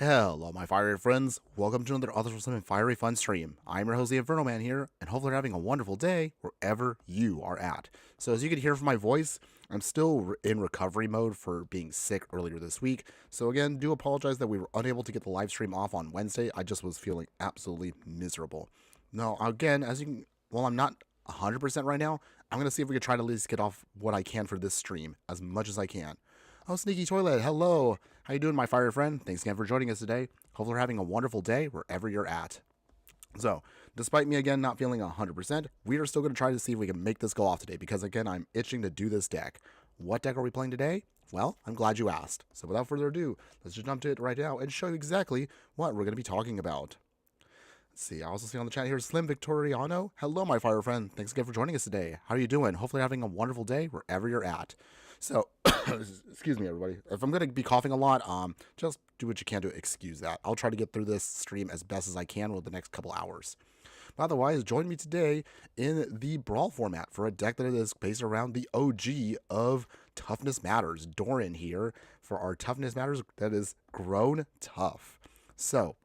Hello, my fiery friends. Welcome to another Others for Some Fiery Fun stream. I'm your host, the Infernoman here, and hopefully you're having a wonderful day wherever you are at. So as you can hear from my voice, I'm still in recovery mode for being sick earlier this week. So again, do apologize that we were unable to get the live stream off on Wednesday. I just was feeling absolutely miserable. Now, again, well, I'm not 100% right now. I'm going to see if we can try to at least get off what I can for this stream as much as I can. Oh, Sneaky Toilet, hello. How you doing, my fiery friend? Thanks again for joining us today. Hopefully you're having a wonderful day wherever you're at. So, despite me again not feeling 100%, we are still going to try to see if we can make this go off today because again, I'm itching to do this deck. What deck are we playing today? Well, I'm glad you asked. So without further ado, let's just jump to it right now and show you exactly what we're going to be talking about. Let's see, I also see on the chat here, Slim Victoriano. Hello, my fire friend. Thanks again for joining us today. How are you doing? Hopefully you're having a wonderful day wherever you're at. So, excuse me, everybody. If I'm going to be coughing a lot, just do what you can to excuse that. I'll try to get through this stream as best as I can over the next couple hours. But otherwise, join me today in the Brawl format for a deck that is based around the OG of Toughness Matters. Doran here for our Toughness Matters that is grown tough. So,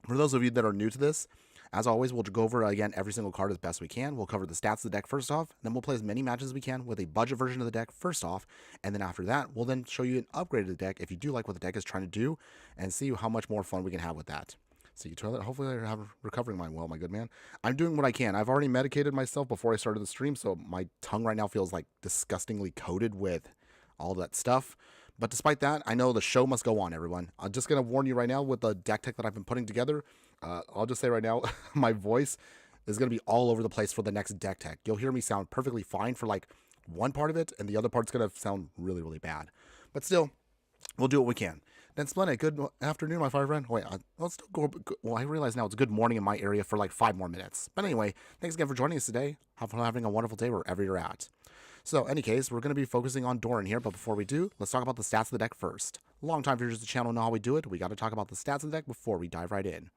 for those of you that are new to this, as always, we'll go over, again, every single card as best we can. We'll cover the stats of the deck first off, then we'll play as many matches as we can with a budget version of the deck first off, and then after that, we'll then show you an upgrade of the deck if you do like what the deck is trying to do, and see how much more fun we can have with that. So you toilet, hopefully you're recovering well, my good man. I'm doing what I can. I've already medicated myself before I started the stream, so my tongue right now feels like disgustingly coated with all that stuff. But despite that, I know the show must go on, everyone. I'm just going to warn you right now with the deck tech that I've been putting together. I'll just say right now, my voice is going to be all over the place for the next deck tech. You'll hear me sound perfectly fine for like one part of it, and the other part's going to sound really, really bad. But still, we'll do what we can. Then Splendid, good afternoon, my fire friend. Wait, let's still go. Well, I realize now it's good morning in my area for like 5 more minutes. But anyway, thanks again for joining us today. Having a wonderful day wherever you're at. So, any case, we're going to be focusing on Doran here, but before we do, let's talk about the stats of the deck first. Long-time viewers of the channel know how we do it. We got to talk about the stats of the deck before we dive right in.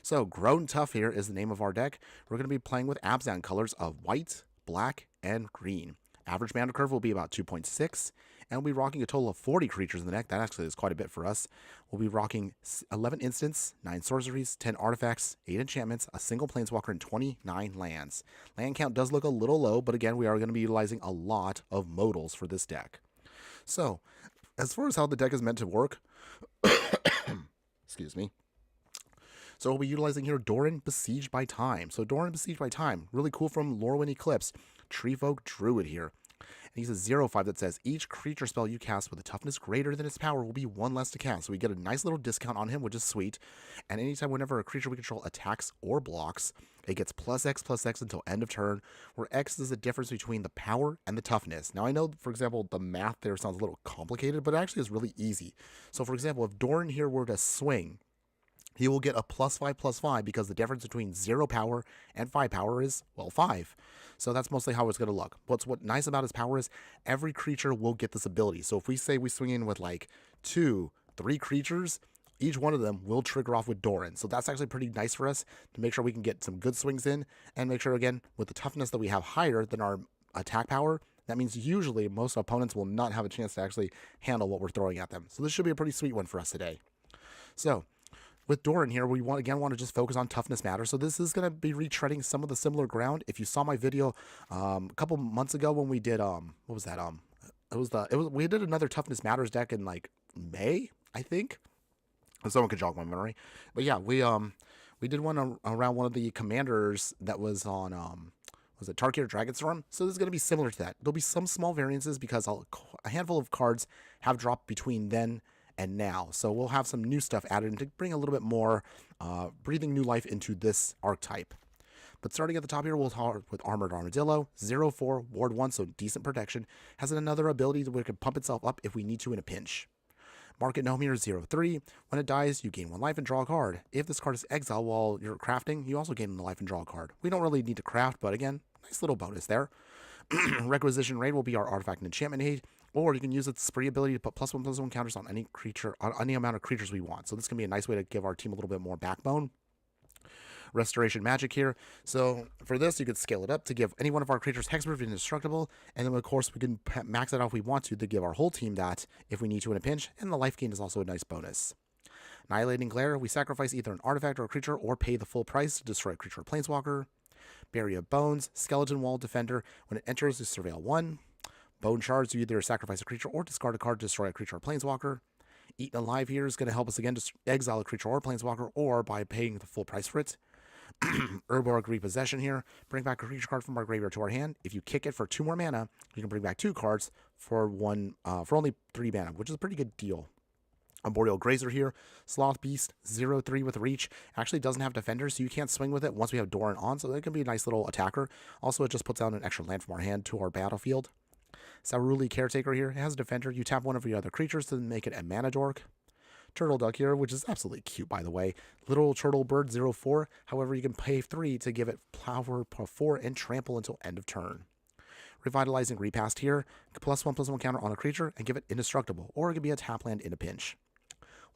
So, Grown Tough here is the name of our deck. We're going to be playing with Abzan colors of white, black, and green. Average mana curve will be about 2.6, and we'll be rocking a total of 40 creatures in the deck. That actually is quite a bit for us. We'll be rocking 11 instants, 9 sorceries, 10 artifacts, 8 enchantments, a single planeswalker, and 29 lands. Land count does look a little low, but again, we are going to be utilizing a lot of modals for this deck. So, as far as how the deck is meant to work, excuse me. So we'll be utilizing here Doran, Besieged by Time. So Doran, Besieged by Time, really cool from Lorwyn Eclipse. Treefolk Druid here. And he's a 0/5 that says each creature spell you cast with a toughness greater than its power will be 1 less to cast. So we get a nice little discount on him, which is sweet. And anytime whenever a creature we control attacks or blocks, it gets +X until end of turn, where X is the difference between the power and the toughness. Now I know, for example, the math there sounds a little complicated, but it actually is really easy. So for example, if Doran here were to swing, he will get a +5/+5 because the difference between 0 power and 5 power is, well, 5. So that's mostly how it's going to look. What's nice about his power is every creature will get this ability. So if we say we swing in with like 2, 3 creatures, each one of them will trigger off with Doran. So that's actually pretty nice for us to make sure we can get some good swings in and make sure, again, with the toughness that we have higher than our attack power, that means usually most opponents will not have a chance to actually handle what we're throwing at them. So this should be a pretty sweet one for us today. So with Doran here, we want to just focus on Toughness Matter. So this is going to be retreading some of the similar ground. If you saw my video a couple months ago when we did what was that? We did another Toughness Matters deck in like May, I think. Someone could jog my memory, but yeah, we did one around one of the commanders that was on was it Tarkir Dragonstorm? So this is going to be similar to that. There'll be some small variances because a handful of cards have dropped between then and now. So we'll have some new stuff added to bring a little bit more breathing new life into this archetype. But starting at the top here, we'll start with Armored Armadillo, 0/4, Ward 1, so decent protection. Has another ability where it can pump itself up if we need to in a pinch. Market Gnome here, 0/3. When it dies, you gain 1 life and draw a card. If this card is exiled while you're crafting, you also gain 1 life and draw a card. We don't really need to craft, but again, nice little bonus there. Requisition Raid will be our artifact and enchantment aid, or you can use its spree ability to put +1/+1 counters on any creature, on any amount of creatures we want. So this can be a nice way to give our team a little bit more backbone. Restoration Magic here. So for this, you could scale it up to give any one of our creatures hexproof and indestructible, and then of course we can max it out if we want to give our whole team that if we need to in a pinch, and the life gain is also a nice bonus. Annihilating Glare, we sacrifice either an artifact or a creature or pay the full price to destroy a creature or planeswalker. Barrier of Bones, Skeleton Wall Defender, when it enters, you surveil 1. Bone Shards, you either sacrifice a creature or discard a card to destroy a creature or planeswalker. Eaten Alive here is going to help us again to exile a creature or planeswalker, or by paying the full price for it. Urborg Repossession here. Bring back a creature card from our graveyard to our hand. If you kick it for 2 more mana, you can bring back 2 cards for only 3 mana, which is a pretty good deal. Arboreal Grazer here. Sloth Beast, 0/3 with reach. Actually doesn't have defenders, so you can't swing with it once we have Doran on, so that can be a nice little attacker. Also, it just puts down an extra land from our hand to our battlefield. Saruli Caretaker here. It has a defender. You tap one of your other creatures to make it a mana dork. Turtle Duck here, which is absolutely cute, by the way. Little Turtle Bird, 0/4. However, you can pay 3 to give it power 4 and trample until end of turn. Revitalizing Repast here. +1/+1 counter on a creature and give it indestructible, or it can be a tap land in a pinch.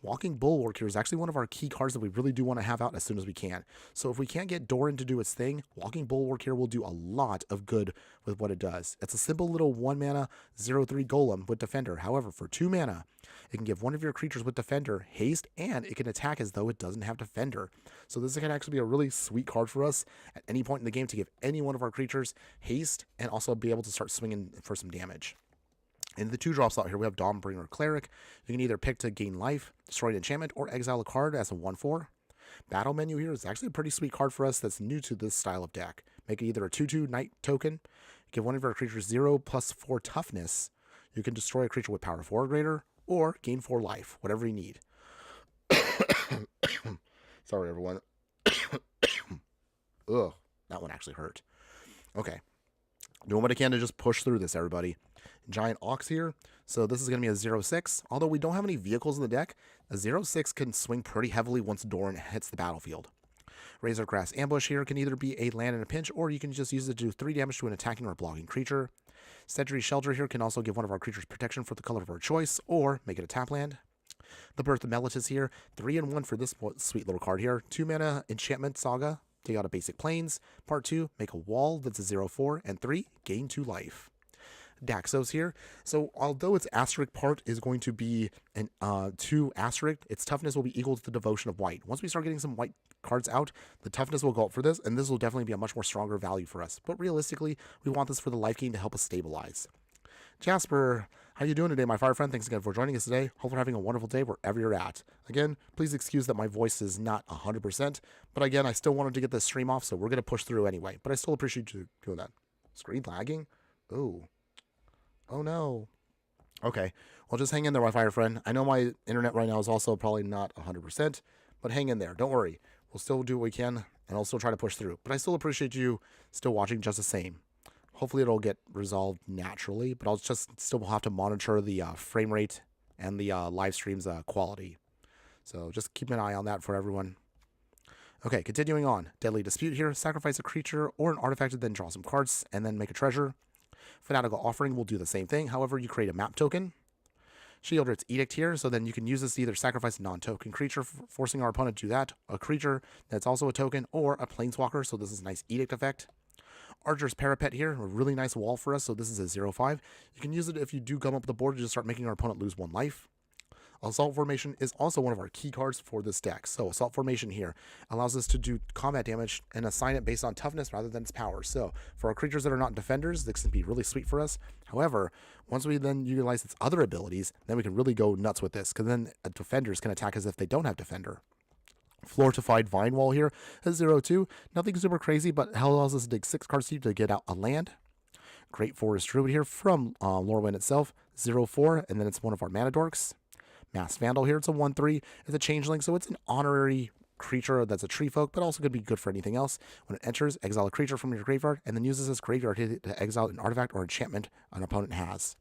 Walking Bulwark here is actually one of our key cards that we really do want to have out as soon as we can. So if we can't get Doran to do its thing, Walking Bulwark here will do a lot of good with what it does. It's a simple little 1 mana 0/3 golem with defender. However, for 2 mana, it can give one of your creatures with defender haste, and it can attack as though it doesn't have defender. So this can actually be a really sweet card for us at any point in the game to give any one of our creatures haste and also be able to start swinging for some damage. In the 2-drop slot here, we have Dawnbringer Cleric. You can either pick to gain life, destroy an enchantment, or exile a card as a 1/4. Battle Menu here is actually a pretty sweet card for us that's new to this style of deck. Make it either a 2/2 Knight token, give one of our creatures 0/+4 toughness. You can destroy a creature with power 4 or greater, or gain 4 life, whatever you need. Sorry, everyone. Ugh, that one actually hurt. Okay. Doing what I can to just push through this, everybody. Giant Ox here. So this is going to be a 0/6. Although we don't have any vehicles in the deck, a 0/6 can swing pretty heavily once Doran hits the battlefield. Razorgrass Ambush here can either be a land in a pinch, or you can just use it to do 3 damage to an attacking or blocking creature. Sentry Shelter here can also give one of our creatures protection for the color of our choice, or make it a tap land. The Birth of Meletis here. 3-1 for this sweet little card here. 2 mana Enchantment Saga. Take out a basic plains. Part 2, make a wall that's a 0/4. And 3, gain 2 life. Daxos here. So although its asterisk part is going to be an 2 asterisk, its toughness will be equal to the devotion of white. Once we start getting some white cards out, the toughness will go up for this, and this will definitely be a much more stronger value for us. But realistically, we want this for the life gain to help us stabilize. Jasper, how you doing today, my fire friend? Thanks again for joining us today. Hope you're having a wonderful day wherever you're at. Again, please excuse that my voice is not 100%, but again, I still wanted to get this stream off, so we're going to push through anyway. But I still appreciate you doing that. Screen lagging? Ooh. Oh no. Okay. Well, just hang in there, my fire friend. I know my internet right now is also probably not 100%, but hang in there. Don't worry. We'll still do what we can, and I'll still try to push through. But I still appreciate you still watching just the same. Hopefully it'll get resolved naturally, but I'll just still have to monitor the frame rate and the live stream's quality. So just keep an eye on that for everyone. Okay, continuing on. Deadly Dispute here. Sacrifice a creature or an artifact and then draw some cards and then make a treasure. Fanatical Offering will do the same thing. However, you create a map token. Sheoldred's Edict here, so then you can use this to either sacrifice a non-token creature, forcing our opponent to do that, a creature that's also a token, or a planeswalker, so this is a nice Edict effect. Archer's Parapet here, a really nice wall for us, so this is a 0/5. You can use it if you do gum up the board to just start making our opponent lose 1 life. Assault Formation is also one of our key cards for this deck. So Assault Formation here allows us to do combat damage and assign it based on toughness rather than its power. So for our creatures that are not defenders, this can be really sweet for us. However, once we then utilize its other abilities, then we can really go nuts with this, because then defenders can attack as if they don't have defender. Fortified Vine Wall here is 0/2. Nothing super crazy, but allows us to dig 6 cards deep to get out a land. Great Forest Druid here from Lorwyn itself, 0/4, and then it's one of our mana dorks. Mass Vandal here, it's a 1/3. It's a changeling, so it's an honorary creature that's a tree folk, but also could be good for anything else. When it enters, exile a creature from your graveyard, and then uses this graveyard to exile an artifact or enchantment an opponent has.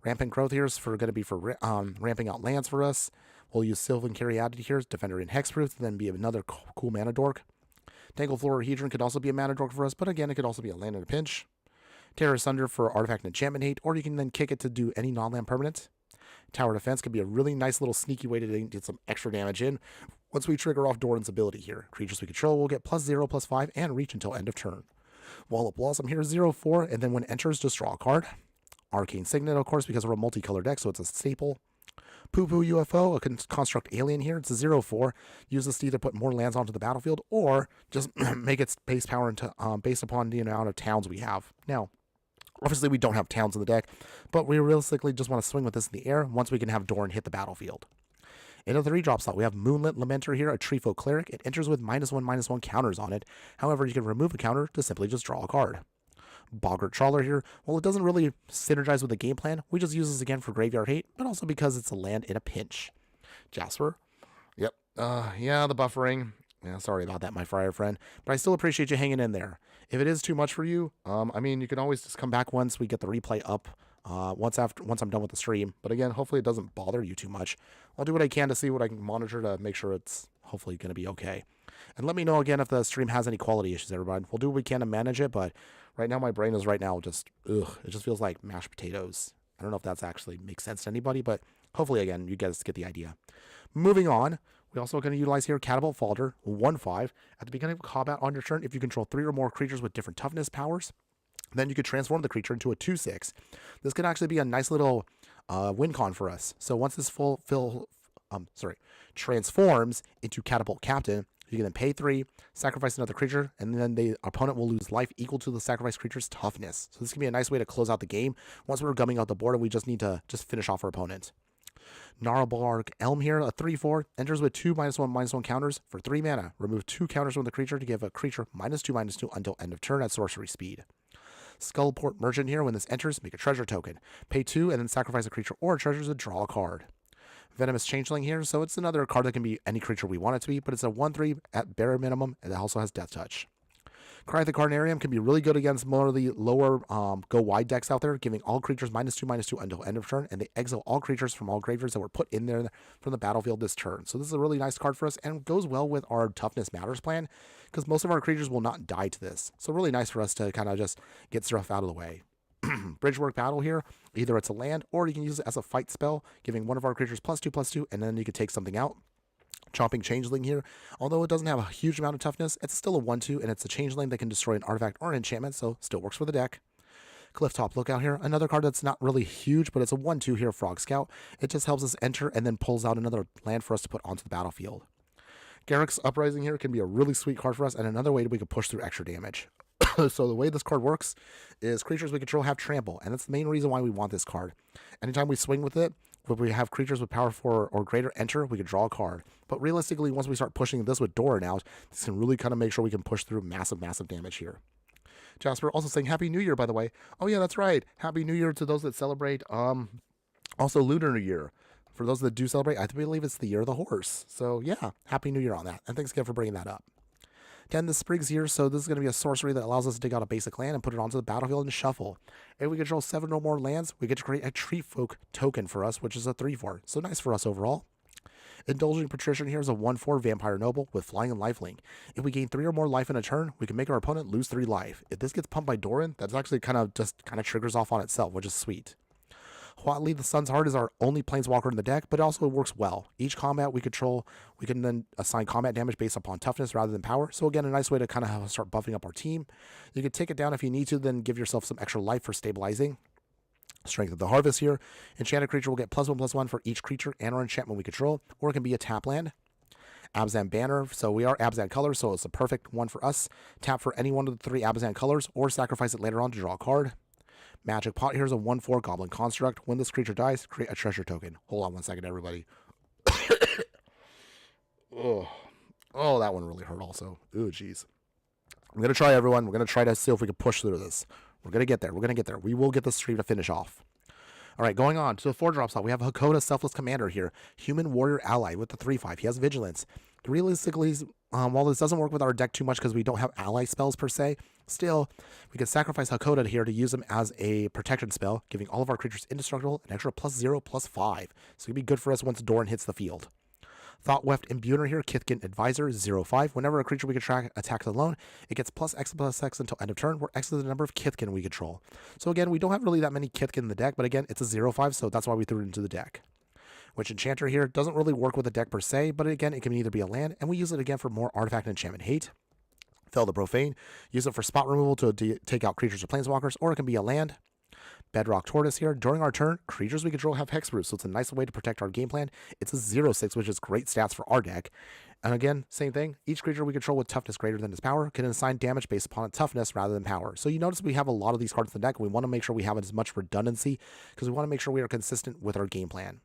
Rampant Growth here is going to be for ramping out lands for us. We'll use Sylvan Caryatid here, Defender and Hexproof, and then be another cool mana dork. Tangle Florahedron could also be a mana dork for us, but again, it could also be a land in a pinch. Terror Asunder for artifact and enchantment hate, or you can then kick it to do any non-land permanent. Tower Defense could be a really nice little sneaky way to get some extra damage in. Once we trigger off Doran's ability here, creatures we control will get +0/+5 and reach until end of turn. Wall of Blossom here is 0/4, and then when it enters, just draw a card. Arcane Signet, of course, because we're a multicolor deck, so it's a staple. Poo Poo UFO, a construct alien here. It's a 0/4. Use this to either put more lands onto the battlefield or just make its base power into, based upon the amount of towns we have. Now, obviously, we don't have towns in the deck, but we realistically just want to swing with this in the air once we can have Doran hit the battlefield. In a 3-drop slot, we have Moonlit Lamenter here, a Treefo Cleric. It enters with -1/-1 counters on it. However, you can remove a counter to simply just draw a card. Boggart Trawler here, well, it doesn't really synergize with the game plan. We just use this again for graveyard hate, but also because it's a land in a pinch. Jasper? Yep. Yeah, the buffering. Yeah, sorry about that, my friar friend. But I still appreciate you hanging in there. If it is too much for you, I mean, you can always just come back once we get the replay up. Once I'm done with the stream. But again, hopefully it doesn't bother you too much. I'll do what I can to see what I can monitor to make sure it's hopefully going to be okay. And let me know again if the stream has any quality issues, everybody. We'll do what we can to manage it, but right now my brain is just, it just feels like mashed potatoes. I don't know if that's actually makes sense to anybody, but hopefully, again, you guys get the idea. Moving on, we also are going to utilize here Catapult Falter, 1/5. At the beginning of combat on your turn, if you control 3 or more creatures with different toughness powers, then you could transform the creature into a 2/6. This could actually be a nice little win con for us. So once this transforms into Catapult Captain, you can then pay 3, sacrifice another creature, and then the opponent will lose life equal to the sacrificed creature's toughness. So this can be a nice way to close out the game once we're gumming out the board and we just need to finish off our opponent. Gnarlbark Elm here, a 3/4, enters with 2 -1/-1 counters for 3 mana. Remove 2 counters from the creature to give a creature -2/-2 until end of turn at sorcery speed. Skullport Merchant here, when this enters, make a treasure token. Pay 2 and then sacrifice a creature or a treasure to draw a card. Venomous Changeling here, so it's another card that can be any creature we want it to be, but it's a 1/3 at bare minimum, and it also has Death Touch. Cry the Carnarium can be really good against more of the lower go wide decks out there, giving all creatures -2/-2 until end of turn, and they exile all creatures from all graveyards that were put in there from the battlefield this turn. So this is a really nice card for us, and goes well with our Toughness Matters plan, because most of our creatures will not die to this. So really nice for us to kind of just get stuff out of the way. Bridgework Battle here, either it's a land, or you can use it as a fight spell, giving one of our creatures +2/+2, and then you can take something out. Chomping Changeling here, although it doesn't have a huge amount of toughness, it's still a 1/2, and it's a Changeling that can destroy an artifact or an enchantment, so still works for the deck. Clifftop Lookout here, another card that's not really huge, but it's a 1/2 here, Frog Scout. It just helps us enter and then pulls out another land for us to put onto the battlefield. Garruk's Uprising here can be a really sweet card for us, and another way we can push through extra damage. So the way this card works is creatures we control have trample, and that's the main reason why we want this card. Anytime we swing with it, if we have creatures with power 4 or greater enter, we can draw a card. But realistically, once we start pushing this with Doran out, this can really kind of make sure we can push through massive damage here. Jasper also saying Happy New Year, by the way. Oh yeah, that's right. Happy New Year to those that celebrate also Lunar New Year. For those that do celebrate, I believe it's the year of the horse. So yeah, Happy New Year on that. And thanks again for bringing that up. Tend the Sprigs here, so this is going to be a sorcery that allows us to dig out a basic land and put it onto the battlefield and shuffle. If we control 7 or more lands, we get to create a Tree Folk token for us, which is a 3/4. So nice for us overall. Indulging Patrician here is a 1/4 Vampire Noble with Flying and Lifelink. If we gain 3 or more life in a turn, we can make our opponent lose 3 life. If this gets pumped by Doran, that's actually kind of triggers off on itself, which is sweet. Huatli the Sun's Heart is our only planeswalker in the deck, but it also works well. Each combat we control, we can then assign combat damage based upon toughness rather than power. So again, a nice way to kind of start buffing up our team. You can take it down if you need to, then give yourself some extra life for stabilizing. Strength of the Harvest here. Enchanted creature will get +1/+1 for each creature and or enchantment we control, or it can be a tap land. Abzan Banner, so we are Abzan colors, so it's a perfect one for us. Tap for any one of the 3 Abzan colors, or sacrifice it later on to draw a card. Magic Pot here is a 1/4 Goblin Construct. When this creature dies, create a treasure token. Hold on one second, everybody. Oh, that one really hurt also. Ooh, jeez. I'm going to try, everyone. We're going to try to see if we can push through this. We're going to get there. We're going to get there. We will get this stream to finish off. All right, going on to the 4-drop slot. We have Hakoda Selfless Commander here. Human Warrior Ally with the 3/5. He has Vigilance. Realistically, while this doesn't work with our deck too much because we don't have ally spells per se, still, we can sacrifice Hakoda here to use him as a protection spell, giving all of our creatures indestructible, an extra +0/+5. So it'll be good for us once Doran hits the field. Thoughtweft Imbuner here, Kithkin Advisor, 0/5. Whenever a creature we control attacks alone, it gets +X/+X until end of turn, where X is the number of Kithkin we control. So again, we don't have really that many Kithkin in the deck, but again, it's a 0/5, so that's why we threw it into the deck. Witch Enchanter here doesn't really work with the deck per se, but again, it can either be a land, and we use it again for more artifact and enchantment hate. Fel the Profane, use it for spot removal to take out creatures or planeswalkers, or it can be a land. Bedrock Tortoise here. During our turn, creatures we control have hexproof, so it's a nice way to protect our game plan. It's a 0/6, which is great stats for our deck. And again, same thing. Each creature we control with toughness greater than its power can assign damage based upon its toughness rather than power. So you notice we have a lot of these cards in the deck, and we want to make sure we have as much redundancy because we want to make sure we are consistent with our game plan.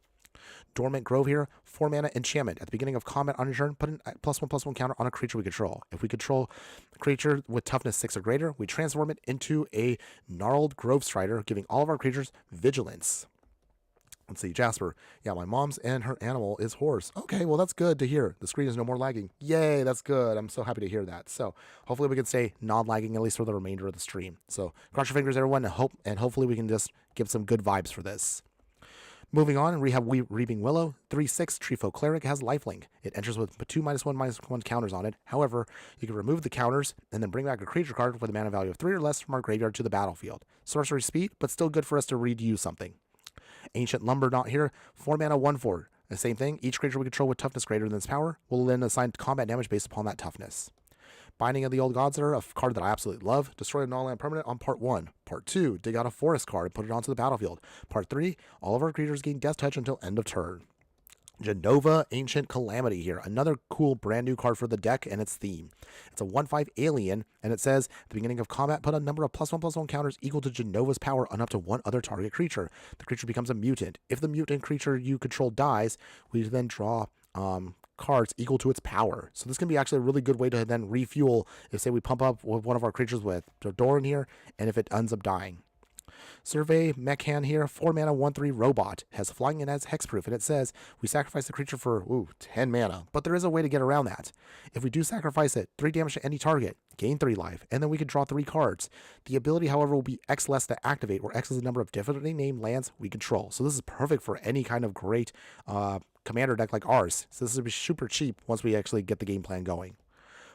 Dormant Grove here, 4 mana enchantment. At the beginning of combat on your turn, put a +1/+1 counter on a creature we control. If we control a creature with toughness 6 or greater, we transform it into a gnarled Grove Strider, giving all of our creatures vigilance. Let's see, Jasper. Yeah, my mom's and her animal is horse. Okay, well, that's good to hear. The screen is no more lagging. Yay, that's good. I'm so happy to hear that. So hopefully we can stay non-lagging at least for the remainder of the stream. So cross your fingers, everyone, and hopefully we can just give some good vibes for this. Moving on, we have Reaping Willow, 3/6 Treefolk Cleric, has lifelink. It enters with 2 -1/-1 counters on it. However, you can remove the counters and then bring back a creature card with a mana value of 3 or less from our graveyard to the battlefield. Sorcery speed, but still good for us to reuse something. Ancient Lumber Knot here, 4 mana 1/4. The same thing, each creature we control with toughness greater than its power will then assign combat damage based upon that toughness. Binding of the Old Gods are a card that I absolutely love. Destroy a non-land permanent on part 1. Part 2, dig out a forest card and put it onto the battlefield. Part 3, all of our creatures gain Death Touch until end of turn. Genova Ancient Calamity here. Another cool brand new card for the deck and its theme. It's a 1/5 alien, and it says, at the beginning of combat, put a number of +1/+1 counters equal to Genova's power on up to one other target creature. The creature becomes a mutant. If the mutant creature you control dies, we then draw cards equal to its power. So this can be actually a really good way to then refuel if, say, we pump up with one of our creatures with Doran here, and if it ends up dying. Survey Mechan here, 4 mana 1/3 robot, has flying and has hexproof, and it says we sacrifice the creature for 10 mana, but there is a way to get around that. If we do sacrifice it, 3 damage to any target, gain 3 life, and then we can draw 3 cards. The ability, however, will be X less to activate, where X is the number of differently named lands we control. So this is perfect for any kind of great commander deck like ours. So this will be super cheap once we actually get the game plan going.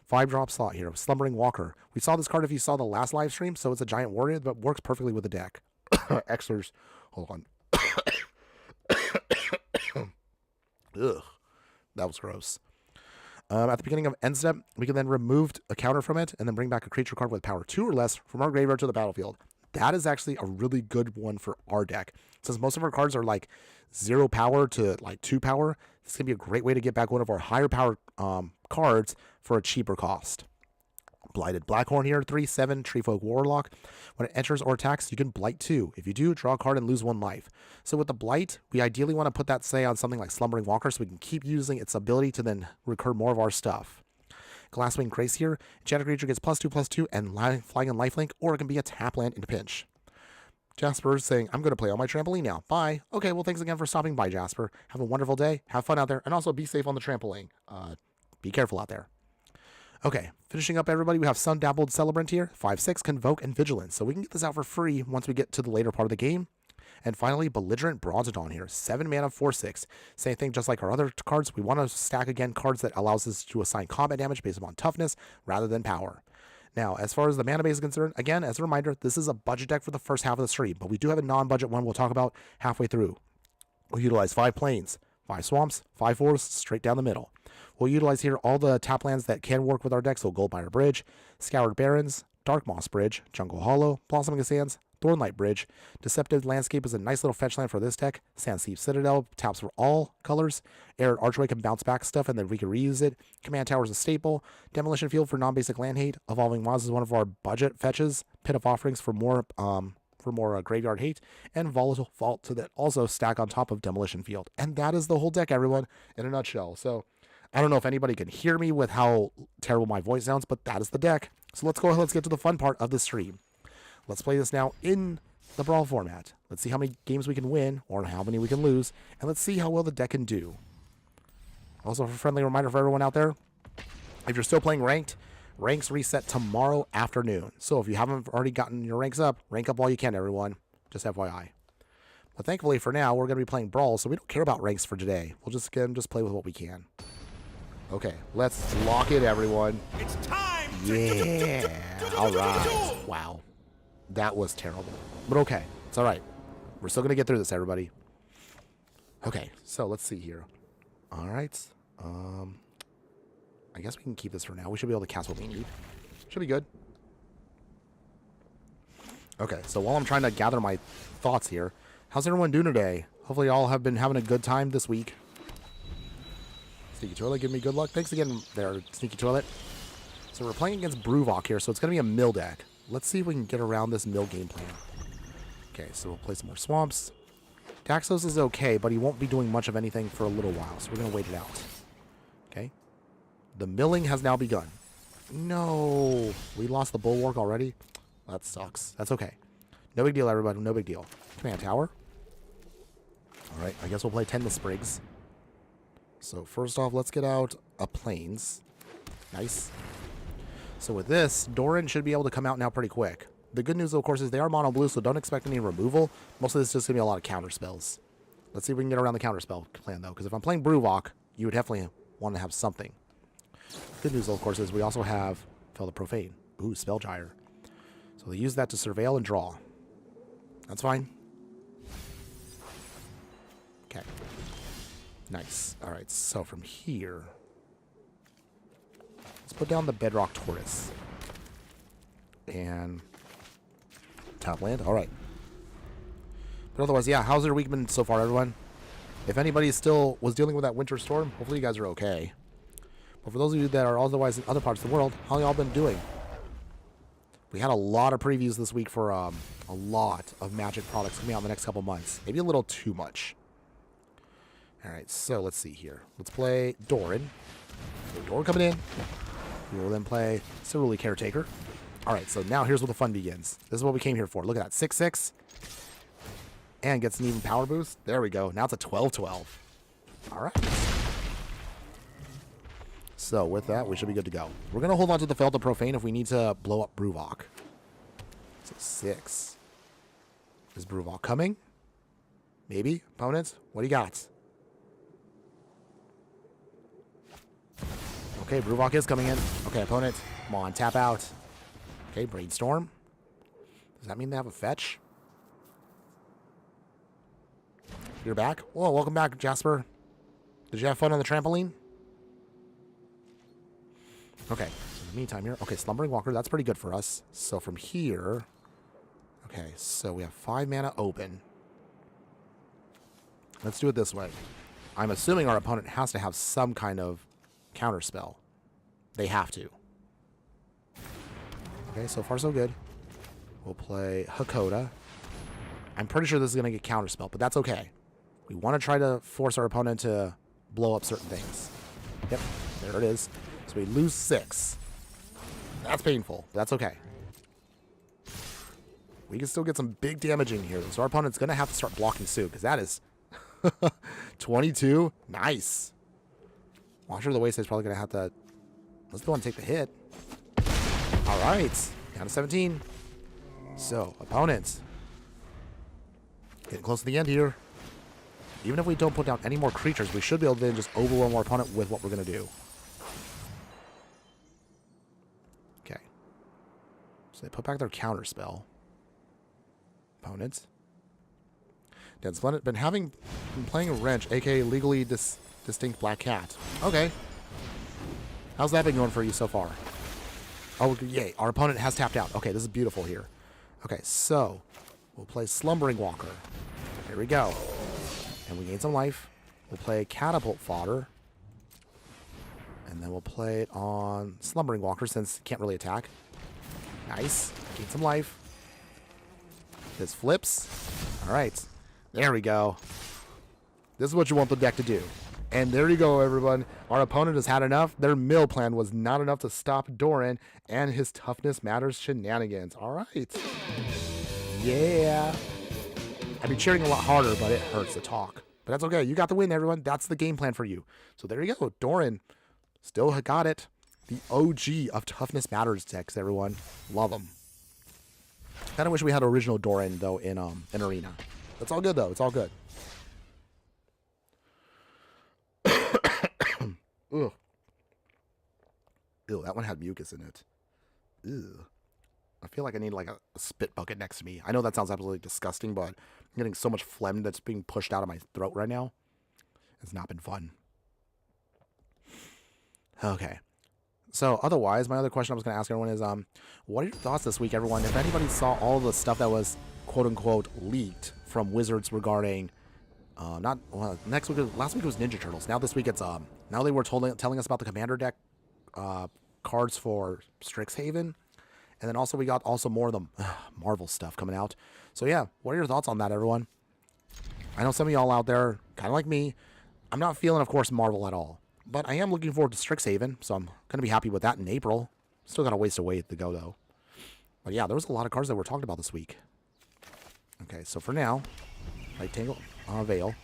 5-drop slot here, Slumbering Walker. We saw this card if you saw the last live stream, so it's a giant warrior, but works perfectly with the deck. Xers, hold on. Ugh, that was gross. At the beginning of end step, we can then remove a counter from it and then bring back a creature card with power 2 or less from our graveyard to the battlefield. That is actually a really good one for our deck. Since most of our cards are like 0 power to like 2 power, this is going to be a great way to get back one of our higher power cards for a cheaper cost. Blighted Blackhorn here, 3/7 Treefolk Warlock. When it enters or attacks, you can blight 2. If you do, draw a card and lose 1 life. So with the blight, we ideally want to put that, say, on something like Slumbering Walker so we can keep using its ability to then recur more of our stuff. Glasswing Grace here, enchanted creature gets +2/+2 and flying and lifelink, or it can be a tap land in a pinch. Jasper is saying, I'm going to play on my trampoline now. Bye. Okay, well, thanks again for stopping by, Jasper. Have a wonderful day. Have fun out there. And also be safe on the trampoline. Be careful out there. Okay, finishing up, everybody, we have Sun Dabbled Celebrant here, 5/6, Convoke, and Vigilance. So we can get this out for free once we get to the later part of the game. And finally, Belligerent Bronzodon here, 7 mana, 4/6. Same thing, just like our other cards. We want to stack, again, cards that allows us to assign combat damage based upon toughness rather than power. Now, as far as the mana base is concerned, again, as a reminder, this is a budget deck for the first half of the stream, but we do have a non-budget one we'll talk about halfway through. We'll utilize 5 plains, 5 swamps, 5 forests, straight down the middle. We'll utilize here all the tap lands that can work with our deck, so Goldmire Bridge, Scoured Barrens, Dark Moss Bridge, Jungle Hollow, Blossoming Sands, Thornlight Bridge. Deceptive Landscape is a nice little fetch land for this deck. Sandsteep Citadel taps for all colors. Arid Archway can bounce back stuff and then we can reuse it. Command Tower is a staple. Demolition Field for non-basic land hate. Evolving Mods is one of our budget fetches. Pit of Offerings for more graveyard hate, and Volatile Vault to that also stack on top of Demolition Field. And that is the whole deck, everyone, in a nutshell. So I don't know if anybody can hear me with how terrible my voice sounds, but that is the deck. So let's go ahead, let's get to the fun part of the stream. Let's play this now in the Brawl format. Let's see how many games we can win, or how many we can lose, and let's see how well the deck can do. Also, a friendly reminder for everyone out there, if you're still playing ranked, ranks reset tomorrow afternoon. So if you haven't already gotten your ranks up, rank up while you can, everyone. Just FYI. But thankfully for now, we're going to be playing Brawl, so we don't care about ranks for today. We'll just play with what we can. Okay, let's lock it, everyone. It's time. Yeah. All right. Wow. That was terrible. But okay. It's all right. We're still going to get through this, everybody. Okay, so let's see here. All right. I guess we can keep this for now. We should be able to cast what we need. Should be good. Okay, so while I'm trying to gather my thoughts here, how's everyone doing today? Hopefully y'all have been having a good time this week. Sneaky Toilet, give me good luck. Thanks again there, Sneaky Toilet. So we're playing against Bruvok here, so it's going to be a mill deck. Let's see if we can get around this mill game plan. Okay, so we'll play some more Swamps. Daxos is okay, but he won't be doing much of anything for a little while, so we're going to wait it out. Okay. The milling has now begun. No. We lost the Bulwark already? That sucks. That's okay. No big deal, everybody. No big deal. Command Tower. Alright, I guess we'll play 10 with Sprigs. So first off, let's get out a Plains. Nice. So with this, Doran should be able to come out now pretty quick. The good news, of course, is they are mono blue, so don't expect any removal. Most of this is just going to be a lot of counter spells. Let's see if we can get around the counter spell plan, though, because if I'm playing Bruvok, you would definitely want to have something. Good news, of course, is we also have Fel the Profane. Ooh, Spell Gyre. So they use that to surveil and draw. That's fine. Okay. Nice. All right, so from here, let's put down the Bedrock Tortoise. And top land. All right. But otherwise, yeah, how's your week been so far, everyone? If anybody still was dealing with that winter storm, hopefully you guys are okay. But for those of you that are otherwise in other parts of the world, how y'all been doing? We had a lot of previews this week for a lot of Magic products coming out in the next couple months. Maybe a little too much. All right, so let's see here. Let's play Doran. So Doran coming in. We will then play Cerulean Caretaker. All right, so now here's where the fun begins. This is what we came here for. Look at that, 6/6. And gets an even power boost. There we go. Now it's a 12/12. All right. So with that, we should be good to go. We're going to hold on to the Fel the Profane if we need to blow up Bruvok. So 6. Is Bruvok coming? Maybe? Opponents? What do you got? Okay, Bruvok is coming in. Okay, opponent. Come on, tap out. Okay, Brainstorm. Does that mean they have a fetch? You're back? Whoa, welcome back, Jasper. Did you have fun on the trampoline? Okay, so in the meantime here. Okay, Slumbering Walker, that's pretty good for us. So from here. Okay, so we have 5 mana open. Let's do it this way. I'm assuming our opponent has to have some kind of counter spell. They have to. Okay, so far so good. We'll play Hakoda. I'm pretty sure this is going to get counter spell, but that's okay. We want to try to force our opponent to blow up certain things. Yep, there it is. So we lose 6. That's painful, but that's okay. We can still get some big damage in here. So our opponent's going to have to start blocking soon, because that is 22. Nice. Watcher of the Wasteland's probably going to have to... Let's go and take the hit. All right. Down to 17. So, opponents. Getting close to the end here. Even if we don't put down any more creatures, we should be able to then just overwhelm our opponent with what we're going to do. Okay. So they put back their counter spell. Opponents. Dead Splendid. Been playing a Wrench, aka Legally Distinct Black Cat. Okay. How's that been going for you so far? Oh, yay. Our opponent has tapped out. Okay, this is beautiful here. Okay, so we'll play Slumbering Walker. Here we go. And we gain some life. We'll play Catapult Fodder. And then we'll play it on Slumbering Walker since it can't really attack. Nice. Gain some life. This flips. All right. There we go. This is what you want the deck to do. And there you go, everyone. Our opponent has had enough. Their mill plan was not enough to stop Doran and his Toughness Matters shenanigans. All right. Yeah. I'd be cheering a lot harder, but it hurts to talk. But that's okay. You got the win, everyone. That's the game plan for you. So there you go. Doran still got it. The OG of Toughness Matters decks, everyone. Love them. Kind of wish we had original Doran, though, in Arena. That's all good, though. It's all good. Ugh. Ew, that one had mucus in it. Ew. I feel like I need like a spit bucket next to me. I know that sounds absolutely disgusting, but I'm getting so much phlegm that's being pushed out of my throat right now. It's not been fun. Okay. So otherwise, my other question I was going to ask everyone is, what are your thoughts this week, everyone? If anybody saw all the stuff that was quote-unquote leaked from Wizards regarding, last week it was Ninja Turtles. Now this week it's, now they were telling us about the Commander deck cards for Strixhaven. And then also we got more of the Marvel stuff coming out. So yeah, what are your thoughts on that, everyone? I know some of y'all out there, kind of like me, I'm not feeling, of course, Marvel at all. But I am looking forward to Strixhaven, so I'm going to be happy with that in April. Still got a ways away to go, though. But yeah, there was a lot of cards that were talked about this week. Okay, so for now, Light Tangle, Veil.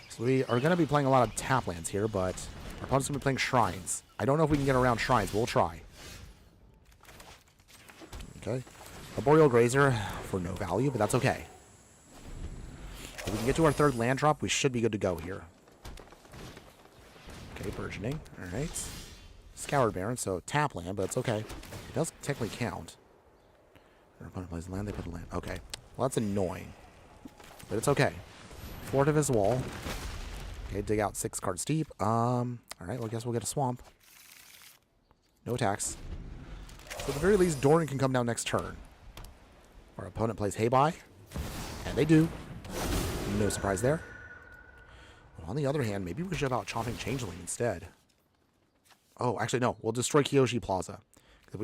So we are going to be playing a lot of tap lands here, but our opponent's going to be playing Shrines. I don't know if we can get around Shrines, but we'll try. Okay. Arboreal Grazer for no value, but that's okay. If we can get to our third land drop, we should be good to go here. Okay, Burgeoning. Alright. Scoured Baron, so tap land, but it's okay. It does technically count. Our opponent plays land, they put a land. Okay. Well, that's annoying. But it's okay. Fortifice Wall. Okay, dig out 6 cards deep. Alright, well, I guess we'll get a Swamp. No attacks. So at the very least, Doran can come down next turn. Our opponent plays Haybuy. And they do. No surprise there. Well, on the other hand, maybe we should have out Chomping Changeling instead. Oh, actually, no. We'll destroy Kyoshi Plaza. If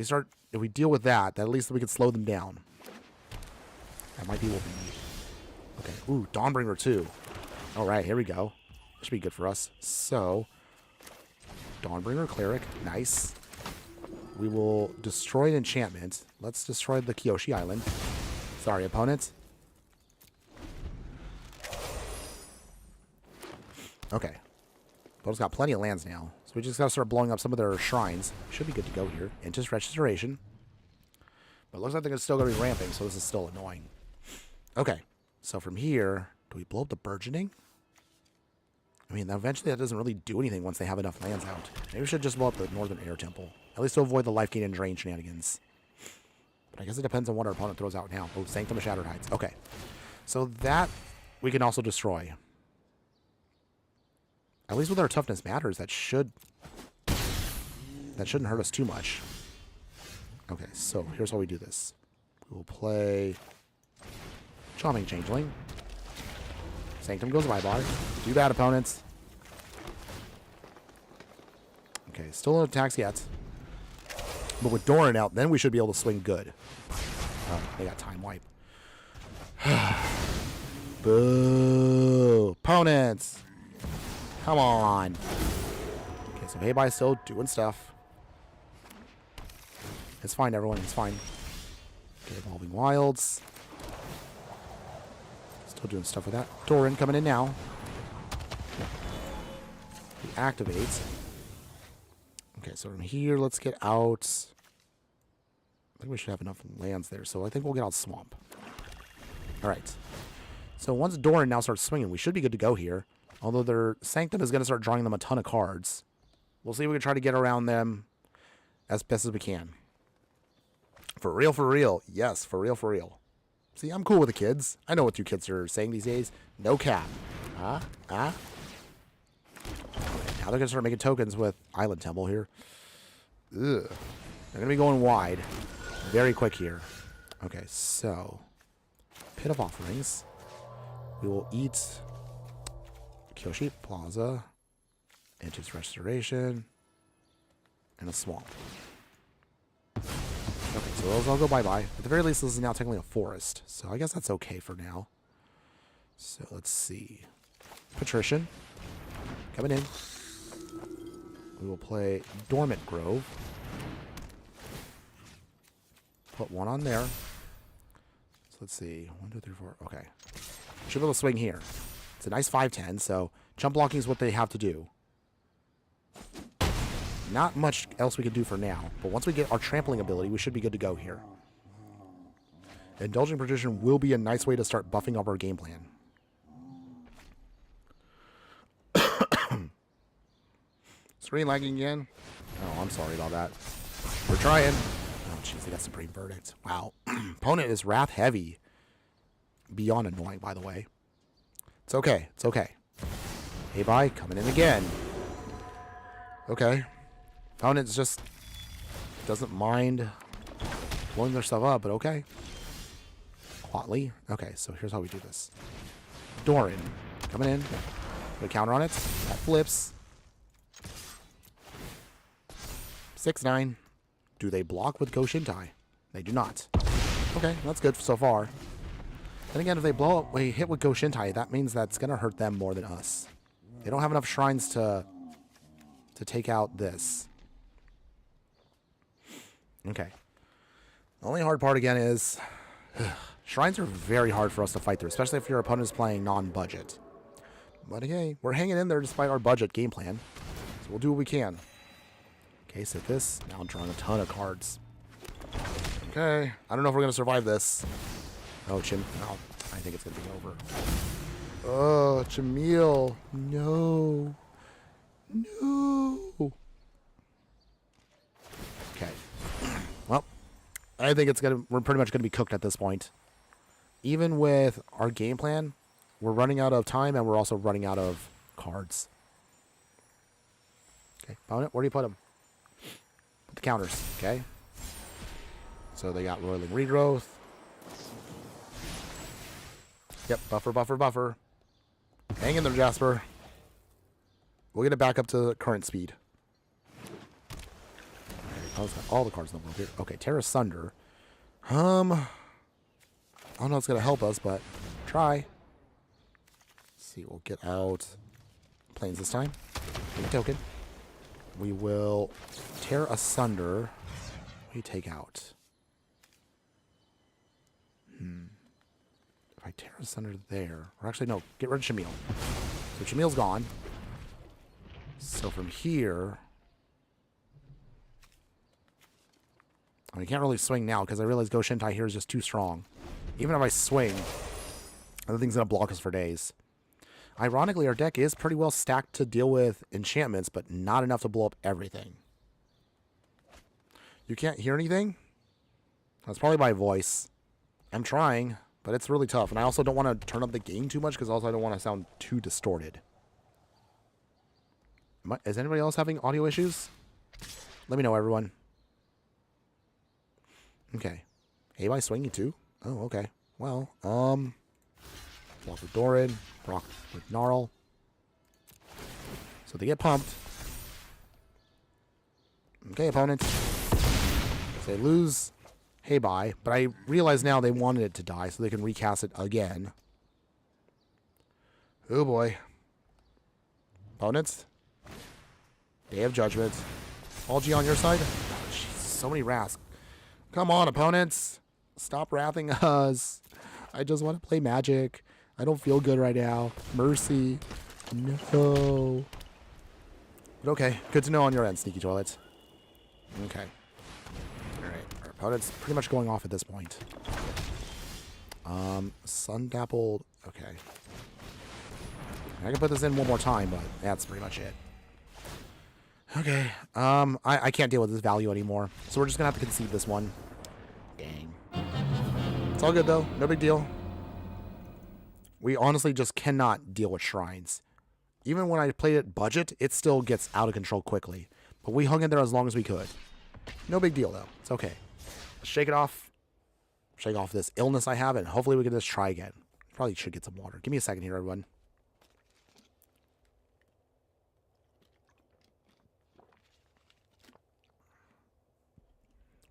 we deal with that, at least we can slow them down. That might be what we need. Okay. Ooh, Dawnbringer 2. All right, here we go. This should be good for us. So, Dawnbringer Cleric. Nice. We will destroy an enchantment. Let's destroy the Kyoshi Island. Sorry, opponent. Okay. Opponent's got plenty of lands now. So we just got to start blowing up some of their shrines. Should be good to go here. Into Restoration. But it looks like they're still going to be ramping, so this is still annoying. Okay. So from here, do we blow up the Burgeoning? I mean, eventually that doesn't really do anything once they have enough lands out. Maybe we should just blow up the Northern Air Temple. At least to avoid the life gain and drain shenanigans. But I guess it depends on what our opponent throws out now. Oh, Sanctum of Shattered Heights. Okay. So that we can also destroy. At least with our toughness matters, that shouldn't hurt us too much. Okay, so here's how we do this. We will play Chomping Changeling. Sanctum goes bye-bye. Do that, opponents. Okay, still no attacks yet. But with Doran out, then we should be able to swing good. Oh, they got time wipe. Boo! Opponents! Come on. Okay, so Haybuy still doing stuff. It's fine, everyone. It's fine. Okay, Evolving Wilds. Still doing stuff with that. Doran coming in now. He activates. Okay, so from here, let's get out. I think we should have enough lands there, so I think we'll get out Swamp. All right. So once Doran now starts swinging, we should be good to go here. Although their Sanctum is going to start drawing them a ton of cards. We'll see if we can try to get around them as best as we can. For real, for real. Yes, for real, for real. See, I'm cool with the kids. I know what you kids are saying these days. No cap. Okay, now they're going to start making tokens with Island Temple here. Ugh. They're going to be going wide. Very quick here. Okay, so. Pit of Offerings. We will eat Kyoshi Plaza. Into Restoration. And a Swamp. Okay, so those all go bye-bye. At the very least, this is now technically a forest. So I guess that's okay for now. So let's see. Patrician. Coming in. We will play Dormant Grove. Put one on there. So let's see. 1, 2, 3, 4. Okay. Should be able to swing here. It's a nice 5/10, so jump blocking is what they have to do. Not much else we can do for now, but once we get our trampling ability, we should be good to go here. Indulging Patrician will be a nice way to start buffing up our game plan. Screen lagging again? Oh, I'm sorry about that. We're trying. Oh, jeez, they got Supreme Verdict. Wow. Opponent is wrath heavy. Beyond annoying, by the way. It's okay. It's okay. Hey, bye. Coming in again. Okay. Opponent's just doesn't mind blowing their stuff up, but okay. Quatley. Okay, so here's how we do this. Doran. Coming in. Put a counter on it. That flips. 6-9. Do they block with Go Shintai? They do not. Okay, that's good so far. Then again, if they blow up, we hit with Go Shintai, that means that's going to hurt them more than us. They don't have enough shrines to take out this. Okay. The only hard part again is shrines are very hard for us to fight through, especially if your opponent is playing non-budget. But hey, we're hanging in there despite our budget game plan. So we'll do what we can. Okay, set this. Now I'm drawing a ton of cards. Okay. I don't know if we're going to survive this. Oh, no, I think it's going to be over. Oh, Jamil. No. No. Okay. Well, I think we're pretty much going to be cooked at this point. Even with our game plan, we're running out of time and we're also running out of cards. Okay, opponent, where do you put them? Put the counters, okay? So they got Roiling Regrowth. Yep, buffer, buffer, buffer. Hang in there, Jasper. We'll get it back up to current speed. Okay, all the cards in the world here. Okay, Terra Sunder. I don't know if it's going to help us, but try. Let's see, we'll get out Plains this time. Take a token. We will tear asunder. We take out. If I tear asunder there, or actually no, get rid of Shamil. So Shamil's gone. So from here, I can't really swing now because I realize Go Shintai here is just too strong. Even if I swing, the thing's gonna block us for days. Ironically, our deck is pretty well stacked to deal with enchantments, but not enough to blow up everything. You can't hear anything? That's probably my voice. I'm trying, but it's really tough. And I also don't want to turn up the gain too much because also I don't want to sound too distorted. Is anybody else having audio issues? Let me know, everyone. Okay. Hey, by swinging too? Oh, okay. Well, block with Doran, block with Gnarl. So they get pumped. Okay, opponent. So they lose Hey Bye, but I realize now they wanted it to die so they can recast it again. Oh boy. Opponents. Day of Judgment. All G on your side? Oh, jeez, so many wraths. Come on, opponents. Stop wrathing us. I just want to play Magic. I don't feel good right now. Mercy. No. But okay. Good to know on your end, Sneaky Toilets. Okay. Alright. Our opponent's pretty much going off at this point. Sun Dappled. Okay. I can put this in one more time, but that's pretty much it. Okay. I can't deal with this value anymore. So we're just going to have to concede this one. Dang. It's all good, though. No big deal. We honestly just cannot deal with shrines. Even when I played it budget, it still gets out of control quickly. But we hung in there as long as we could. No big deal, though. It's okay. Let's shake it off. Shake off this illness I have, and hopefully we can just try again. Probably should get some water. Give me a second here, everyone.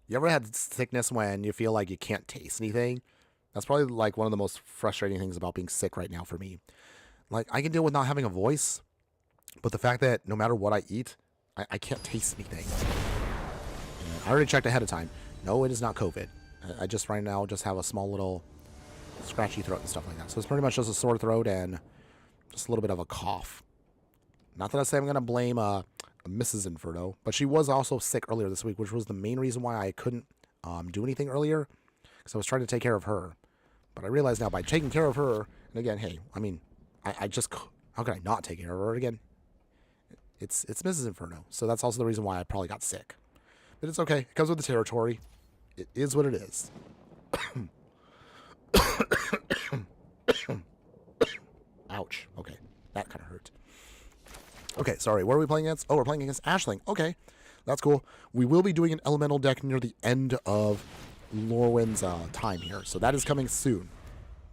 You ever had sickness when you feel like you can't taste anything? That's probably like one of the most frustrating things about being sick right now for me. Like, I can deal with not having a voice, but the fact that no matter what I eat, I can't taste anything. And I already checked ahead of time. No, it is not COVID. I just right now just have a small little scratchy throat and stuff like that. So it's pretty much just a sore throat and just a little bit of a cough. Not that I say I'm going to blame Mrs. Inferno, but she was also sick earlier this week, which was the main reason why I couldn't do anything earlier, because I was trying to take care of her. But I realize now by taking care of her, and again, hey, I mean, I just, how could I not take care of her again? It's Mrs. Inferno, so that's also the reason why I probably got sick. But it's okay. It comes with the territory. It is what it is. Ouch. Okay, that kind of hurt. Okay, sorry. What are we playing against? Oh, we're playing against Ashling. Okay, That's cool. We will be doing an elemental deck near the end of Lorwyn's time here. So that is coming soon.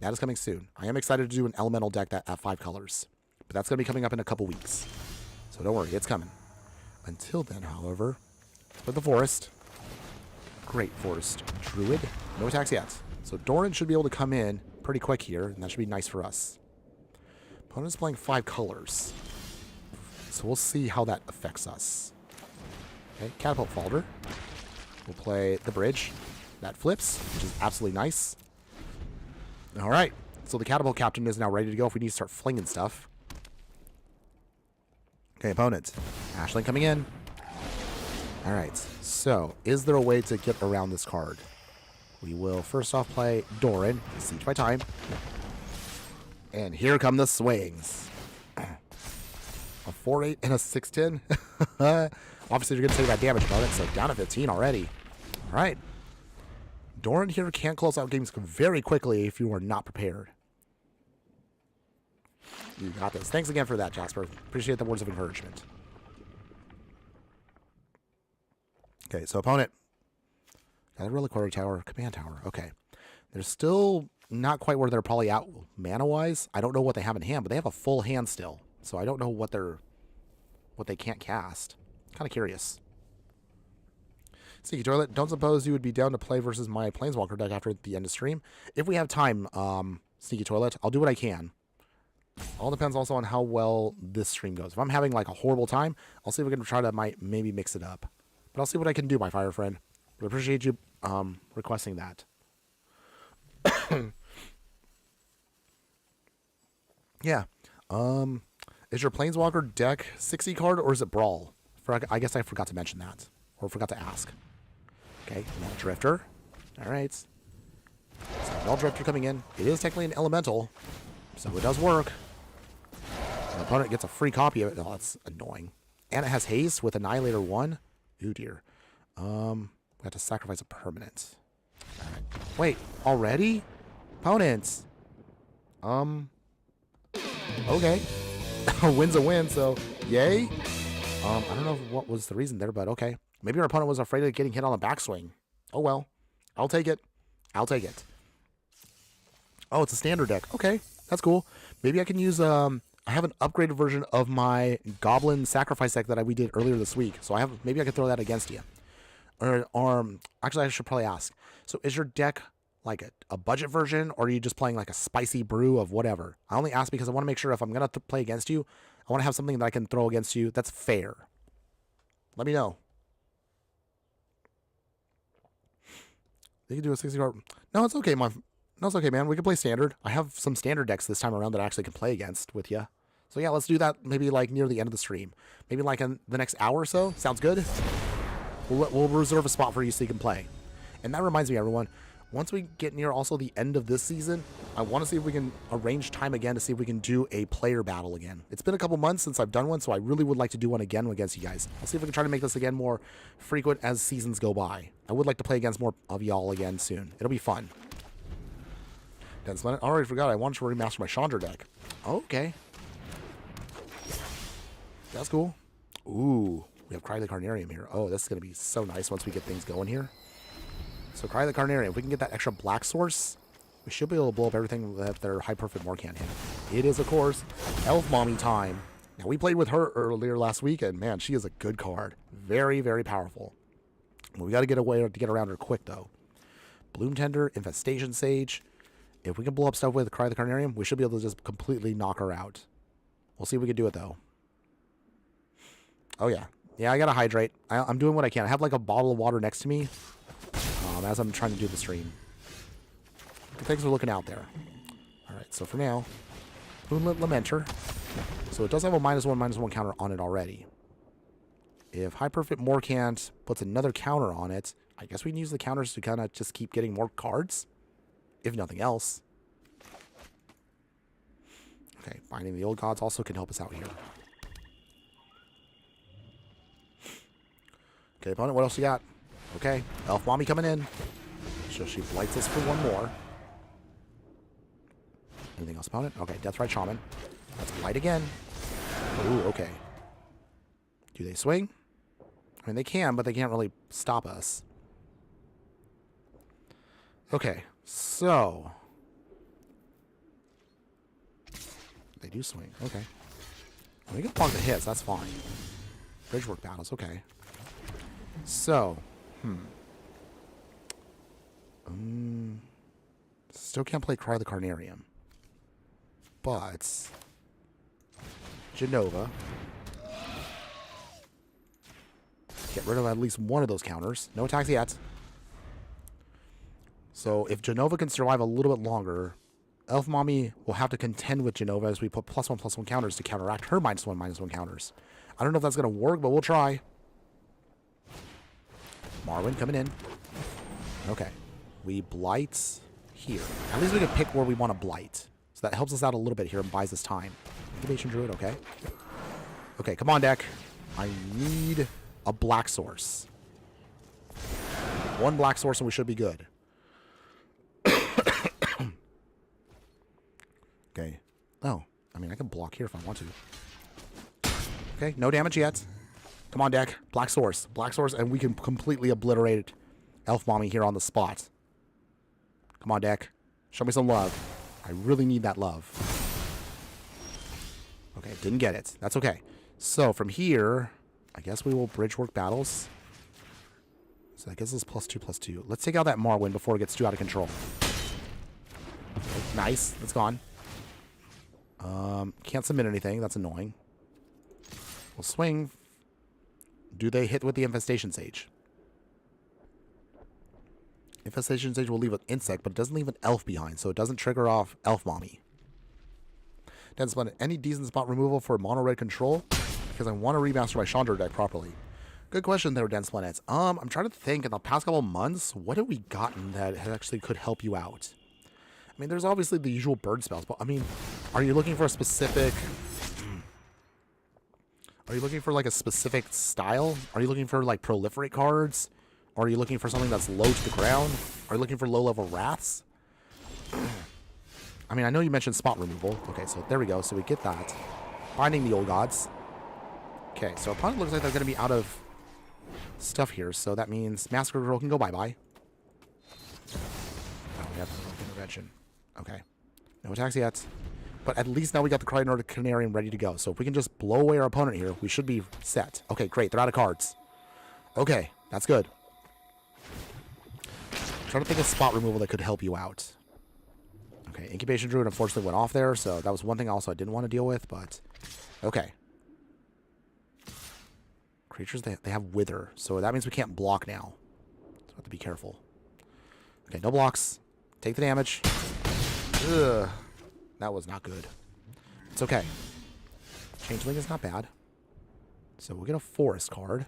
That is coming soon. I am excited to do an elemental deck that at 5 colors. But that's going to be coming up in a couple weeks. So don't worry, it's coming. Until then, however, for the forest. Great forest. Druid. No attacks yet. So Doran should be able to come in pretty quick here, and that should be nice for us. Opponent's playing 5 colors. So we'll see how that affects us. Okay, Catapult Falder. We'll play the bridge. That flips, which is absolutely nice. Alright, so the Catapult Captain is now ready to go if we need to start flinging stuff. Okay, opponent. Ashling coming in. Alright, so is there a way to get around this card? We will first off play Doran, Siege by Time. And here come the swings. A 4-8 and a 6-10. Obviously, you're going to take that damage, opponent, so down to 15 already. All right. Doran here can close out games very quickly if you are not prepared. You got this. Thanks again for that, Jasper. Appreciate the words of encouragement. Okay, so opponent. Got a Reliquary Tower, Command Tower. Okay. They're still not quite where they're probably at mana-wise. I don't know what they have in hand, but they have a full hand still. So I don't know what they can't cast. Kind of curious. Sneaky Toilet, don't suppose you would be down to play versus my Planeswalker deck after the end of stream? If we have time, Sneaky Toilet, I'll do what I can. All depends also on how well this stream goes. If I'm having like a horrible time, I'll see if we can try to maybe mix it up. But I'll see what I can do, my fire friend. But I appreciate you requesting that. Yeah. Is your Planeswalker deck 60 card or is it Brawl? I guess I forgot to mention that. Or forgot to ask. Okay, Drifter. Alright. So Null Drifter coming in. It is technically an elemental. So it does work. The opponent gets a free copy of it. Oh, that's annoying. And it has haste with Annihilator 1. Ooh dear. We have to sacrifice a permanent. Alright. Wait, already? Opponents. Okay. A win's a win, so yay. I don't know what was the reason there, but okay. Maybe our opponent was afraid of getting hit on the backswing. Oh well. I'll take it. I'll take it. Oh, it's a standard deck. Okay, that's cool. Maybe I can use I have an upgraded version of my Goblin Sacrifice deck that we did earlier this week. So maybe I could throw that against you. Or actually I should probably ask. So is your deck like a budget version, or are you just playing like a spicy brew of whatever? I only ask because I want to make sure if I'm going to play against you, I want to have something that I can throw against you that's fair. Let me know. They can do a 60 card. No, it's okay, No, it's okay, man. We can play standard. I have some standard decks this time around that I actually can play against with you. So yeah, let's do that maybe like near the end of the stream. Maybe like in the next hour or so. Sounds good? We'll reserve a spot for you so you can play. And that reminds me, everyone. Once we get near also the end of this season, I want to see if we can arrange time again to see if we can do a player battle again. It's been a couple months since I've done one, so I really would like to do one again against you guys. I'll see if we can try to make this again more frequent as seasons go by. I would like to play against more of y'all again soon. It'll be fun. I already forgot I wanted to remaster my Chandra deck. Okay. That's cool. Ooh, we have Cry the Carnarium here. Oh, this is going to be so nice once we get things going here. So Cry the Carnarium, if we can get that extra black source, we should be able to blow up everything that their High Perfect More can't hit. It is, of course, Elf Mommy time. Now, we played with her earlier last week, and man, she is a good card. Very, very powerful. We got to get a way to get around her quick, though. Bloom Tender, Infestation Sage. If we can blow up stuff with Cry the Carnarium, we should be able to just completely knock her out. We'll see if we can do it, though. Oh, yeah. Yeah, I got to hydrate. I'm doing what I can. I have, like, a bottle of water next to me. As I'm trying to do the stream. Thanks for looking out there. Alright, so for now, Moonlit Lamenter. So it does have a -1/-1 counter on it already. If High Perfect Morcant puts another counter on it, I guess we can use the counters to kind of just keep getting more cards. If nothing else. Okay, Binding the Old Gods also can help us out here. Okay, opponent, what else you got? Okay, Elf Mommy coming in. So she blights us for one more. Anything else, opponent? Okay, Deathrite Shaman. Let's blight again. Ooh, okay. Do they swing? I mean, they can, but they can't really stop us. Okay, so... They do swing. Okay. We can block the hits. That's fine. Bridge work battles. Okay. So, still can't play Cry the Carnarium. But Genova. Get rid of at least one of those counters. No attacks yet. So if Genova can survive a little bit longer, Elf Mommy will have to contend with Genova as we put +1/+1 counters to counteract her -1/-1 counters. I don't know if that's going to work, but we'll try. Marwyn coming in. Okay. We blight here. At least we can pick where we want to blight. So that helps us out a little bit here and buys us time. Incubation Druid, okay. Okay, come on, deck. I need a black source. One black source and we should be good. Okay. Oh, I mean, I can block here if I want to. Okay, no damage yet. Come on, deck. Black source, and we can completely obliterate Elf Mommy here on the spot. Come on, deck. Show me some love. I really need that love. Okay, didn't get it. That's okay. So from here, I guess we will bridge work battles. So I guess it's +2/+2. Let's take out that Marwyn before it gets too out of control. Okay, nice. It's gone. Can't submit anything. That's annoying. We'll swing. Do they hit with the Infestation Sage? Infestation Sage will leave an insect, but it doesn't leave an elf behind, so it doesn't trigger off Elf Mommy. Then spend any decent spot removal for mono red control, because I want to remaster my Chandra deck properly. Good question there, Dense Planets. I'm trying to think in the past couple of months, what have we gotten that actually could help you out? I mean, there's obviously the usual bird spells, but I mean, are you looking for a specific... Are you looking for like a specific style? Are you looking for like proliferate cards? Or are you looking for something that's low to the ground? Are you looking for low-level wraths? I mean, I know you mentioned spot removal. Okay, so there we go. So we get that. Binding the Old Gods. Okay, so our opponent looks like they're going to be out of stuff here. So that means Massacre Girl can go bye-bye. Oh, we have intervention. Okay. No attacks yet. But at least now we got the Cry the Carnarium ready to go. So if we can just blow away our opponent here, we should be set. Okay, great. They're out of cards. Okay, that's good. I'm trying to think of spot removal that could help you out. Okay, Incubation Druid unfortunately went off there, so that was one thing also I didn't want to deal with, but... Okay. Creatures, they have Wither, so that means we can't block now. So we have to be careful. Okay, no blocks. Take the damage. Ugh. That was not good. It's okay. Changeling is not bad. So we'll get a Forest card.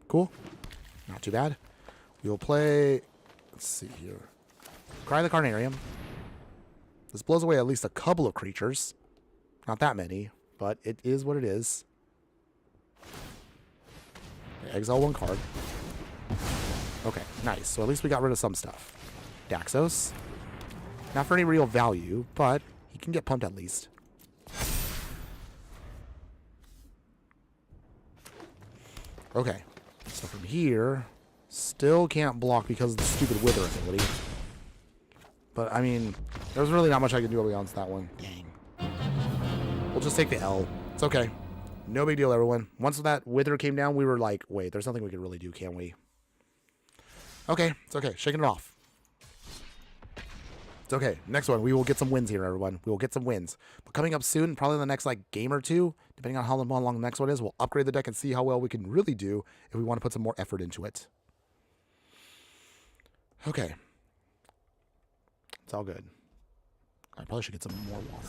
Cool. Not too bad. We will play... Let's see here. Cry the Carnarium. This blows away at least a couple of creatures. Not that many, but it is what it is. Okay, exile one card. Okay, nice. So at least we got rid of some stuff. Daxos. Not for any real value, but he can get pumped at least. Okay. So from here, still can't block because of the stupid Wither ability. But, I mean, there's really not much I can do against that one. Dang. We'll just take the L. It's okay. No big deal, everyone. Once that Wither came down, we were like, wait, there's nothing we can really do, can we? Okay, it's okay. Shaking it off. It's okay. Next one. We will get some wins here, everyone. We will get some wins. But coming up soon, probably in the next like game or two, depending on how long the next one is, we'll upgrade the deck and see how well we can really do if we want to put some more effort into it. Okay. It's all good. I probably should get some more water.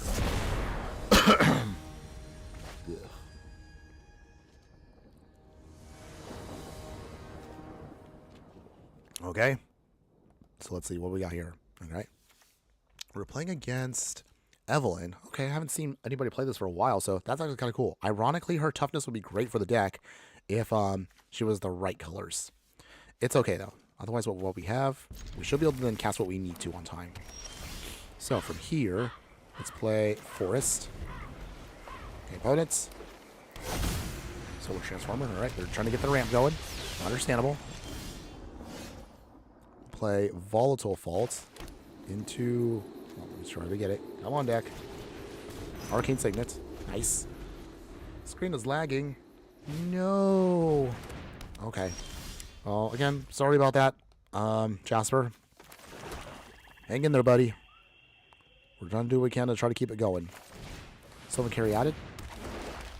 Okay. So let's see what we got here. Okay. We're playing against Evelyn. Okay, I haven't seen anybody play this for a while, so that's actually kind of cool. Ironically, her toughness would be great for the deck if she was the right colors. It's okay, though. Otherwise, what we have, we should be able to then cast what we need to on time. So from here, let's play Forest. Okay, opponents. Solar Transformer. All right, they're trying to get the ramp going. Understandable. Play Volatile Fault into... Oh, let's try to get it. Come on, deck. Arcane Signet. Nice. Screen is lagging. No. Okay. Well, again, sorry about that. Jasper. Hang in there, buddy. We're trying to do what we can to try to keep it going. Silver Carry added.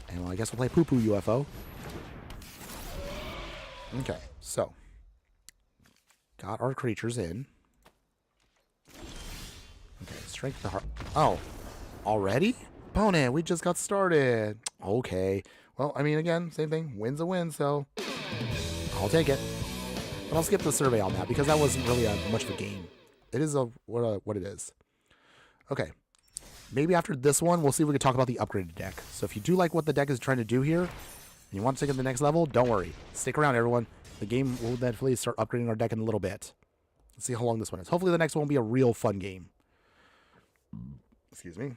And well, I guess we'll play Poo Poo UFO. Okay, so. Got our creatures in. Okay, strength the heart. Oh, already? Opponent, we just got started. Okay. Well, I mean, again, same thing. Win's a win, so I'll take it. But I'll skip the survey on that because that wasn't really much of a game. It is what it is. Okay. Maybe after this one, we'll see if we can talk about the upgraded deck. So if you do like what the deck is trying to do here, and you want to take it to the next level, don't worry. Stick around, everyone. The game will definitely start upgrading our deck in a little bit. Let's see how long this one is. Hopefully the next one will be a real fun game. Excuse me.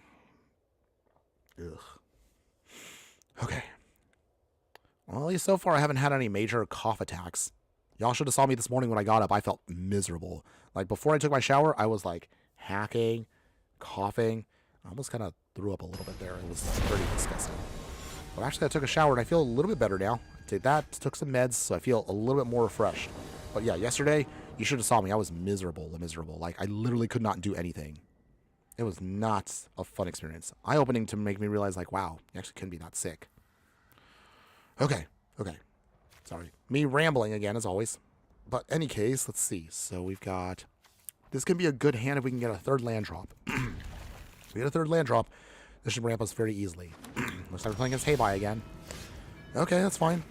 Ugh. Okay. Well, at least so far I haven't had any major cough attacks. Y'all should have saw me this morning when I got up. I felt miserable. Like, before I took my shower, I was, like, hacking, coughing. I almost kind of threw up a little bit there. It was pretty disgusting. But actually, I took a shower, and I feel a little bit better now. I did that, took some meds, so I feel a little bit more refreshed. But, yeah, yesterday, you should have saw me. I was miserable. Like, I literally could not do anything. It was not a fun experience. Eye-opening to make me realize, like, wow, you actually couldn't be that sick. Okay. Sorry. Me rambling again, as always. But any case, let's see. So we've got... This can be a good hand if we can get a third land drop. If we get a third land drop, this should ramp us very easily. Looks like we're playing against Haybai again. Okay, that's fine.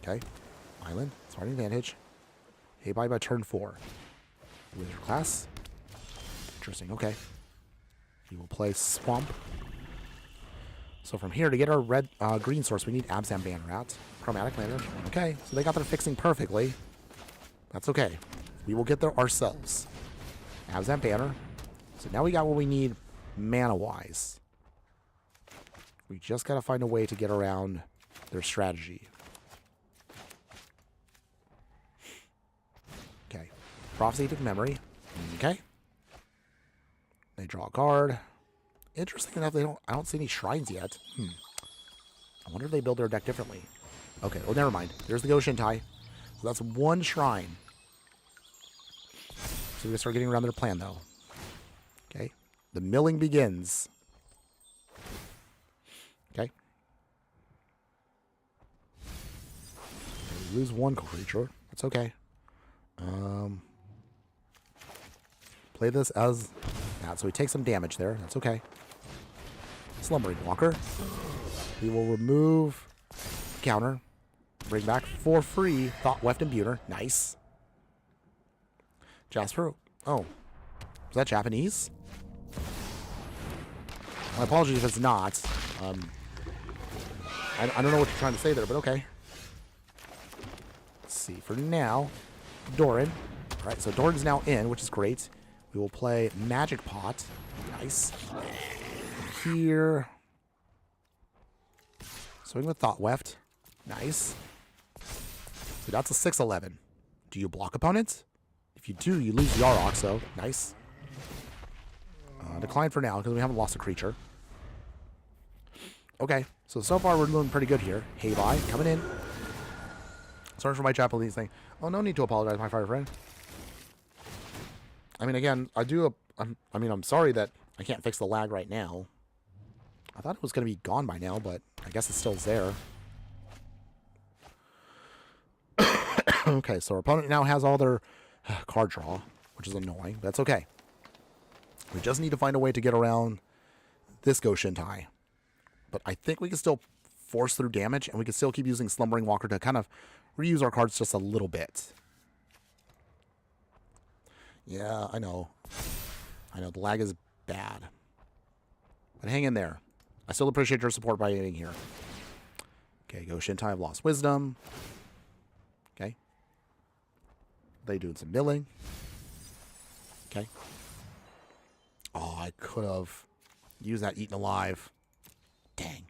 Okay. Island. Smart advantage. Haybai by turn 4. Wizard class. Interesting. Okay. He will play Swamp. So from here, to get our green source, we need Abzan Banner out. Chromatic Lantern. Okay, so they got their fixing perfectly. That's okay. We will get there ourselves. Abzan Banner. So now we got what we need mana-wise. We just got to find a way to get around their strategy. Okay. Prophetic Memory. Okay. They draw a card. Interesting enough, I don't see any shrines yet. I wonder if they build their deck differently. Okay, well, never mind. There's the Goshintai. So that's one shrine. So we can start getting around their plan, though. Okay. The milling begins. Okay. We lose one creature. That's okay. Play this as that. So we take some damage there. That's okay. Slumbering Walker. We will remove the counter. Bring back for free Thought Weft Imbuter. Nice. Jasper. Oh. Was that Japanese? My apologies if it's not. I don't know what you're trying to say there, but okay. Let's see. For now, Doran. All right, so Doran's now in, which is great. We will play Magic Pot. Nice. Here. Swing with Thought Weft. Nice. So that's a 6/11. Do you block opponents? If you do, you lose Yarok, so nice. Decline for now, because we haven't lost a creature. Okay, so far we're doing pretty good here. Haybai, coming in. Sorry for my Japanese thing. Oh, no need to apologize, my fire friend. I mean, again, I'm sorry that I can't fix the lag right now. I thought it was going to be gone by now, but I guess it still is there. Okay, so our opponent now has all their card draw, which is annoying, but that's okay. We just need to find a way to get around this Goshintai. But I think we can still force through damage, and we can still keep using Slumbering Walker to kind of reuse our cards just a little bit. Yeah, I know. The lag is bad. But hang in there. I still appreciate your support by being here. Okay, Goshintai have lost Wisdom. Okay. They doing some milling. Okay. Oh, I could have used that Eaten Alive. Dang.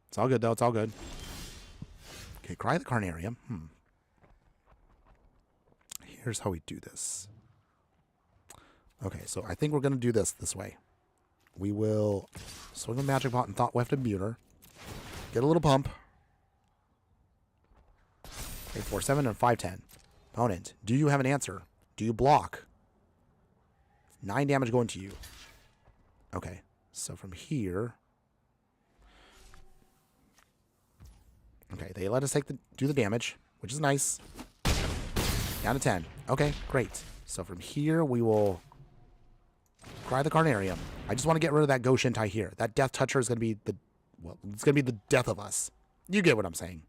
It's all good, though. It's all good. Okay, Cry the Carnarium. Here's how we do this. Okay, so I think we're going to do this way. We will swing a Magic Pot and Thought Weft and Buter. Get a little pump. Okay, 4-7 and 5-10. Opponent, do you have an answer? Do you block? 9 damage going to you. Okay, so from here... Okay, they let us do the damage, which is nice. Down to 10. Okay, great. So from here, we will Cry the Carnarium. I just want to get rid of that Go Shintai here. That Death Toucher is going to be it's going to be the death of us. You get what I'm saying.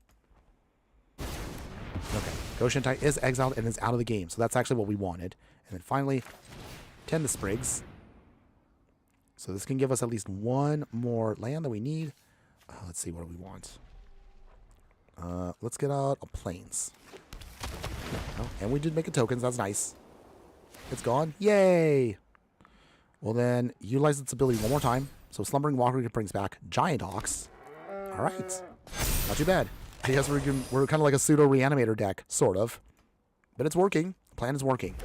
Okay, Go Shintai is exiled and is out of the game, so that's actually what we wanted. And then finally, 10 the Sprigs. So this can give us at least one more land that we need. Let's see, what do we want? Let's get out a Plains. Oh, and we did make a tokens. That's nice. It's gone. Yay! Well, then, utilize its ability one more time. So Slumbering Walker brings back Giant Ox. All right. Not too bad. I guess we're kind of like a pseudo-reanimator deck, sort of. But it's working. The plan is working.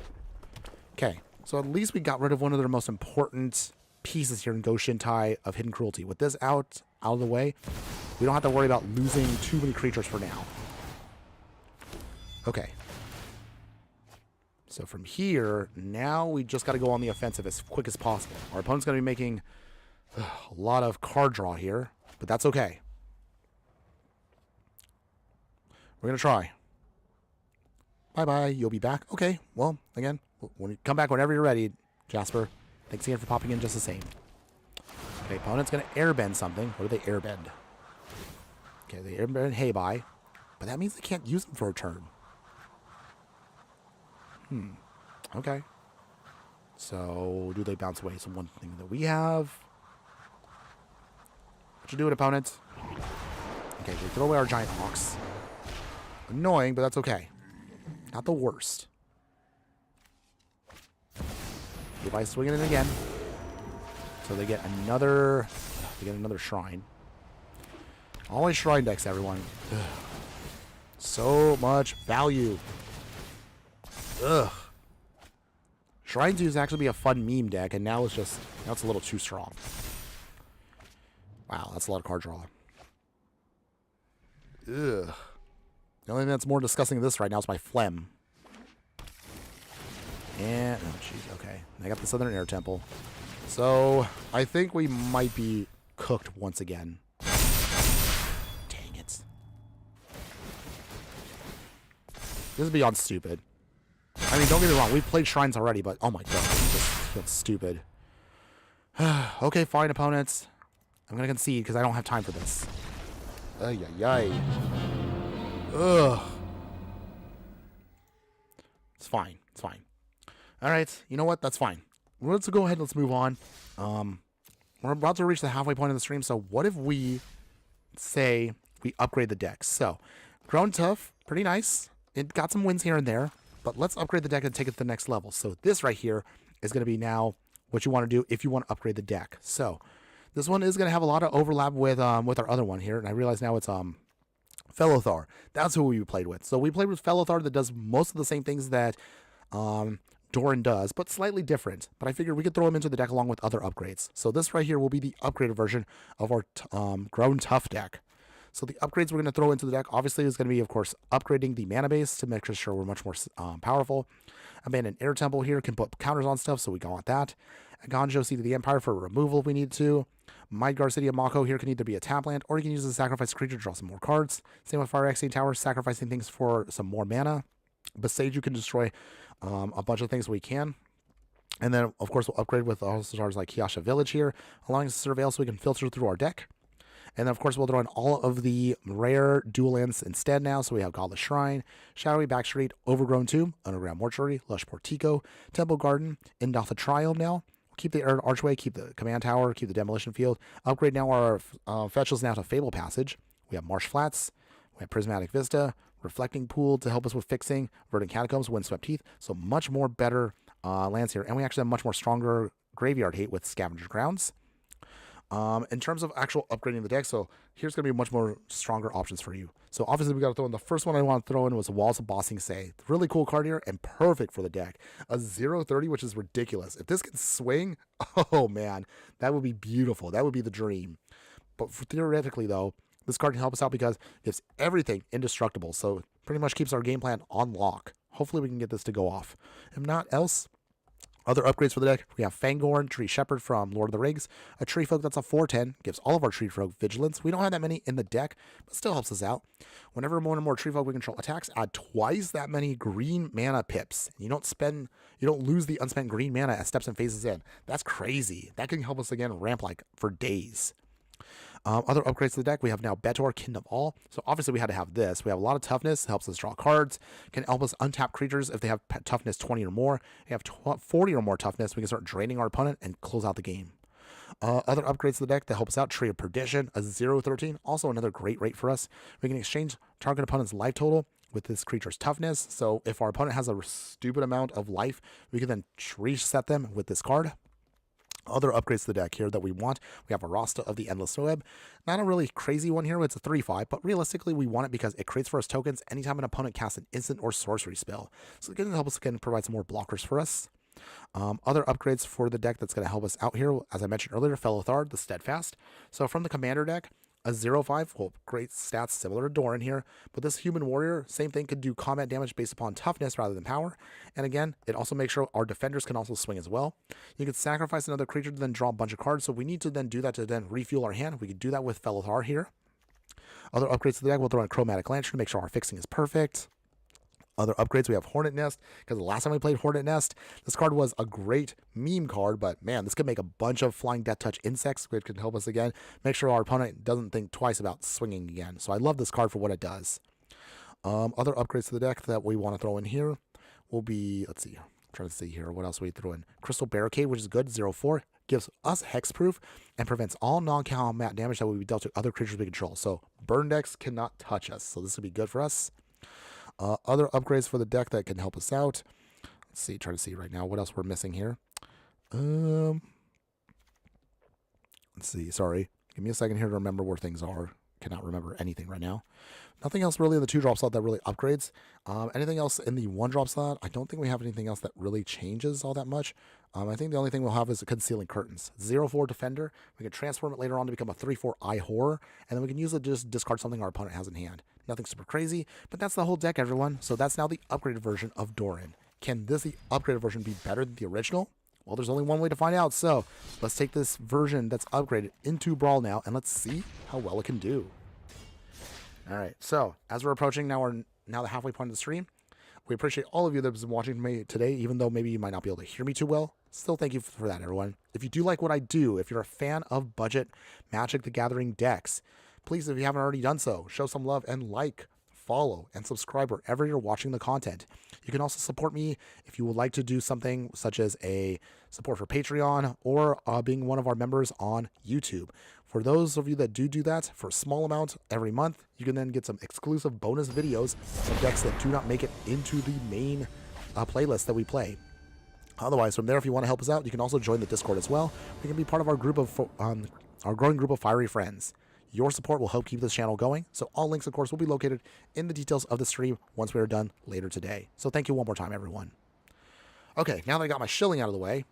Okay. So at least we got rid of one of their most important pieces here in Go Shintai of Hidden Cruelty. With this out of the way, we don't have to worry about losing too many creatures for now. Okay. So from here, now we just got to go on the offensive as quick as possible. Our opponent's going to be making a lot of card draw here, but that's okay. We're going to try. Bye-bye. You'll be back. Okay. Well, again, when you come back whenever you're ready, Jasper. Thanks again for popping in just the same. Okay, opponent's going to airbend something. What do they airbend? Okay, they airbend Heibai, but that means they can't use them for a turn. Okay. So, do they bounce away? So, one thing that we have. What you doing, opponent? Okay, we throw away our Giant Ox. Annoying, but that's okay. Not the worst. If I swing it in again. So they get another... shrine. Always shrine decks, everyone. So much value. Ugh. Shrines used to actually be a fun meme deck, and now it's a little too strong. Wow, that's a lot of card draw. Ugh. The only thing that's more disgusting than this right now is my phlegm. And, oh jeez, okay. I got the Southern Air Temple. So, I think we might be cooked once again. Dang it. This is beyond stupid. I mean, don't get me wrong, we've played Shrines already, but oh my god, this just feels stupid. Okay, fine, opponents. I'm gonna concede because I don't have time for this. Ay, ay, ay. Ugh. It's fine. It's fine. Alright, you know what? That's fine. Let's go ahead and let's move on. We're about to reach the halfway point of the stream, so what if we say we upgrade the deck? So, Grown Tough, pretty nice. It got some wins here and there, but let's upgrade the deck and take it to the next level. So this right here is going to be now what you want to do if you want to upgrade the deck. So this one is going to have a lot of overlap with our other one here, and I realize now it's Fellothar. That's who we played with. So we played with Fellothar that does most of the same things that Doran does, but slightly different. But I figured we could throw him into the deck along with other upgrades. So this right here will be the upgraded version of our Grown Tough deck. So the upgrades we're going to throw into the deck, obviously, is going to be, of course, upgrading the mana base to make sure we're much more powerful. Abandoned Air Temple here can put counters on stuff, so we don't want that. Ganjo, Seed of the Empire for removal if we need to. Midgar City of Mako here can either be a tap land, or you can use the sacrifice creature to draw some more cards. Same with Fire Exceed Tower, sacrificing things for some more mana. Besieged, you can destroy a bunch of things we can. And then, of course, we'll upgrade with also stars like Kiasha Village here, allowing us to surveil so we can filter through our deck. And then, of course, we'll throw in all of the rare dual lands instead now. So we have Godless Shrine, Shadowy Backstreet, Overgrown Tomb, Underground Mortuary, Lush Portico, Temple Garden, Indotha Triome now. We'll keep the Archway, keep the Command Tower, keep the Demolition Field. Upgrade now our fetches now to Fable Passage. We have Marsh Flats, we have Prismatic Vista, Reflecting Pool to help us with fixing, Verdant Catacombs, Windswept Heath. So much more better lands here. And we actually have much more stronger Graveyard Hate with Scavenger Grounds. In terms of actual upgrading the deck, so here's going to be much more stronger options for you. So obviously we got to throw in the first one I want to throw in was Walls of Bossing Say. Really cool card here and perfect for the deck. A 0/30, which is ridiculous. If this can swing, oh man, that would be beautiful. That would be the dream. But theoretically though, this card can help us out because it gives everything indestructible. So it pretty much keeps our game plan on lock. Hopefully we can get this to go off. If not else, other upgrades for the deck, we have Fangorn, Tree Shepherd from Lord of the Rings, a Tree Folk that's a 4/10, gives all of our Tree Folk vigilance. We don't have that many in the deck, but still helps us out. Whenever more and more Tree Folk we control attacks, add twice that many green mana pips. You don't lose the unspent green mana as steps and phases in. That's crazy. That can help us again ramp like for days. Other upgrades to the deck, we have now Betor, Kin of All. So obviously we had to have this. We have a lot of toughness, helps us draw cards, can help us untap creatures if they have toughness 20 or more. If you have 40 or more toughness, we can start draining our opponent and close out the game. Other upgrades to the deck that help us out, Tree of Perdition, a 0/13, also another great rate for us. We can exchange target opponent's life total with this creature's toughness. So if our opponent has a stupid amount of life, we can then reset them with this card. Other upgrades to the deck here that we want, we have a Rasta of the Endless Web. Not a really crazy one here, it's a 3/5, but realistically we want it because it creates for us tokens anytime an opponent casts an instant or sorcery spell. So it's going to help us again provide some more blockers for us. Other upgrades for the deck that's going to help us out here, as I mentioned earlier, Fellow Thard, the Steadfast. So from the Commander deck, a 0/5, well, great stats similar to Doran here, but this Human Warrior, same thing, could do combat damage based upon toughness rather than power. And again, it also makes sure our defenders can also swing as well. You could sacrifice another creature to then draw a bunch of cards, so we need to then do that to then refuel our hand. We could do that with Fellow Thard here. Other upgrades to the deck, we'll throw in Chromatic Lantern to make sure our fixing is perfect. Other upgrades, we have Hornet Nest, because the last time we played Hornet Nest, this card was a great meme card, but man, this could make a bunch of Flying Death Touch insects, which could help us again, make sure our opponent doesn't think twice about swinging again. So I love this card for what it does. Other upgrades to the deck that we want to throw in here will be, let's see, I'm trying to see here, what else we throw in? Crystal Barricade, which is good, 0/4, gives us hexproof and prevents all non-combat damage that will be dealt to other creatures we control. So burn decks cannot touch us, so this would be good for us. Other upgrades for the deck that can help us out. Let's see, try to see right now what else we're missing here. Let's see, sorry. Give me a second here to remember where things are. Cannot remember anything right now. Nothing else really in the 2-drop slot that really upgrades. Anything else in the 1-drop slot? I don't think we have anything else that really changes all that much. I think the only thing we'll have is Concealing Curtains. 0/4 Defender. We can transform it later on to become a 3/4 Eye Horror, and then we can use it to just discard something our opponent has in hand. Nothing super crazy, but that's the whole deck, everyone. So that's now the upgraded version of Doran. Can this the upgraded version be better than the original? Well, there's only one way to find out, so let's take this version that's upgraded into Brawl now, and let's see how well it can do. All right, so as we're approaching now the halfway point of the stream, we appreciate all of you that have been watching me today, even though maybe you might not be able to hear me too well. Still, thank you for that, everyone. If you do like what I do, if you're a fan of budget Magic the Gathering decks, please, if you haven't already done so, show some love and like, follow, and subscribe wherever you're watching the content. You can also support me if you would like to do something such as a support for Patreon or being one of our members on YouTube. For those of you that do that for a small amount every month, you can then get some exclusive bonus videos of decks that do not make it into the main playlist that we play. Otherwise, from there, if you want to help us out, you can also join the Discord as well. You can be part of our group of our growing group of fiery friends. Your support will help keep this channel going. So all links, of course, will be located in the details of the stream once we are done later today. So thank you one more time, everyone. Okay, now that I got my shilling out of the way,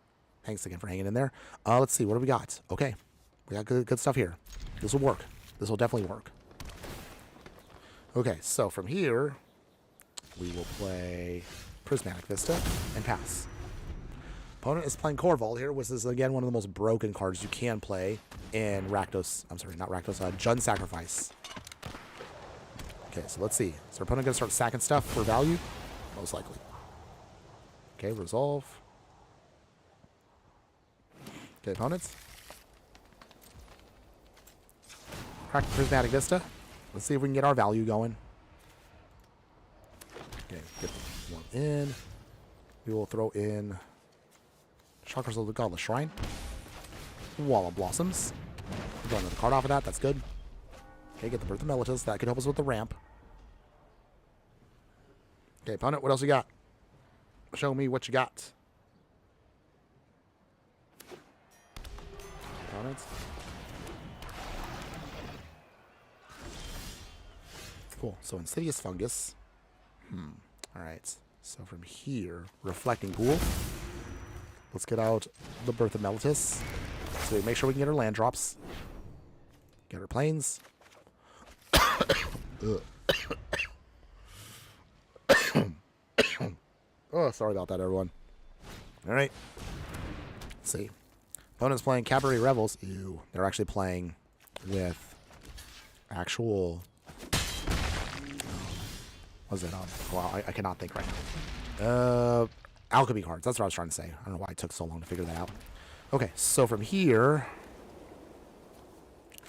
thanks again for hanging in there. Let's see, what do we got? Okay, we got good stuff here. This will work. This will definitely work. Okay, so from here, we will play Prismatic Vista and pass. Opponent is playing Corval here, which is, again, one of the most broken cards you can play in Rakdos. I'm sorry, not Rakdos, Jund Sacrifice. Okay, so let's see. Is our opponent going to start sacking stuff for value? Most likely. Okay, resolve. Okay, opponents. Crack Prismatic Vista. Let's see if we can get our value going. Okay, get one in. We will throw in Chakras of the Godless Shrine. Wall of Blossoms. Draw another card off of that. That's good. Okay, get the Birth of Meletus. That could help us with the ramp. Okay, opponent, what else you got? Show me what you got. Opponents. Cool. So Insidious Fungus. Alright. So from here, Reflecting Pool. Let's get out the Birth of Meltus. So we make sure we can get our land drops. Get our planes. Oh, sorry about that, everyone. Alright. Let's see. Opponent's playing Cabaret Revels. Ew. They're actually playing with actual... What was it on? Well, I cannot think right now. Alchemy cards. That's what I was trying to say. I don't know why it took so long to figure that out. Okay, so from here...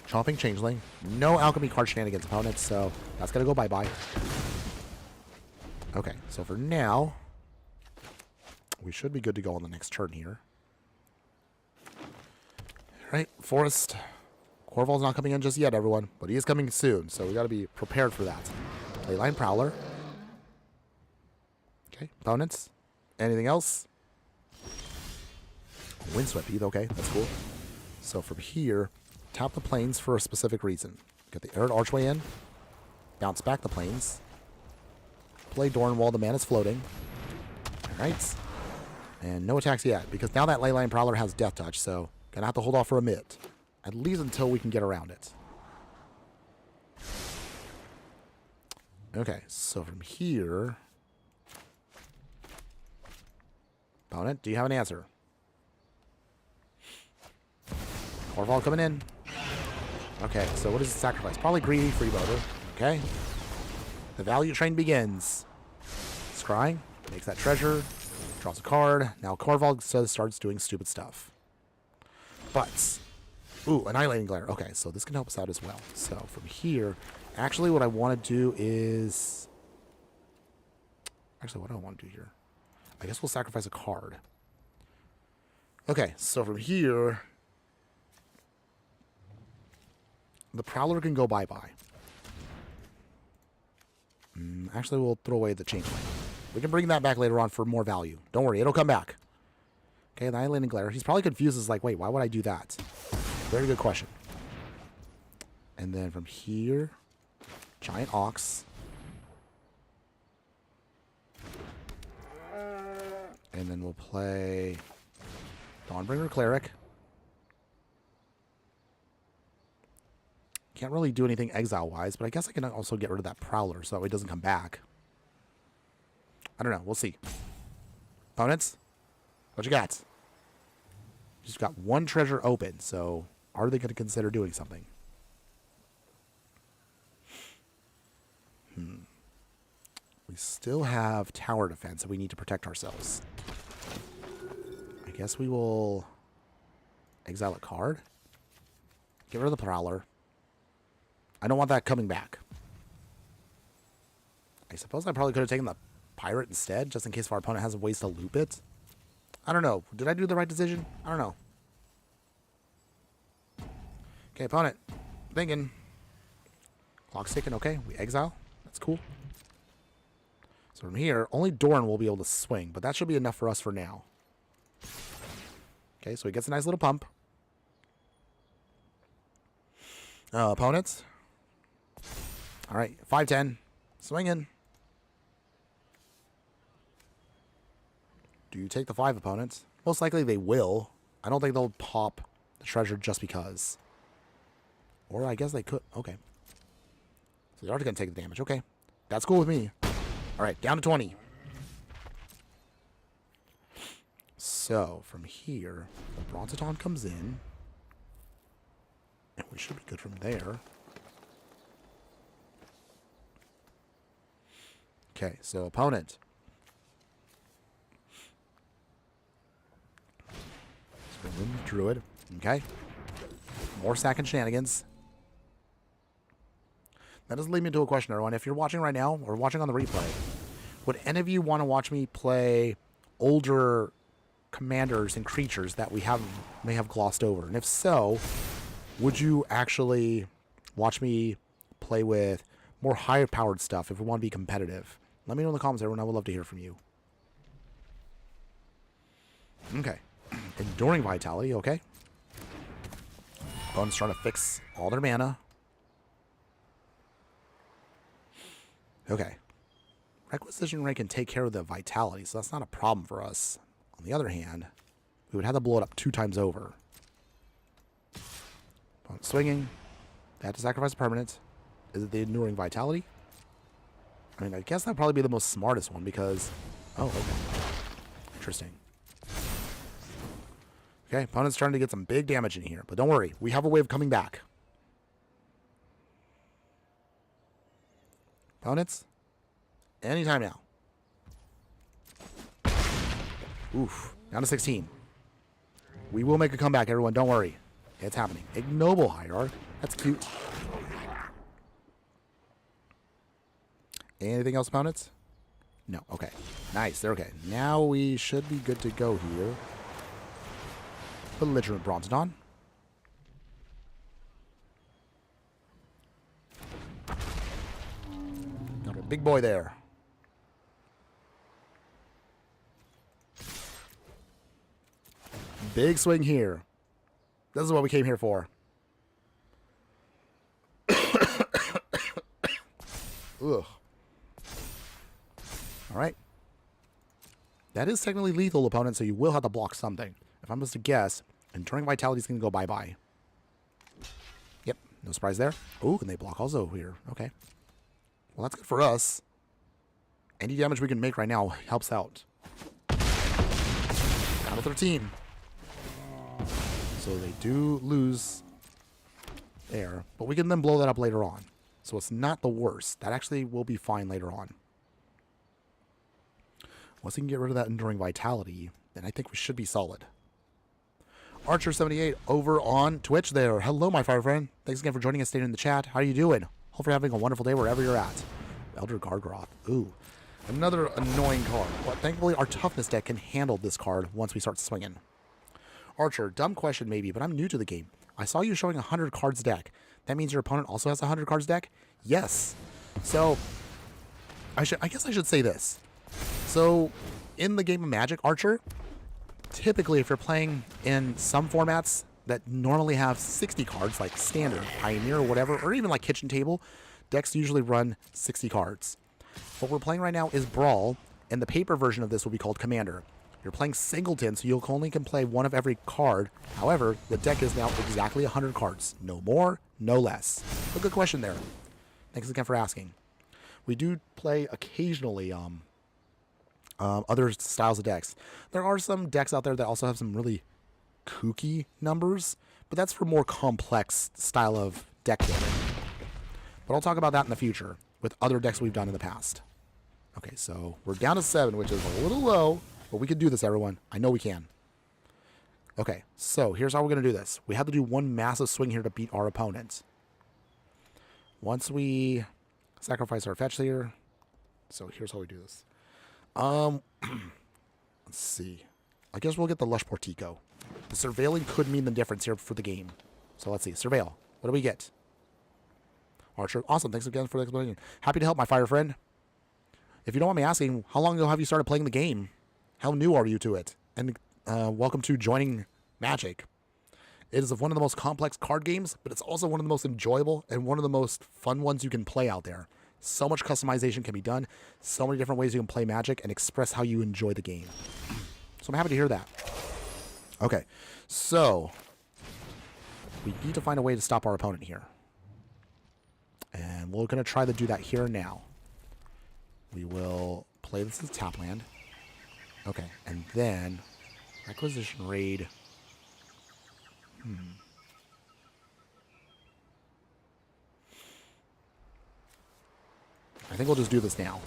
Chomping Changeling. No Alchemy card shenanigans, opponents, so that's going to go bye-bye. Okay, so for now... We should be good to go on the next turn here. Alright, Forest. Corval's not coming in just yet, everyone, but he is coming soon, so we got to be prepared for that. Leyline Prowler. Okay, opponents. Anything else? Windswept, okay, that's cool. So from here, tap the plains for a specific reason. Get the Arid Archway in. Bounce back the plains. Play Doran while the man is floating. Alright. And no attacks yet, because now that Leyline Prowler has Death Touch, so gonna have to hold off for a bit. At least until we can get around it. Okay, so from here... Opponent, do you have an answer? Corval coming in. Okay, so what is the sacrifice? Probably Greedy Freeboater. Okay. The value train begins. Scrying. Makes that treasure. Draws a card. Now Corval starts doing stupid stuff. But... Ooh, Annihilating Glare. Okay, so this can help us out as well. So from here... Actually, what I want to do is... Actually, what do I want to do here? I guess we'll sacrifice a card. Okay, so from here... The Prowler can go bye-bye. Actually, we'll throw away the Changeling. We can bring that back later on for more value. Don't worry, it'll come back. Okay, the Annihilating Glare. He's probably confused as like, wait, why would I do that? Very good question. And then from here, Giant Ox. And then we'll play Dawnbringer Cleric. Can't really do anything exile-wise, but I guess I can also get rid of that Prowler so that way it doesn't come back. I don't know. We'll see. Opponents? What you got? Just got one treasure open, so are they going to consider doing something? We still have tower defense, so we need to protect ourselves. I guess we will exile a card. Get rid of the Prowler. I don't want that coming back. I suppose I probably could have taken the Pirate instead, just in case our opponent has ways to loop it. I don't know. Did I do the right decision? I don't know. Okay, opponent. Thinking. Clock's ticking. Okay, we exile. That's cool. So from here, only Doran will be able to swing, but that should be enough for us for now. Okay, so he gets a nice little pump. Opponents. All right, 5-10. Swinging. Do you take the 5 opponents? Most likely they will. I don't think they'll pop the treasure just because. Or I guess they could. Okay. So they're already going to take the damage. Okay. That's cool with me. All right, down to 20. So from here, the Brontoton comes in. And we should be good from there. Okay, so opponent. Druid. Okay. More stacking shenanigans. That does lead me to a question, everyone. If you're watching right now or watching on the replay, would any of you want to watch me play older commanders and creatures that we may have glossed over? And if so, would you actually watch me play with more higher-powered stuff if we want to be competitive? Let me know in the comments, everyone. I would love to hear from you. Okay. Enduring Vitality, okay. Opponent's trying to fix all their mana. Okay. Requisition rate can take care of the vitality, so that's not a problem for us. On the other hand, we would have to blow it up 2 times over. Opponent swinging. They have to sacrifice a permanent. Is it the enduring vitality? I mean, I guess that'd probably be the most smartest one because... Oh, okay. Interesting. Okay, opponent's trying to get some big damage in here. But don't worry, we have a way of coming back. Opponents, anytime now. Oof, down to 16. We will make a comeback, everyone. Don't worry. It's happening. Ignoble Hierarch. That's cute. Anything else, opponents? No. Okay. Nice. They're okay. Now we should be good to go here. Belligerent Bronzodon. Got a big boy there. Big swing here. This is what we came here for. Ugh. Alright. That is technically lethal, opponent, so you will have to block something. If I'm supposed to guess, Enduring Vitality is going to go bye-bye. Yep, no surprise there. Ooh, and they block also here. Okay. Well, that's good for us. Any damage we can make right now helps out. Down to 13. So they do lose there, but we can then blow that up later on. So it's not the worst. That actually will be fine later on. Once we can get rid of that Enduring Vitality, then I think we should be solid. Archer78 over on Twitch there. Hello, my fire friend. Thanks again for joining us, staying in the chat. How are you doing? Hope you're having a wonderful day wherever you're at. Elder Gargroth. Ooh. Another annoying card. But thankfully, our toughness deck can handle this card once we start swinging. Archer, dumb question maybe, but I'm new to the game. I saw you showing a 100 cards deck. That means your opponent also has a 100 cards deck? Yes. So, I guess I should say this. So, in the game of Magic, Archer, typically if you're playing in some formats that normally have 60 cards, like Standard, Pioneer, or whatever, or even like Kitchen Table, decks usually run 60 cards. What we're playing right now is Brawl, and the paper version of this will be called Commander. You're playing Singleton, so you only can play one of every card. However, the deck is now exactly 100 cards. No more, no less. A good question there. Thanks again for asking. We do play occasionally other styles of decks. There are some decks out there that also have some really kooky numbers, but that's for more complex style of deck building. But I'll talk about that in the future with other decks we've done in the past. Okay, so we're down to 7, which is a little low. But we can do this, everyone. I know we can. Okay, so here's how we're going to do this. We have to do one massive swing here to beat our opponent. Once we sacrifice our fetch here. So here's how we do this. Let's see. I guess we'll get the Lush Portico. The Surveilling could mean the difference here for the game. So let's see. Surveil. What do we get? Archer. Awesome. Thanks again for the explanation. Happy to help, my fire friend. If you don't mind me asking, how long ago have you started playing the game? How new are you to it? And welcome to joining Magic. It is one of the most complex card games, but it's also one of the most enjoyable and one of the most fun ones you can play out there. So much customization can be done. So many different ways you can play Magic and express how you enjoy the game. So I'm happy to hear that. Okay, so we need to find a way to stop our opponent here. And we're going to try to do that here and now. We will play this as tap land. Okay, and then Requisition Raid. I think we'll just do this now.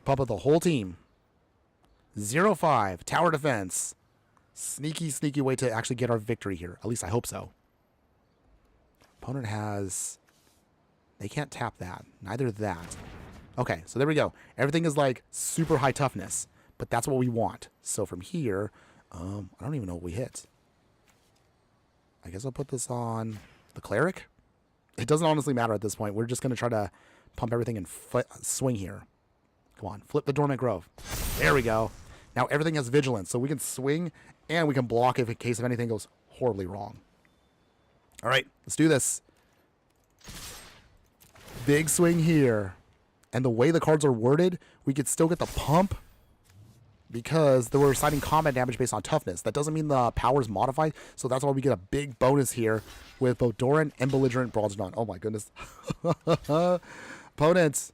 Pump up the whole team. 0-5, tower defense. Sneaky, sneaky way to actually get our victory here. At least I hope so. Opponent has... They can't tap that. Neither that. Okay, so there we go. Everything is like super high toughness. But that's what we want. So from here, I don't even know what we hit. I guess I'll put this on the Cleric. It doesn't honestly matter at this point. We're just going to try to pump everything and swing here. Come on, flip the Dormant Grove. There we go. Now everything has Vigilance, so we can swing and we can block if in case if anything goes horribly wrong. All right, let's do this. Big swing here. And the way the cards are worded, we could still get the pump because they were assigning combat damage based on toughness. That doesn't mean the power is modified, so that's why we get a big bonus here with both Doran and Belligerent Brawl. Oh my goodness. Opponents,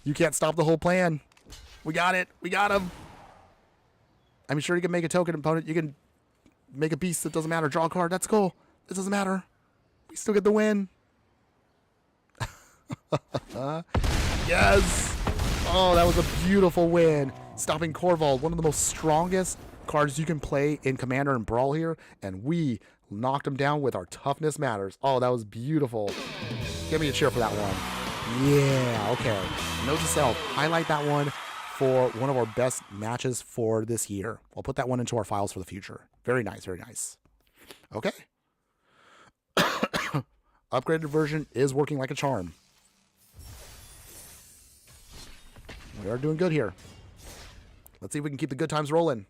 you can't stop the whole plan. We got it. We got him. I'm sure you can make a token, opponent. You can make a beast. It doesn't matter. Draw a card. That's cool. It doesn't matter. We still get the win. Yes. Oh, that was a beautiful win. Stopping Corval, one of the most strongest cards you can play in Commander and Brawl here, and we knocked him down with our toughness matters. Oh, that was beautiful. Give me a cheer for that one. Yeah, okay. Note to self, highlight that one for one of our best matches for this year. I'll put that one into our files for the future. Very nice, very nice. Okay. Upgraded version is working like a charm. We are doing good here. Let's see if we can keep the good times rolling.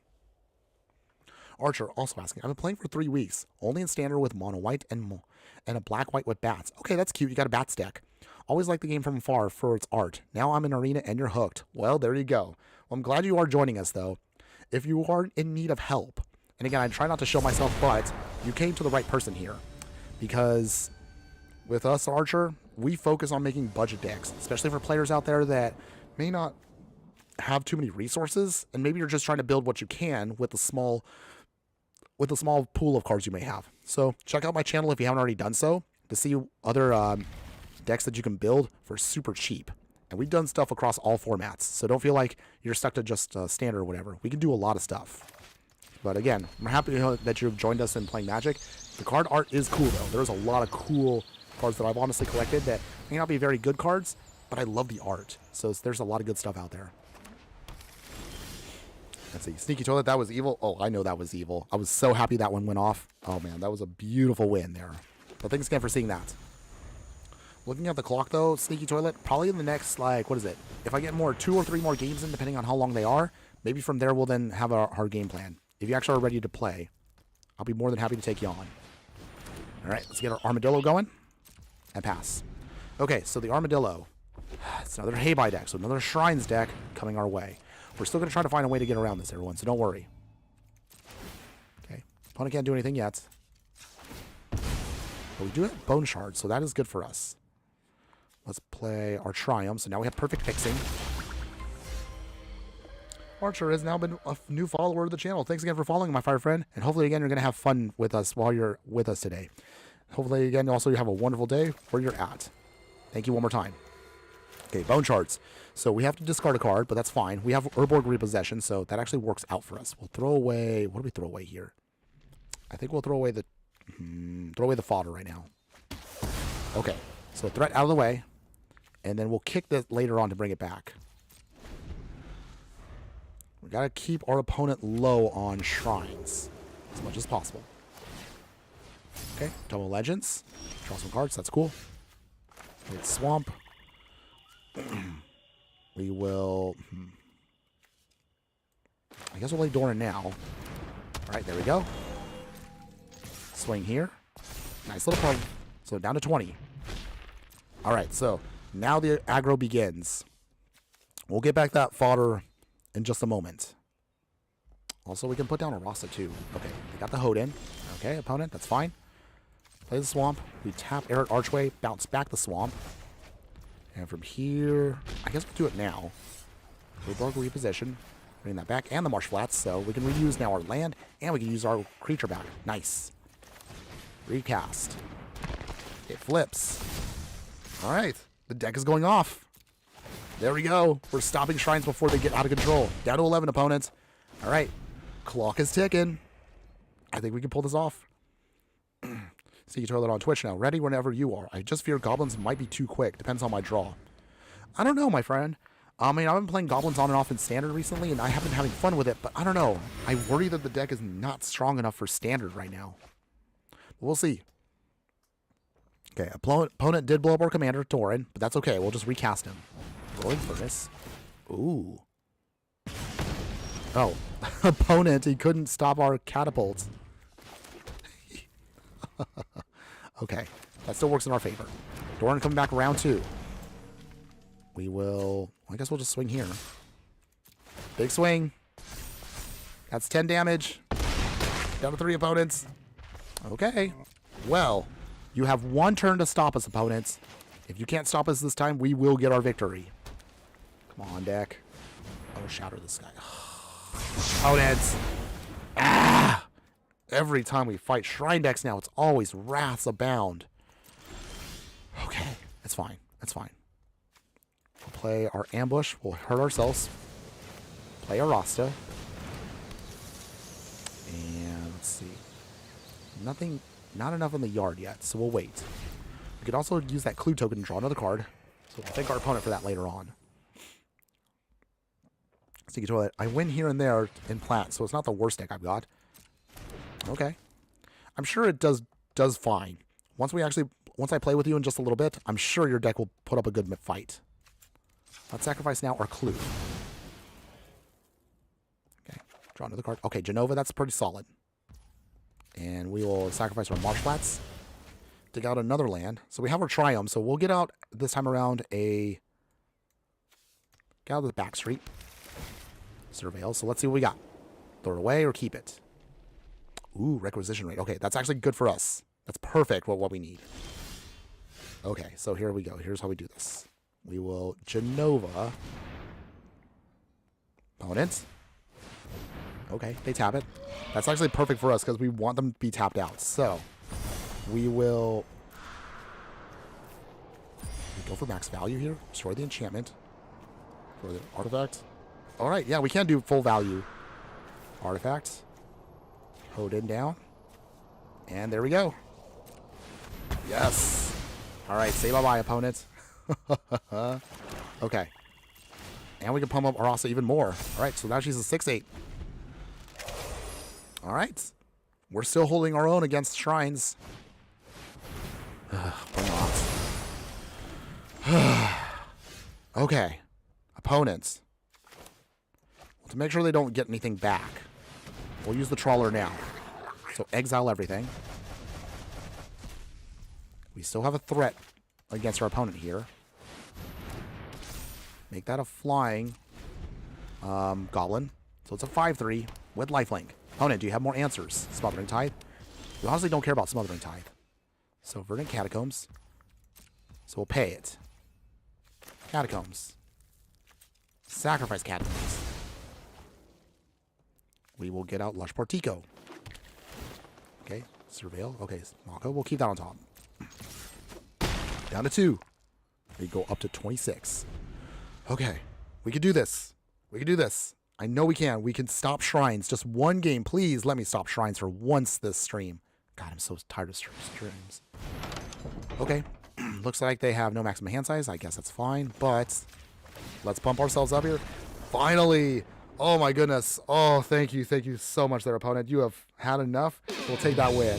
Archer also asking, I've been playing for 3 weeks, only in standard with mono white and a black white with bats. Okay, that's cute. You got a bats deck. Always liked the game from afar for its art. Now I'm in Arena and you're hooked. Well, there you go. Well, I'm glad you are joining us, though. If you are in need of help, and again, I try not to show myself, but you came to the right person here. Because with us, Archer, we focus on making budget decks, especially for players out there that may not have too many resources, and maybe you're just trying to build what you can with a small pool of cards you may have. So check out my channel if you haven't already done so to see other decks that you can build for super cheap. And we've done stuff across all formats, so don't feel like you're stuck to just standard or whatever. We can do a lot of stuff. But again, I'm happy to know that you've joined us in playing Magic. The card art is cool, though. There's a lot of cool cards that I've honestly collected that may not be very good cards, but I love the art. So there's a lot of good stuff out there. Let's see. Sneaky Toilet, that was evil. Oh, I know that was evil. I was so happy that one went off. Oh, man, that was a beautiful win there. So thanks again for seeing that. Looking at the clock, though, Sneaky Toilet, probably in the next, like, what is it? If I get 2 or 3 more games in, depending on how long they are, maybe from there we'll then have our game plan. If you actually are ready to play, I'll be more than happy to take you on. All right, let's get our Armadillo going and pass. Okay, so the Armadillo. It's another Haybuy deck, so another Shrines deck coming our way. We're still going to try to find a way to get around this, everyone, so don't worry. Okay, opponent can't do anything yet. But we do have Bone Shards, so that is good for us. Let's play our Triumph, so now we have perfect fixing. Archer has now been a new follower of the channel. Thanks again for following, my fire friend, and hopefully, again, you're going to have fun with us while you're with us today. Hopefully, again, also you have a wonderful day where you're at. Thank you one more time. Okay, Bone Shards. So we have to discard a card, but that's fine. We have Urborg Repossession, so that actually works out for us. We'll throw away... What do we throw away here? I think we'll throw away the fodder right now. Okay, so threat out of the way, and then we'll kick this later on to bring it back. We got to keep our opponent low on Shrines as much as possible. Okay, Tome of Legends. Draw some cards, that's cool. It's Swamp. We will... I guess we'll play Doran now. All right, there we go. Swing here. Nice little pump. So down to 20. All right, so now the aggro begins. We'll get back that fodder in just a moment. Also, we can put down a Rasa too. Okay, we got the Hoden. Okay, opponent, that's fine. Play the Swamp. We tap Arid Archway, bounce back the Swamp. And from here, I guess we'll do it now. Urborg Repossession, bring that back, and the Marsh Flats, so we can reuse now our land, and we can use our creature back. Nice. Recast. It flips. All right, the deck is going off. There we go. We're stopping Shrines before they get out of control. Down to 11, opponents. All right, clock is ticking. I think we can pull this off. See you Toilet on Twitch now. Ready whenever you are. I just fear goblins might be too quick. Depends on my draw. I don't know, my friend. I mean, I've been playing goblins on and off in standard recently, and I have been having fun with it, but I don't know. I worry that the deck is not strong enough for standard right now. But we'll see. Okay, opponent did blow up our commander, Doran, but that's okay. We'll just recast him. Rolling Furnace. Ooh. Oh. Opponent, he couldn't stop our catapults. Okay, that still works in our favor. Doran coming back round 2. We will... I guess we'll just swing here. Big swing. That's 10 damage. Down to 3 opponents. Okay. Well, you have 1 turn to stop us, opponents. If you can't stop us this time, we will get our victory. Come on, deck. Oh, shatter this guy. Opponents. Ah! Every time we fight Shrine decks now, it's always wraths abound. Okay. That's fine. That's fine. We'll play our ambush. We'll hurt ourselves. Play our Rasta. And let's see. Nothing, not enough in the yard yet, so we'll wait. We could also use that clue token to draw another card. So we'll thank our opponent for that later on. Sneaky Toilet. I win here and there in plat, so it's not the worst deck I've got. Okay. I'm sure it does fine. Once I play with you in just a little bit, I'm sure your deck will put up a good fight. Let's sacrifice now our clue. Okay. Draw another card. Okay, Genova, that's pretty solid. And we will sacrifice our Marsh Flats. Dig out another land. So we have our Triumph, so we'll get out this time around a... Get out of the back street. Surveil. So let's see what we got. Throw it away or keep it. Ooh, requisition rate. Okay, that's actually good for us. That's perfect for what we need. Okay, so here we go. Here's how we do this. We will Genova. Opponents. Okay, they tap it. That's actually perfect for us because we want them to be tapped out. So, we will go for max value here. Destroy the enchantment. For the artifact. Alright, yeah, we can do full value. Artifact. Hoden down. And there we go. Yes. Alright, say bye-bye, opponents. Okay. And we can pump up Arasa even more. Alright, so now she's a 6-8. Alright. We're still holding our own against Shrines. Bring on. Okay. Opponents. Well, to make sure they don't get anything back, we'll use the Trawler now. So exile everything. We still have a threat against our opponent here. Make that a flying Goblin. So it's a 5-3 with lifelink. Opponent, do you have more answers? Smothering Tithe. We honestly don't care about Smothering Tithe. So Verdant Catacombs. So we'll pay it. Catacombs. Sacrifice Catacombs. We will get out Lush Portico. Okay, Surveil. Okay, Mako. We'll keep that on top. Down to 2. We go up to 26. Okay, we can do this. We can do this. I know we can. We can stop Shrines. Just one game. Please let me stop Shrines for once this stream. God, I'm so tired of streams. Okay. Looks like they have no maximum hand size. I guess that's fine. But let's pump ourselves up here. Finally. Oh, my goodness. Oh, thank you. Thank you so much there, opponent. You have had enough. We'll take that win.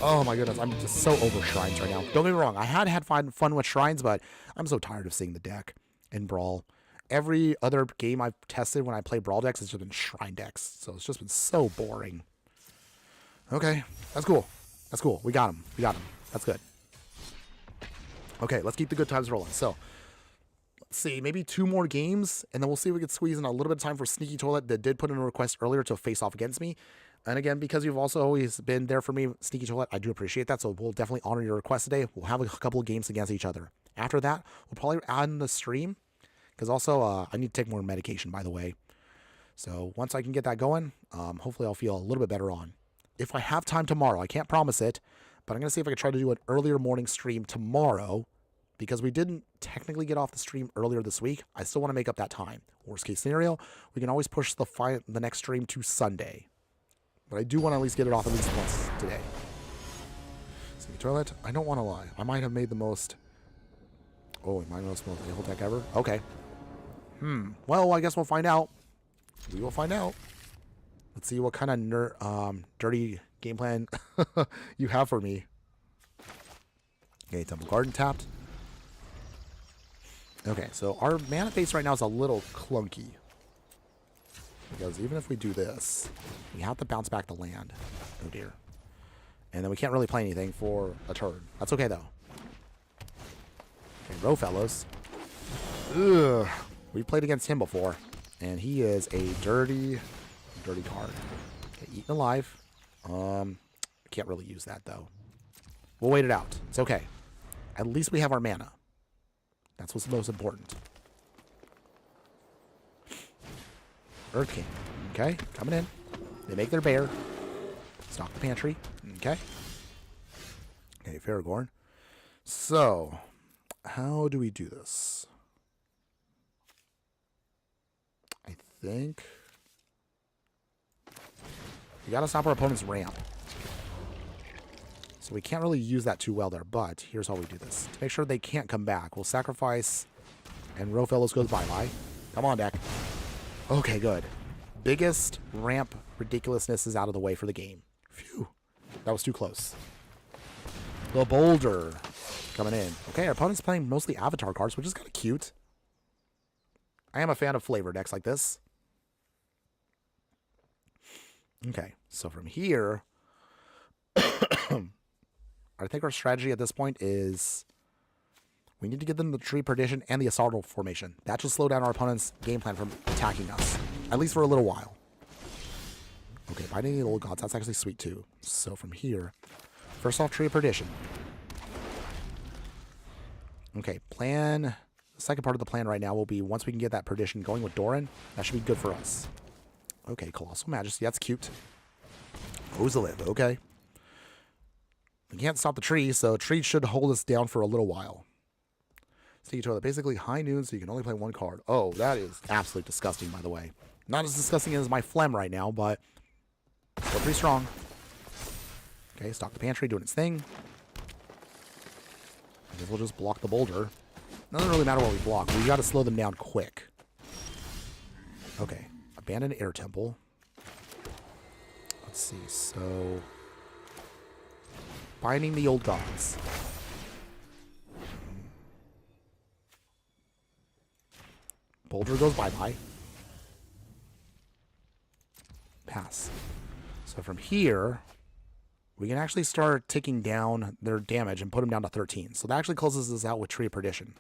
Oh, my goodness. I'm just so over Shrines right now. Don't get me wrong. I had fun with Shrines, but I'm so tired of seeing the deck in Brawl. Every other game I've tested when I play Brawl decks has just been Shrine decks. So it's just been so boring. Okay. That's cool. That's cool. We got him. We got him. That's good. Okay. Let's keep the good times rolling. So, let's see. Maybe 2 more games, and then we'll see if we can squeeze in a little bit of time for Sneaky Toilet that did put in a request earlier to face off against me. And again, because you've also always been there for me, Sneaky Toilet, I do appreciate that. So we'll definitely honor your request today. We'll have a couple of games against each other. After that, we'll probably add in the stream. Because also, I need to take more medication, by the way. So once I can get that going, hopefully I'll feel a little bit better on. If I have time tomorrow, I can't promise it, but I'm going to see if I can try to do an earlier morning stream tomorrow. Because we didn't technically get off the stream earlier this week. I still want to make up that time. Worst case scenario, we can always push the next stream to Sunday. But I do want to at least get it off at least once today. Sneaky Toilet, I don't want to lie. I might have made the most... Oh, am I the most evil deck ever? Okay. Well, I guess we'll find out. We will find out. Let's see what kind of dirty game plan you have for me. Okay, Temple Garden tapped. Okay, so our mana base right now is a little clunky. Because even if we do this, we have to bounce back the land. Oh dear. And then we can't really play anything for a turn. That's okay though. Okay, row fellows. Ugh. We've played against him before, and he is a dirty card. Okay, eaten alive. Can't really use that, though. We'll wait it out. It's okay. At least we have our mana. That's what's most important. Earth King. Okay, coming in. They make their bear. Stock the pantry. Okay. Okay, Faragorn. So, how do we do this? I think we gotta stop our opponent's ramp. So we can't really use that too well there, but here's how we do this. To make sure they can't come back, we'll sacrifice, and Rofellos goes bye-bye. Come on, deck. Okay, good. Biggest ramp ridiculousness is out of the way for the game. Phew. That was too close. The Boulder coming in. Okay, our opponent's playing mostly avatar cards, which is kind of cute. I am a fan of flavor decks like this. Okay, so from here, I think our strategy at this point is we need to give them the Tree Perdition and the Assault Formation. That should slow down our opponent's game plan from attacking us, at least for a little while. Okay, Binding the Old Gods, that's actually sweet too. So from here, first off, Tree of Perdition. Okay, plan. The second part of the plan right now will be once we can get that Perdition going with Doran, that should be good for us. Okay, Colossal Majesty, that's cute. Ozalith, okay. We can't stop the tree, so tree should hold us down for a little while. Sticky Toilet, basically high noon, so you can only play one card. Oh, that is absolutely disgusting, by the way. Not as disgusting as my phlegm right now, but still pretty strong. Okay, Stock the Pantry doing its thing. I guess we'll just block the Boulder. Doesn't really matter what we block. We got to slow them down quick. Okay, Abandoned Air Temple. Let's see, so Binding the Old Gods. Boulder goes bye-bye. Pass. So from here, we can actually start ticking down their damage and put them down to 13. So that actually closes us out with Tree of Perdition.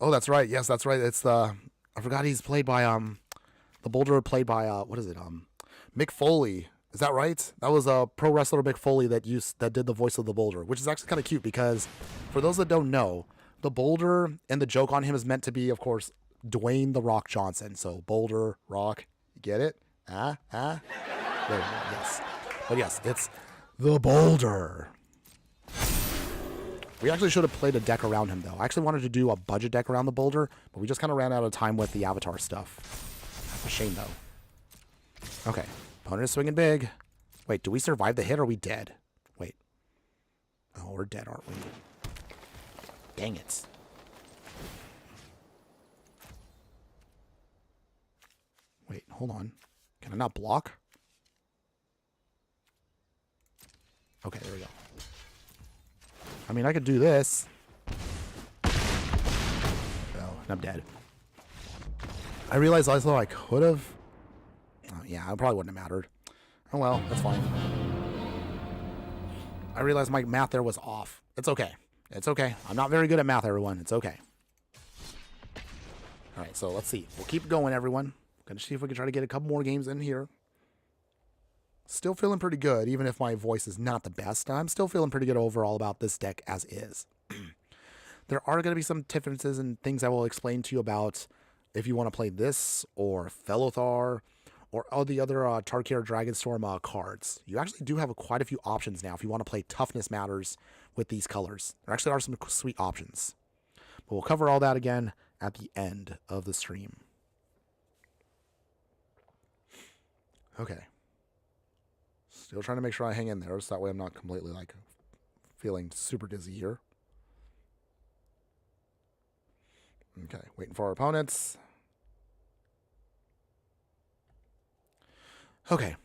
Oh, that's right. Yes, that's right. It's the... I forgot he's played by... The Boulder played by... what is it? Mick Foley. Is that right? That was a pro wrestler, Mick Foley, that did the voice of the Boulder, which is actually kind of cute because for those that don't know, the Boulder and the joke on him is meant to be, of course, Dwayne The Rock Johnson. So Boulder, Rock, you get it? There, yes. But yes, it's the Boulder. We actually should have played a deck around him, though. I actually wanted to do a budget deck around the Boulder, but we just kind of ran out of time with the Avatar stuff. That's a shame, though. Okay. Opponent is swinging big. Wait, do we survive the hit or are we dead? Wait. Oh, we're dead, aren't we? Dang it. Wait, hold on. Can I not block? Okay, there we go. I mean, I could do this. Oh, and I'm dead. I realized also I could have... Oh, yeah, it probably wouldn't have mattered. Oh well, that's fine. I realized my math there was off. It's okay. It's okay. I'm not very good at math, everyone. It's okay. Alright, so let's see. We'll keep going, everyone. Gonna see if we can try to get a couple more games in here. Still feeling pretty good, even if my voice is not the best. I'm still feeling pretty good overall about this deck as is. There are going to be some differences and things I will explain to you about if you want to play this or Felothar or all the other Tarkir Dragonstorm cards. You actually do have quite a few options now if you want to play Toughness Matters with these colors. There actually are some sweet options. But we'll cover all that again at the end of the stream. Okay. Still trying to make sure I hang in there, so that way I'm not completely, like, feeling super dizzy here. Okay, waiting for our opponents. Okay.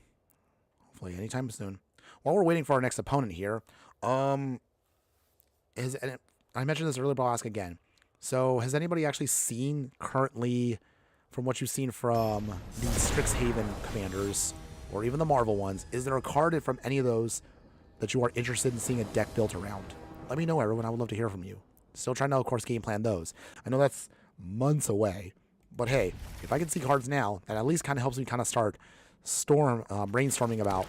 Hopefully anytime soon. While we're waiting for our next opponent here, and I mentioned this earlier, but I'll ask again. So, has anybody actually seen currently, from what you've seen from the Strixhaven commanders, or even the Marvel ones, is there a card from any of those that you are interested in seeing a deck built around? let me know, everyone. I would love to hear from you. Still trying to, of course, game plan those. I know that's months away, but hey, if I can see cards now, that at least kind of helps me kind of start brainstorming about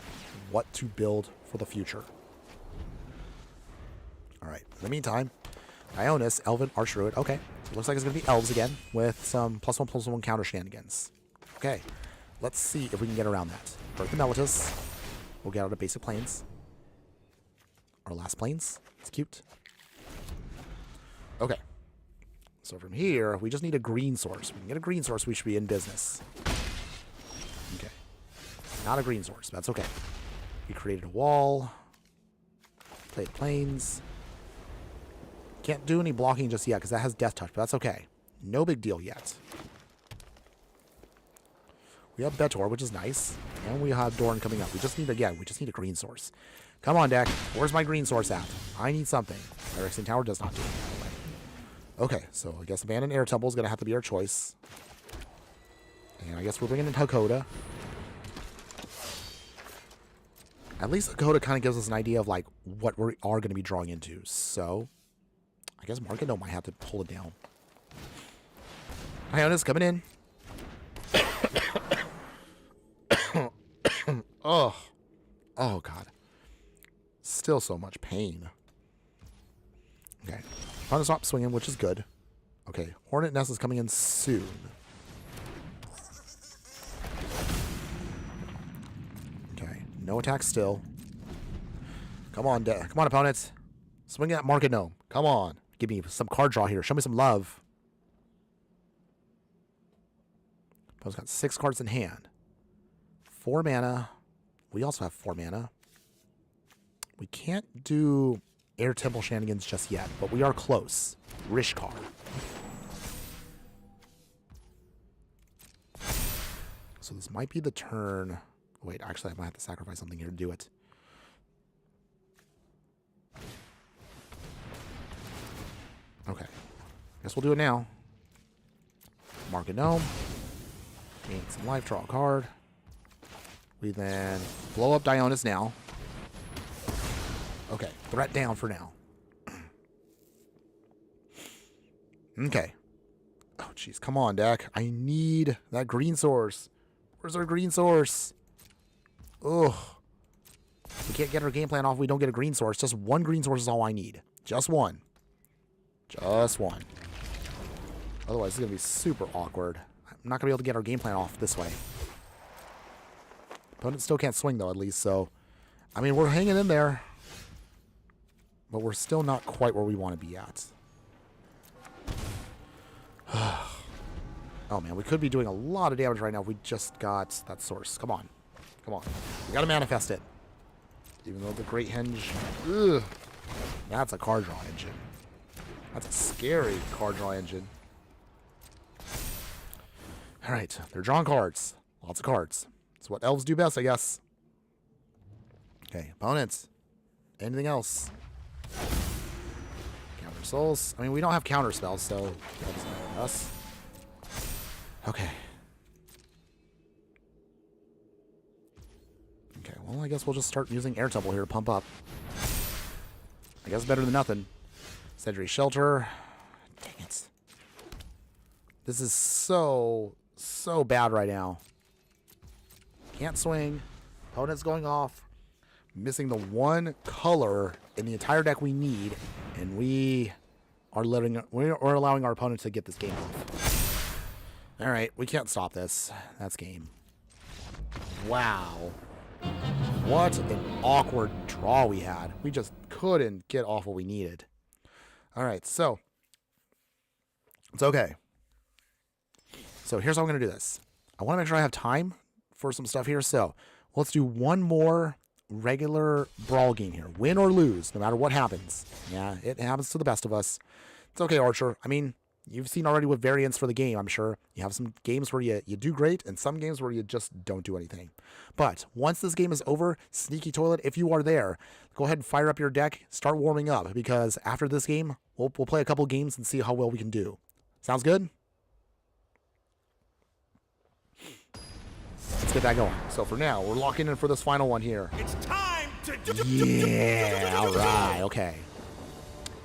what to build for the future. All right. In the meantime, Ionis, Elven, Archdruid. Okay. So it looks like it's going to be elves again with some +1/+1 counter shenanigans. Okay. Let's see if we can get around that. Birth the Mellitus. We'll get out of basic planes. Our last planes. It's cute. Okay. So from here, we just need a green source. We can get a green source, we should be in business. Okay. Not a green source. That's okay. We created a wall. Played planes. Can't do any blocking just yet because that has death touch, but that's okay. No big deal yet. We have Betor, which is nice. And we have Doran coming up. We just need a green source. Come on, deck. Where's my green source at? I need something. Erickson Tower does not do it. Okay, so I guess Abandoned Air Temple is going to have to be our choice. And I guess we're bringing in Hakoda. At least Hakoda kind of gives us an idea of like what we are going to be drawing into. So I guess Market might have to pull it down. Ionis coming in. Oh. Oh, God. Still so much pain. Okay. Trying to stop swinging, which is good. Okay. Hornet Nest is coming in soon. Okay. No attack still. Come on, come on, opponents. Swing at Market Gnome. Come on. Give me some card draw here. Show me some love. Opponent's got 6 cards in hand. 4 mana. We also have 4 mana. We can't do Air Temple shenanigans just yet, but we are close. Rishkar. So this might be the turn. Wait, actually, I might have to sacrifice something here to do it. Okay. Guess we'll do it now. Market Gnome. Gain some life, draw a card. We then blow up Dionis now. Okay, threat down for now. Okay. Oh, jeez, come on, deck. I need that green source. Where's our green source? Ugh. We can't get our game plan off if we don't get a green source. Just one green source is all I need. Just one. Just one. Otherwise, it's going to be super awkward. I'm not going to be able to get our game plan off this way. Opponent still can't swing, though, at least. So, I mean, we're hanging in there. But we're still not quite where we want to be at. Oh, man. We could be doing a lot of damage right now if we just got that source. Come on. Come on. We got to manifest it. Even though the Great Henge... Ugh, that's a card draw engine. That's a scary card draw engine. All right. They're drawing cards. Lots of cards. It's what elves do best, I guess. Okay. Opponents. Anything else? Counter souls. I mean, we don't have counter spells, so that doesn't matter to us. Okay. Okay, well, I guess we'll just start using Air Temple here to pump up. I guess better than nothing. Sentry Shelter. Dang it. This is so bad right now. Can't swing. Opponent's going off. Missing the one color in the entire deck we need, and we're allowing our opponent to get this game off. All right, we can't stop this. That's game. Wow. What an awkward draw we had. We just couldn't get off what we needed. All right, so it's okay. So here's how I'm going to do this. I want to make sure I have time for some stuff here. So let's do one more regular Brawl game here. Win or lose, no matter what happens. Yeah, it happens to the best of us. It's okay, Archer. I mean, you've seen already with variants for the game, I'm sure. You have some games where you do great and some games where you just don't do anything. But once this game is over, Sneaky Toilet, if you are there, go ahead and fire up your deck, start warming up, because after this game, we'll play a couple games and see how well we can do. Sounds good? Let's get that going. So for now, we're locking in for this final one here. It's time to Yeah, all right, okay.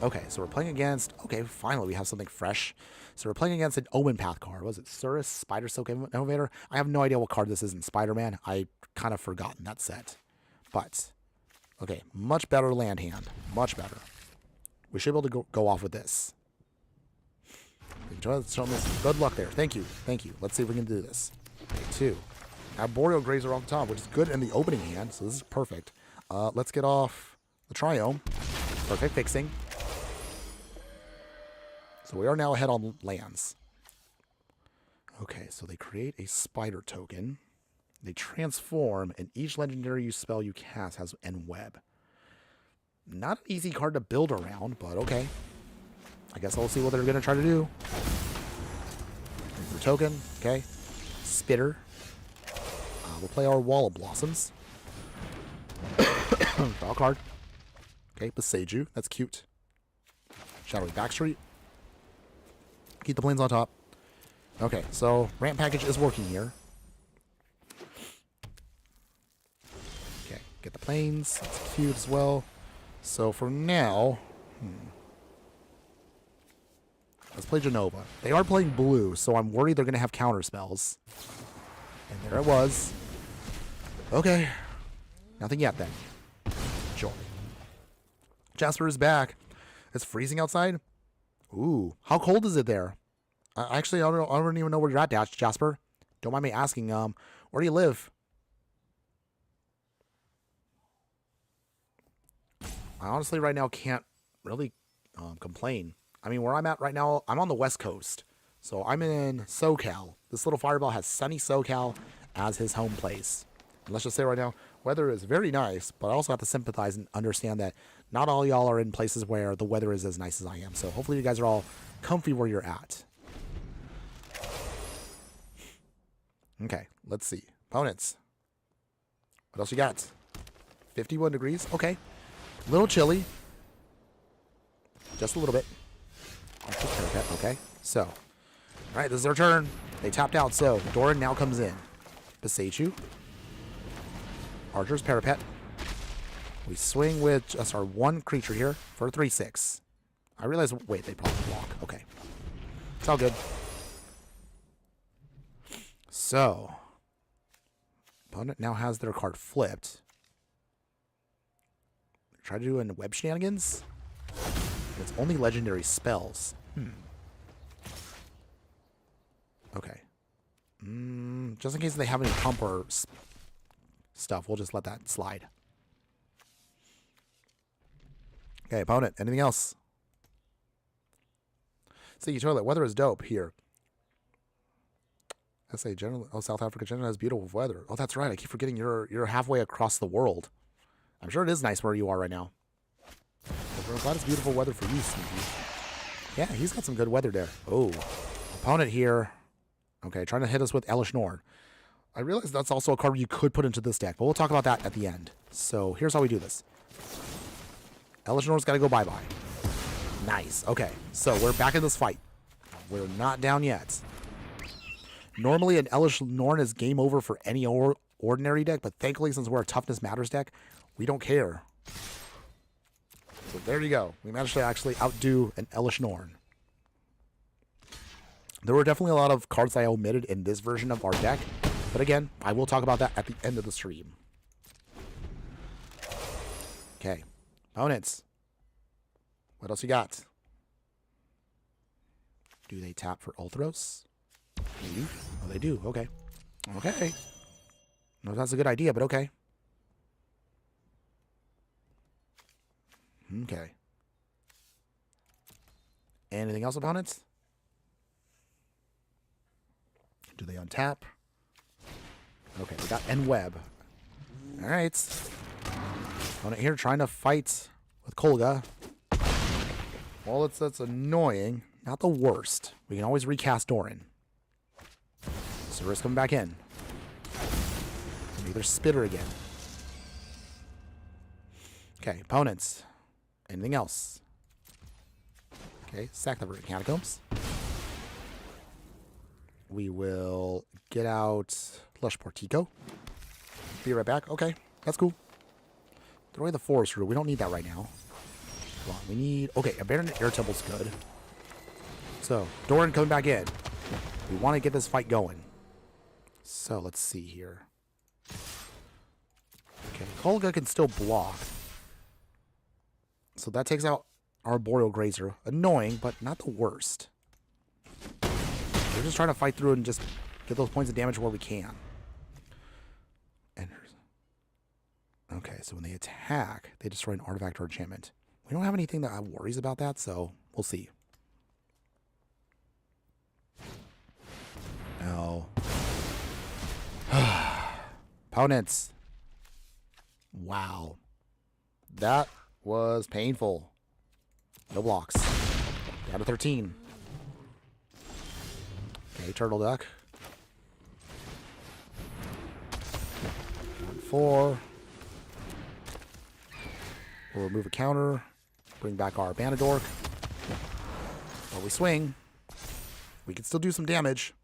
Okay, so we're playing against... Okay, finally we have something fresh. So we're playing against an Omen Path card. Was it Surus, Spider Silk Innovator? I have no idea what card this is in Spider-Man. I kind of forgotten that set. But, okay, much better land hand. Much better. We should be able to go off with this. Good luck there. Thank you. Thank you. Let's see if we can do this. Okay, 2. Arboreal Grazer off the top, which is good in the opening hand, so this is perfect. Let's get off the Triome. Perfect fixing. So we are now ahead on lands. Okay, so they create a spider token. They transform, and each legendary spell you cast has an web. Not an easy card to build around, but okay. I guess I'll see what they're going to try to do. Here's the token, okay. Spitter. We'll play our Wall of Blossoms. Draw a card. Okay, Besieged. That's cute. Shadowy Backstreet. Keep the planes on top. Okay, so ramp package is working here. Okay, get the planes. That's cute as well. So for now, let's play Genova. They are playing blue, so I'm worried they're going to have counter spells. And there it was. Okay. Nothing yet then. Sure. Jasper is back. It's freezing outside. Ooh. How cold is it there? Actually, I don't even know where you're at, Jasper. Don't mind me asking. Where do you live? I honestly right now can't really complain. I mean, where I'm at right now, I'm on the West Coast. So I'm in SoCal. This little fireball has sunny SoCal as his home place. And let's just say right now, weather is very nice, but I also have to sympathize and understand that not all y'all are in places where the weather is as nice as I am. So hopefully you guys are all comfy where you're at. Okay, let's see. Opponents. What else you got? 51 degrees. Okay. A little chilly. Just a little bit. Okay. So. All right, this is our turn. They tapped out, so Doran now comes in. Besieged. Archer's Parapet. We swing with just our one creature here for a 3/6. I realize, wait, they probably block. Okay. It's all good. So, opponent now has their card flipped. Try to do in web shenanigans. It's only legendary spells. Okay. Just in case they have any pump or stuff, we'll just let that slide. Okay, opponent. Anything else? Sticky Toilet. Weather is dope here. SA general. Oh, South Africa generally has beautiful weather. Oh, that's right. I keep forgetting you're halfway across the world. I'm sure it is nice where you are right now. I'm glad it's beautiful weather for you, Sneaky. Yeah, he's got some good weather there. Oh, opponent here. Okay, trying to hit us with Elish Norn. I realize that's also a card you could put into this deck, but we'll talk about that at the end. So here's how we do this. Elish Norn's got to go bye-bye. Nice. Okay, so we're back in this fight. We're not down yet. Normally, an Elish Norn is game over for any ordinary deck, but thankfully, since we're a Toughness Matters deck, we don't care. So there you go. We managed to actually outdo an Elish Norn. There were definitely a lot of cards I omitted in this version of our deck, but again, I will talk about that at the end of the stream. Okay. Opponents. What else you got? Do they tap for Ulthros? Maybe. Oh, they do. Okay. Okay. No, that's a good idea, but okay. Okay. Anything else, opponents? Do they untap? Okay, we got N-Web. All right. Opponent here trying to fight with Kolga. Well, that's annoying. Not the worst. We can always recast Doran. Surus coming back in. Either Spitter again. Okay, opponents. Anything else? Okay, sack the Verdant Catacombs. We will get out Lush Portico. Be right back. Okay, that's cool. Throw away the Forest Root. We don't need that right now. Come on, we need... Okay, Abandoned Air Temple's good. So, Doran coming back in. We want to get this fight going. So, let's see here. Okay, Kolga can still block. So that takes out our Boreal Grazer. Annoying, but not the worst. We're just trying to fight through and just get those points of damage where we can. And okay, so when they attack, they destroy an artifact or enchantment. We don't have anything that worries about that, so we'll see. No. Opponents. Wow. That was painful. No blocks. Down to 13. Okay, Turtle Duck. 4. We'll remove a counter. Bring back our Banadork. While we swing, we can still do some damage.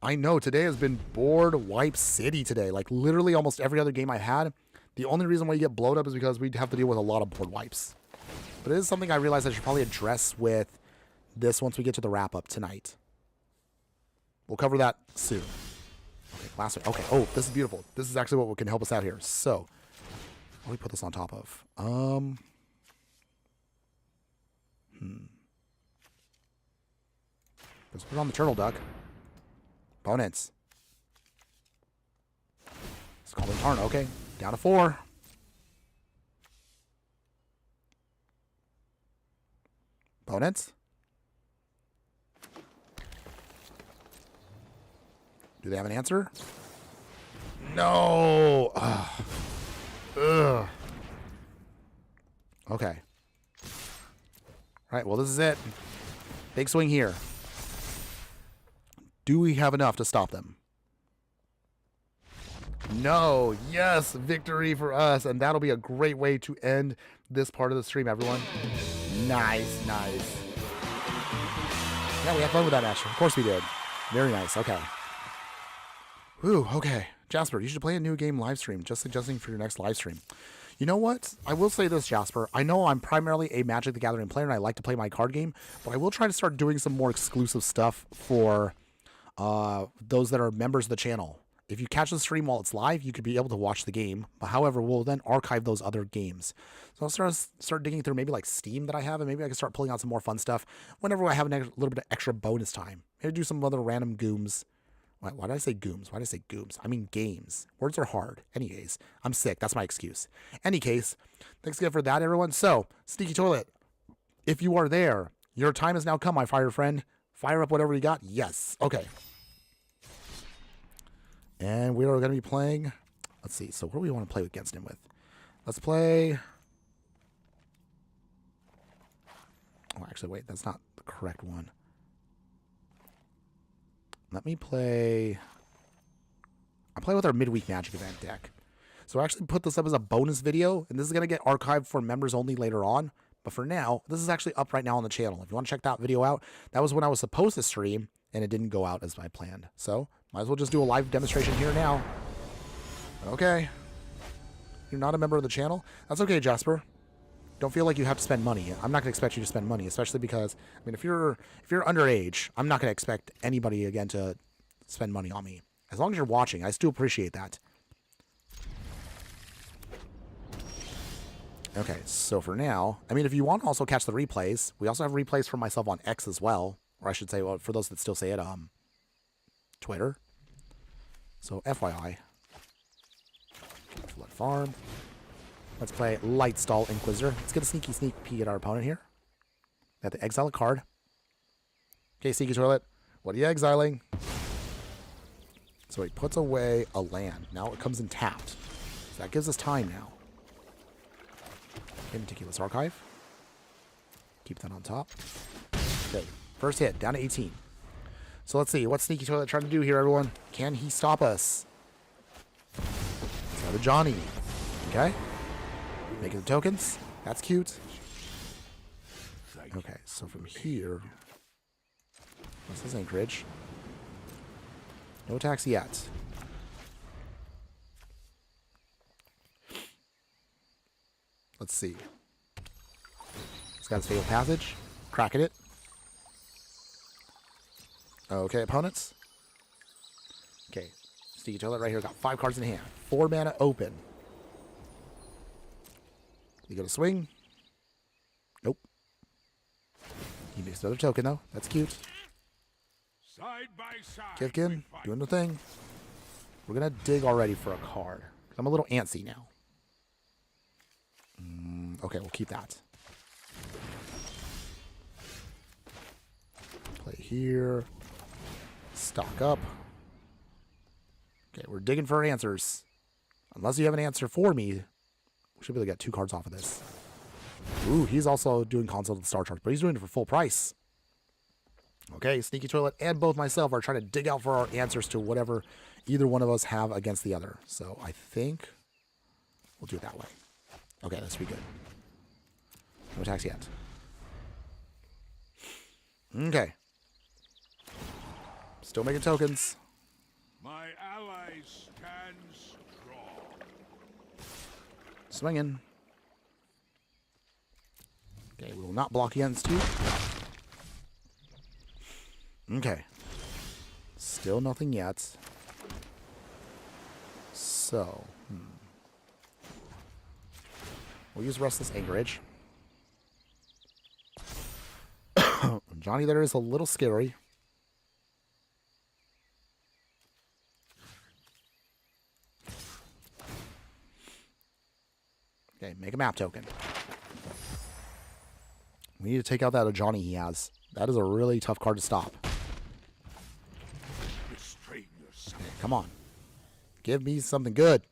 I know, today has been board wipe city today. Like, literally almost every other game I've had. The only reason why you get blowed up is because we'd have to deal with a lot of board wipes. But it is something I realized I should probably address with this once we get to the wrap-up tonight. We'll cover that soon. Okay, last one. Okay, oh, this is beautiful. This is actually what can help us out here. So, what do we put this on top of? Let's put it on the Turtle Duck. Opponents. Scalding Tarn, okay. Down to 4. Opponents. Do they have an answer? No! Ugh. Ugh. Okay. All right, well, this is it. Big swing here. Do we have enough to stop them? No. Yes, victory for us. And that'll be a great way to end this part of the stream, everyone. Nice, nice. Yeah, we had fun with that match. Of course we did. Very nice. Okay. Whew, okay. Jasper, you should play a new game live stream. Just suggesting for your next live stream. You know what? I will say this, Jasper. I know I'm primarily a Magic the Gathering player and I like to play my card game, but I will try to start doing some more exclusive stuff for those that are members of the channel. If you catch the stream while it's live, you could be able to watch the game. But however, we'll then archive those other games. So I'll start digging through maybe like Steam that I have, and maybe I can start pulling out some more fun stuff whenever I have a little bit of extra bonus time. Maybe do some other random gooms. Why did I say gooms? Why did I say gooms? I mean games. Words are hard. Anyways, I'm sick. That's my excuse. Any case, thanks again for that, everyone. So, Sneaky Toilet, if you are there, your time has now come, my fire friend. Fire up whatever you got. Yes. Okay. And we are going to be playing. Let's see. So, what do we want to play against him with? Let's play. Oh, actually, wait. That's not the correct one. Let me play. I'll play with our midweek Magic event deck. So I actually put this up as a bonus video, and this is going to get archived for members only later on. But for now, this is actually up right now on the channel. If you want to check that video out, that was when I was supposed to stream, and it didn't go out as I planned. So might as well just do a live demonstration here now. Okay. You're not a member of the channel? That's okay, Jasper. Don't feel like you have to spend money. I'm not going to expect you to spend money, especially because, I mean, if you're underage, I'm not going to expect anybody, again, to spend money on me. As long as you're watching, I still appreciate that. Okay, so for now, I mean, if you want to also catch the replays, we also have replays for myself on X as well. Or I should say, well, for those that still say it, Twitter. So, FYI. Flood Farm. Let's play Lightstall Inquisitor. Let's get a sneak peek at our opponent here. We have to exile a card. Okay, Sneaky Toilet. What are you exiling? So he puts away a land. Now it comes in tapped. So that gives us time now. Okay, Meticulous Archive. Keep that on top. Okay, first hit, down to 18. So let's see. What's Sneaky Toilet trying to do here, everyone? Can he stop us? Let's go to Johnny. Okay. Making the tokens. That's cute. Okay, so from here... What's this anchorage? No attacks yet. Let's see. got his Fatal Passage. Cracking it. Okay, opponents. Okay. Sneaky Toilet right here. Got 5 cards in hand. 4 mana open. You gonna swing? Nope. He makes another token, though. That's cute. Side by side. Kivkin, doing the thing. We're gonna dig already for a card. I'm a little antsy now. Okay, we'll keep that. Play here. Stock up. Okay, we're digging for answers. Unless you have an answer for me, we should be able to get 2 cards off of this. Ooh, he's also doing Console of the Star Charts, but he's doing it for full price. Okay, Sneaky Toilet and both myself are trying to dig out for our answers to whatever either one of us have against the other. So I think we'll do it that way. Okay, that should be good. No attacks yet. Okay. Still making tokens. My ally stands strong. Swinging. Okay, we will not block against you. Okay. Still nothing yet. So, we'll use Restless Anchorage. Johnny there is a little scary. Okay, make a map token. We need to take out that Johnny he has. That is a really tough card to stop. Okay, come on. Give me something good.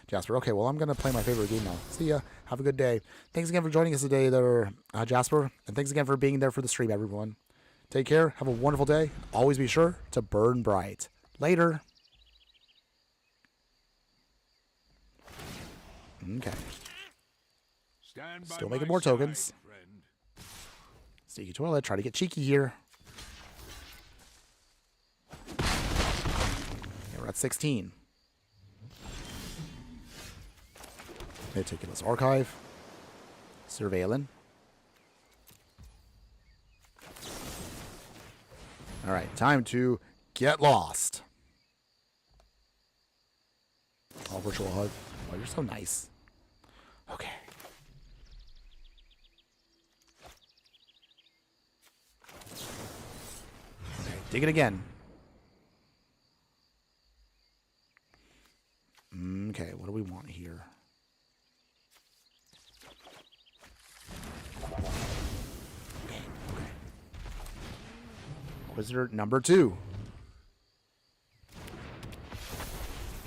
Jasper, okay, well, I'm going to play my favorite game now. See ya. Have a good day. Thanks again for joining us today there, Jasper. And thanks again for being there for the stream, everyone. Take care. Have a wonderful day. Always be sure to burn bright. Later. Okay. Still making more tokens. Sneaky Toilet, try to get cheeky here. Okay, we're at 16. Meticulous Archive. Surveilling. Alright, time to get lost. Oh, virtual hug. Oh, you're so nice. Okay. Okay, dig it again. Okay, what do we want here? Okay. Wizard number 2.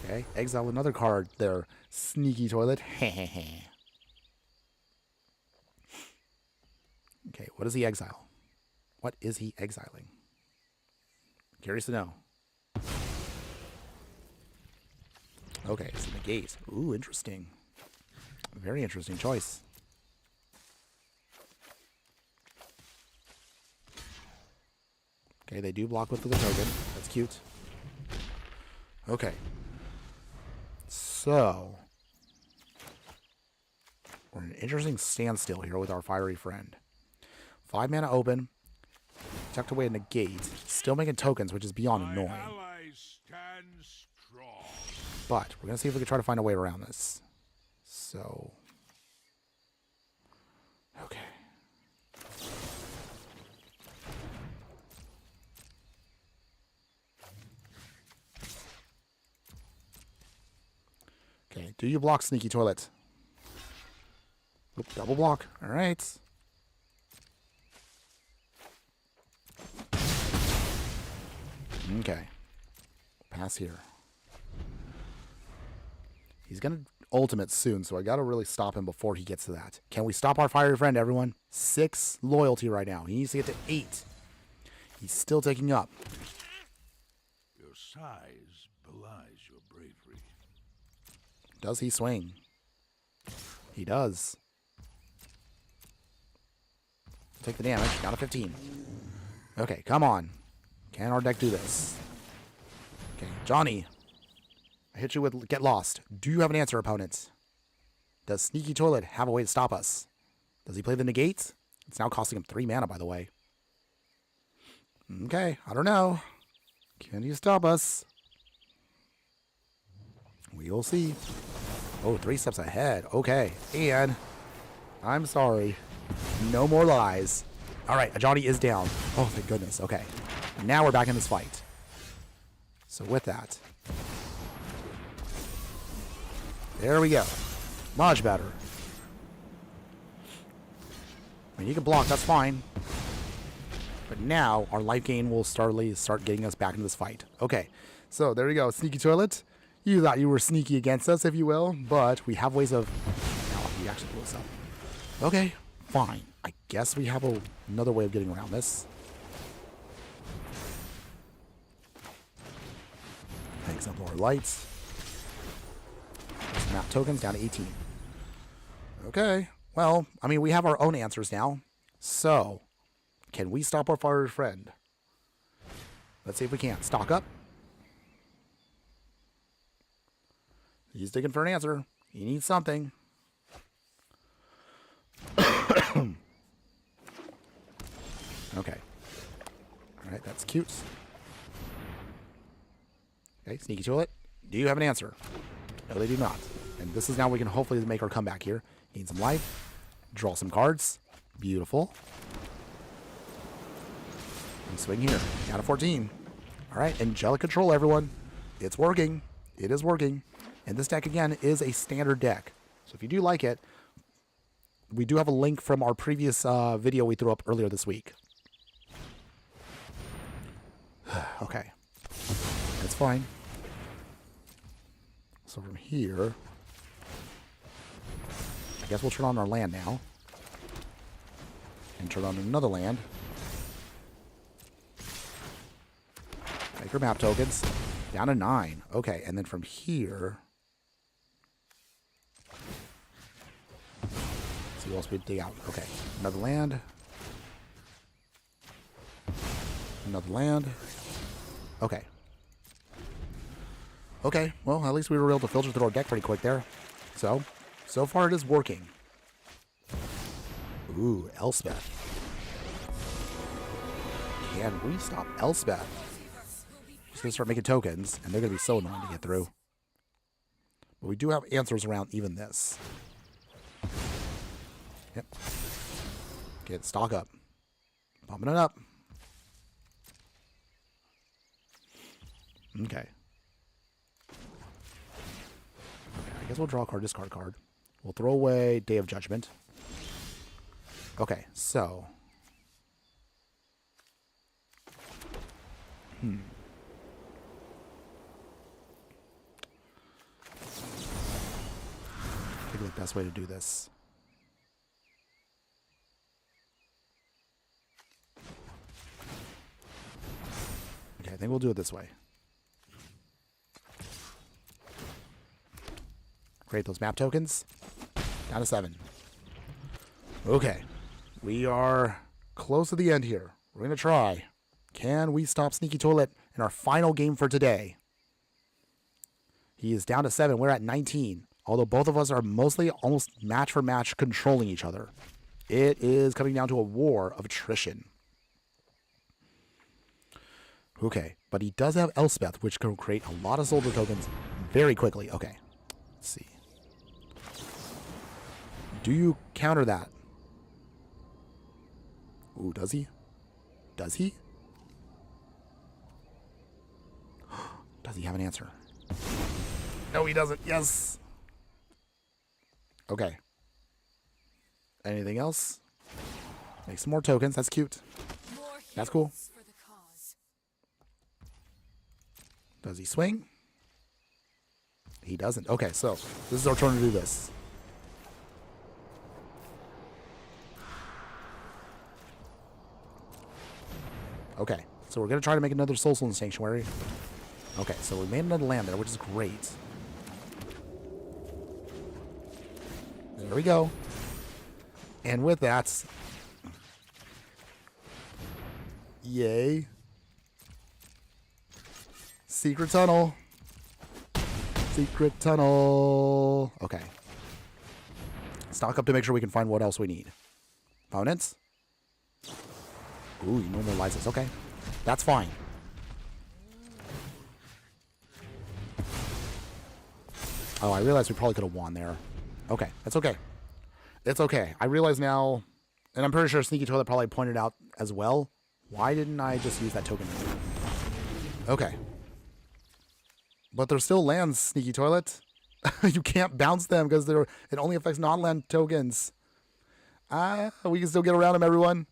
Okay, exile another card there. Sneaky Toilet. Okay, what does he exile? What is he exiling? Curious to know. Okay, it's a negate. Ooh, interesting. Very interesting choice. Okay, they do block with the token. That's cute. Okay. So, we're in an interesting standstill here with our fiery friend. 5 mana open. Tucked away a negate. Still making tokens, which is beyond annoying. But we're going to see if we can try to find a way around this. So, okay. Okay, do you block Sneaky Toilet? Oop, double block. All right. Okay. Pass here. He's going to ultimate soon, so I got to really stop him before he gets to that. Can we stop our fiery friend, everyone? 6 loyalty right now. He needs to get to 8. He's still taking up. Your size belies your bravery. Does he swing? He does. Take the damage. Down to 15. Okay, come on. Can our deck do this? Okay, Johnny. I hit you with Get Lost. Do you have an answer, opponent? Does Sneaky Toilet have a way to stop us? Does he play the negate? It's now costing him 3 mana, by the way. Okay, I don't know. Can you stop us? We'll see. Oh, 3 steps ahead. Okay, and I'm sorry. No more lies. All right, Ajani is down. Oh, thank goodness. Okay, now we're back in this fight. So with that, there we go. Much better. I mean, you can block, that's fine. But now, our life gain will start getting us back into this fight. Okay, so there we go. Sneaky Toilet. You thought you were sneaky against us, if you will, but we have ways of... Now, he actually blew us up. Okay, fine. I guess we have another way of getting around this. Take some more lights. Some map tokens down to 18. Okay. Well, I mean, we have our own answers now. So, can we stop our fiery friend? Let's see if we can. Stock up. He's digging for an answer. He needs something. Okay. All right, that's cute. Okay, Sneaky Toilet. Do you have an answer? No, they do not. And this is now we can hopefully make our comeback here. Gain some life. Draw some cards. Beautiful. And swing here. Down to 14. All right, Angelic Control, everyone. It's working. It is working. And this deck, again, is a standard deck. So if you do like it, we do have a link from our previous video we threw up earlier this week. Okay. That's fine. So from here, I guess we'll turn on our land now. And turn on another land. Make our map tokens. Down to 9. Okay, and then from here... see what else we dig out. Okay, another land. Another land. Okay. Okay, well, at least we were able to filter through our deck pretty quick there. So far it is working. Ooh, Elspeth. Can we stop Elspeth? She's going to start making tokens, and they're going to be so annoying to get through. But we do have answers around even this. Yep. Get stock up. Pumping it up. Okay. I guess we'll draw a card, discard card. We'll throw away Day of Judgment. Okay, so... I think the best way to do this. Okay, I think we'll do it this way. Create those map tokens. Down to 7. Okay. We are close to the end here. We're going to try. Can we stop Sneaky Toilet in our final game for today? He is down to 7. We're at 19. Although both of us are mostly almost match for match controlling each other. It is coming down to a war of attrition. Okay. But he does have Elspeth, which can create a lot of soldier tokens very quickly. Okay. Let's see. Do you counter that? Ooh, does he? Does he? Does he have an answer? No, he doesn't. Yes. Okay. Anything else? Make some more tokens. That's cute. That's cool. Does he swing? He doesn't. Okay, so this is our turn to do this. Okay, so we're going to try to make another Soulstone Sanctuary. Okay, so we made another land there, which is great. There we go. And with that... yay. Secret tunnel. Secret tunnel. Okay. Stock up to make sure we can find what else we need. Opponents. Ooh, you normalize this. Okay. That's fine. Oh, I realized we probably could have won there. Okay, that's okay. It's okay. I realize now, and I'm pretty sure Sneaky Toilet probably pointed out as well, why didn't I just use that token? Okay. But there's still lands, Sneaky Toilet. You can't bounce them because it only affects non-land tokens. We can still get around him, everyone.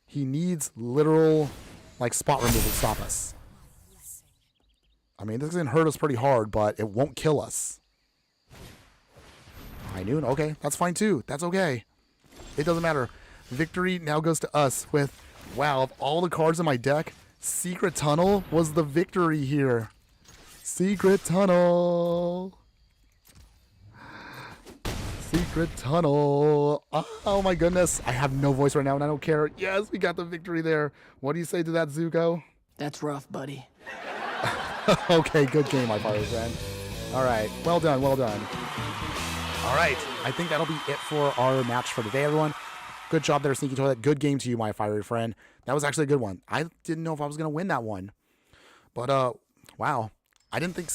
He needs literal, like, spot removal to stop us. I mean, this is going to hurt us pretty hard, but it won't kill us. High noon? Okay, that's fine too. That's okay. It doesn't matter. Victory now goes to us with, wow, of all the cards in my deck, Secret Tunnel was the victory here. Secret Tunnel. Secret Tunnel. Oh my goodness. I have no voice right now and I don't care. Yes, we got the victory there. What do you say to that, Zuko? That's rough, buddy. Okay, good game, my fire friend. All right, well done, well done. All right, I think that'll be it for our match for today, everyone. Good job there, Sneaky Toilet. Good game to you, my fiery friend. That was actually a good one. I didn't know if I was going to win that one. But, wow. I didn't think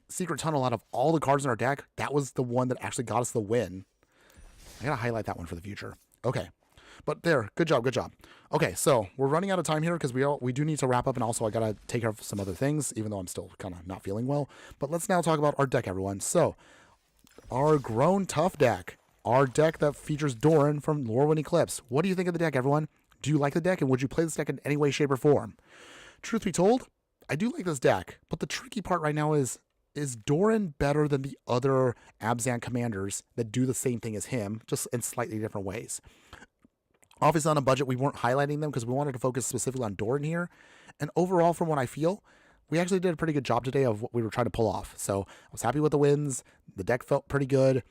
Secret Tunnel, out of all the cards in our deck, that was the one that actually got us the win. I got to highlight that one for the future. Okay. But there, good job, good job. Okay, so we're running out of time here because we do need to wrap up, and also I got to take care of some other things, even though I'm still kind of not feeling well. But let's now talk about our deck, everyone. So, our Grown Tough deck. Our deck that features Doran from Lorwyn Eclipse. What do you think of the deck, everyone? Do you like the deck, and would you play this deck in any way, shape, or form? Truth be told, I do like this deck, but the tricky part right now is Doran better than the other Abzan commanders that do the same thing as him, just in slightly different ways? Obviously, on a budget, we weren't highlighting them because we wanted to focus specifically on Doran here. And overall, from what I feel, we actually did a pretty good job today of what we were trying to pull off. So I was happy with the wins. The deck felt pretty good.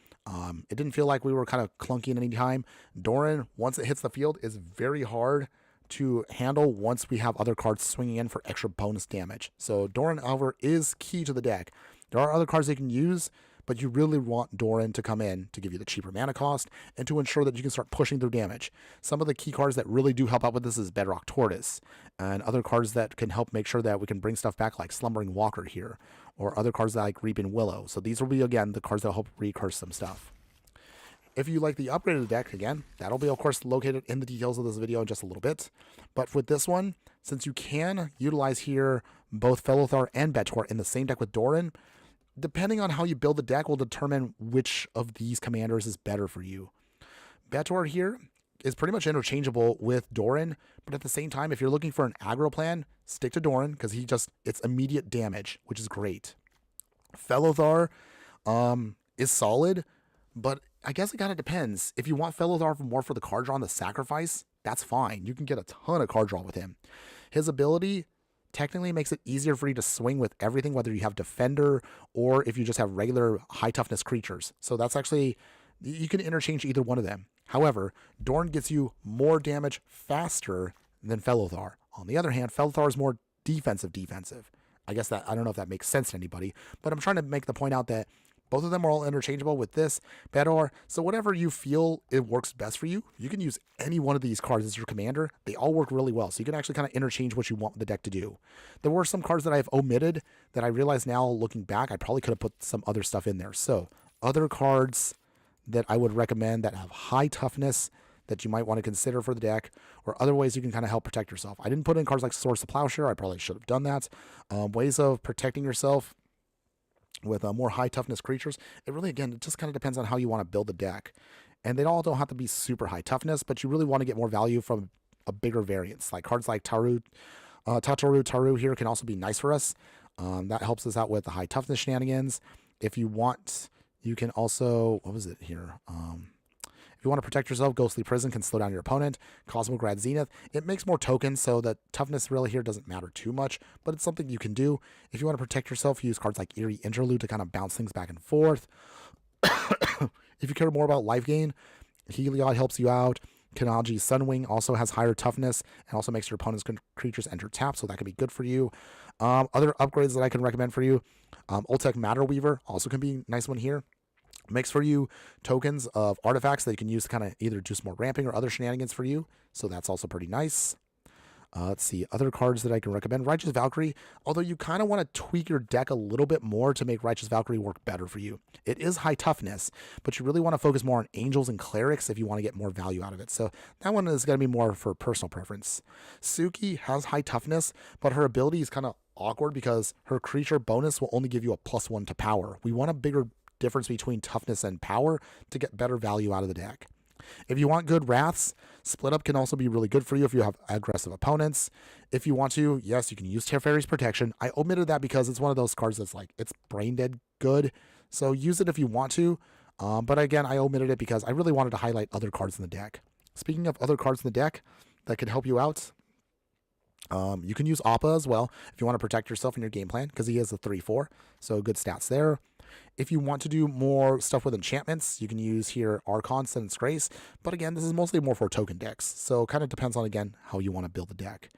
It didn't feel like we were kind of clunky at any time. Doran, once it hits the field, is very hard to handle once we have other cards swinging in for extra bonus damage. So Doran, however, is key to the deck. There are other cards they can use, but you really want Doran to come in to give you the cheaper mana cost and to ensure that you can start pushing through damage. Some of the key cards that really do help out with this is Bedrock Tortoise, and other cards that can help make sure that we can bring stuff back like Slumbering Walker here, or other cards like Reaping Willow. So these will be, again, the cards that will help recurse some stuff. If you like the upgraded deck, again, that'll be, of course, located in the details of this video in just a little bit. But with this one, since you can utilize here both Fellothar and Betor in the same deck with Doran, depending on how you build the deck will determine which of these commanders is better for you. Betor here is pretty much interchangeable with Doran, but at the same time, if you're looking for an aggro plan, stick to Doran because it's immediate damage, which is great. Fellothar is solid, but I guess it kind of depends. If you want Fellothar more for the card draw and the sacrifice, that's fine. You can get a ton of card draw with him. His ability technically makes it easier for you to swing with everything, whether you have Defender or if you just have regular high toughness creatures. So that's actually, you can interchange either one of them. However, Doran gets you more damage faster than Fellothar. On the other hand, Fellothar is more defensive. I guess that, I don't know if that makes sense to anybody, but I'm trying to make the point out that both of them are all interchangeable with this, Bedor. So whatever you feel it works best for you, you can use any one of these cards as your commander. They all work really well. So you can actually kind of interchange what you want the deck to do. There were some cards that I've omitted that I realize now looking back, I probably could have put some other stuff in there. So other cards that I would recommend that have high toughness that you might want to consider for the deck, or other ways you can kind of help protect yourself. I didn't put in cards like Swords to Plowshare. I probably should have done that. Ways of protecting yourself with more high toughness creatures. It really, again, it just kind of depends on how you want to build the deck. And they all don't have to be super high toughness, but you really want to get more value from a bigger variance. Like cards like Taru here can also be nice for us. That helps us out with the high toughness shenanigans. If you want, you can also, what was it here? If you want to protect yourself, Ghostly Prison can slow down your opponent. Cosmograd Zenith, it makes more tokens, so that toughness really here doesn't matter too much, but it's something you can do. If you want to protect yourself, use cards like Eerie Interlude to kind of bounce things back and forth. If you care more about life gain, Heliod helps you out. Kanaji Sunwing also has higher toughness and also makes your opponent's creatures enter tap, so that can be good for you. Other upgrades that I can recommend for you, Ultec Matter Weaver also can be a nice one here. Makes for you tokens of artifacts that you can use to kind of either do some more ramping or other shenanigans for you. So that's also pretty nice. Let's see, other cards that I can recommend. Righteous Valkyrie, although you kind of want to tweak your deck a little bit more to make Righteous Valkyrie work better for you. It is high toughness, but you really want to focus more on angels and clerics if you want to get more value out of it. So that one is going to be more for personal preference. Suki has high toughness, but her ability is kind of awkward because her creature bonus will only give you a +1 to power. We want a bigger difference between toughness and power to get better value out of the deck. If you want good wraths, Split Up can also be really good for you if you have aggressive opponents. If you want to, yes, you can use Teferi's Protection. I omitted that because it's one of those cards that's like, it's brain dead good. So use it if you want to. But again, I omitted it because I really wanted to highlight other cards in the deck. Speaking of other cards in the deck that could help you out, you can use Appa as well if you want to protect yourself in your game plan because he is a 3/4. So good stats there. If you want to do more stuff with enchantments, you can use here Archon, Sentence Grace. But again, this is mostly more for token decks. So it kind of depends on, again, how you want to build the deck.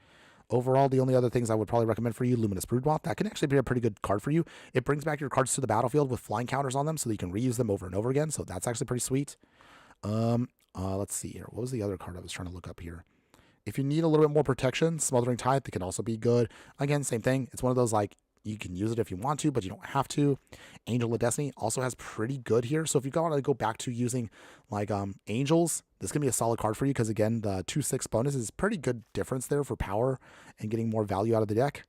Overall, the only other things I would probably recommend for you, Luminous Broodmoth. That can actually be a pretty good card for you. It brings back your cards to the battlefield with flying counters on them so that you can reuse them over and over again. So that's actually pretty sweet. Let's see here. What was the other card I was trying to look up here? If you need a little bit more protection, Smothering Tithe, that can also be good. Again, same thing. It's one of those like, you can use it if you want to, but you don't have to. Angel of Destiny also has pretty good here. So if you want to go back to using like Angels, this can be a solid card for you because again, the 2/6 bonus is pretty good difference there for power and getting more value out of the deck.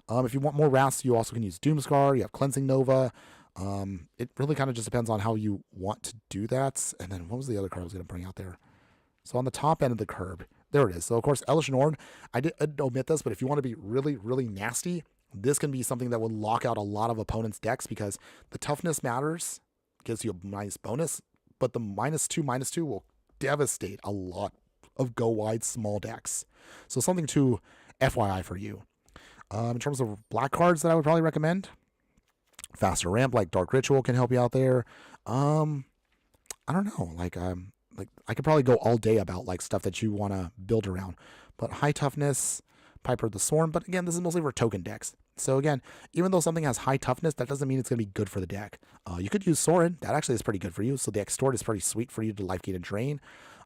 If you want more wraths, you also can use Doomscar. You have Cleansing Nova. It really kind of just depends on how you want to do that. And then what was the other card I was going to bring out there? So on the top end of the curve, there it is. So of course, Elish Norn, I did omit this, but if you want to be really, really nasty, this can be something that would lock out a lot of opponents' decks because the toughness matters, gives you a nice bonus, but the -2/-2 will devastate a lot of go wide small decks. So something to FYI for you. In terms of black cards that I would probably recommend, faster ramp like Dark Ritual can help you out there. I don't know, like I could probably go all day about like stuff that you want to build around, but high toughness, Piper the Swarm, but again, this is mostly for token decks. So again, even though something has high toughness, that doesn't mean it's going to be good for the deck. You could use Sorin. That actually is pretty good for you. So the Extort is pretty sweet for you to life gain and drain.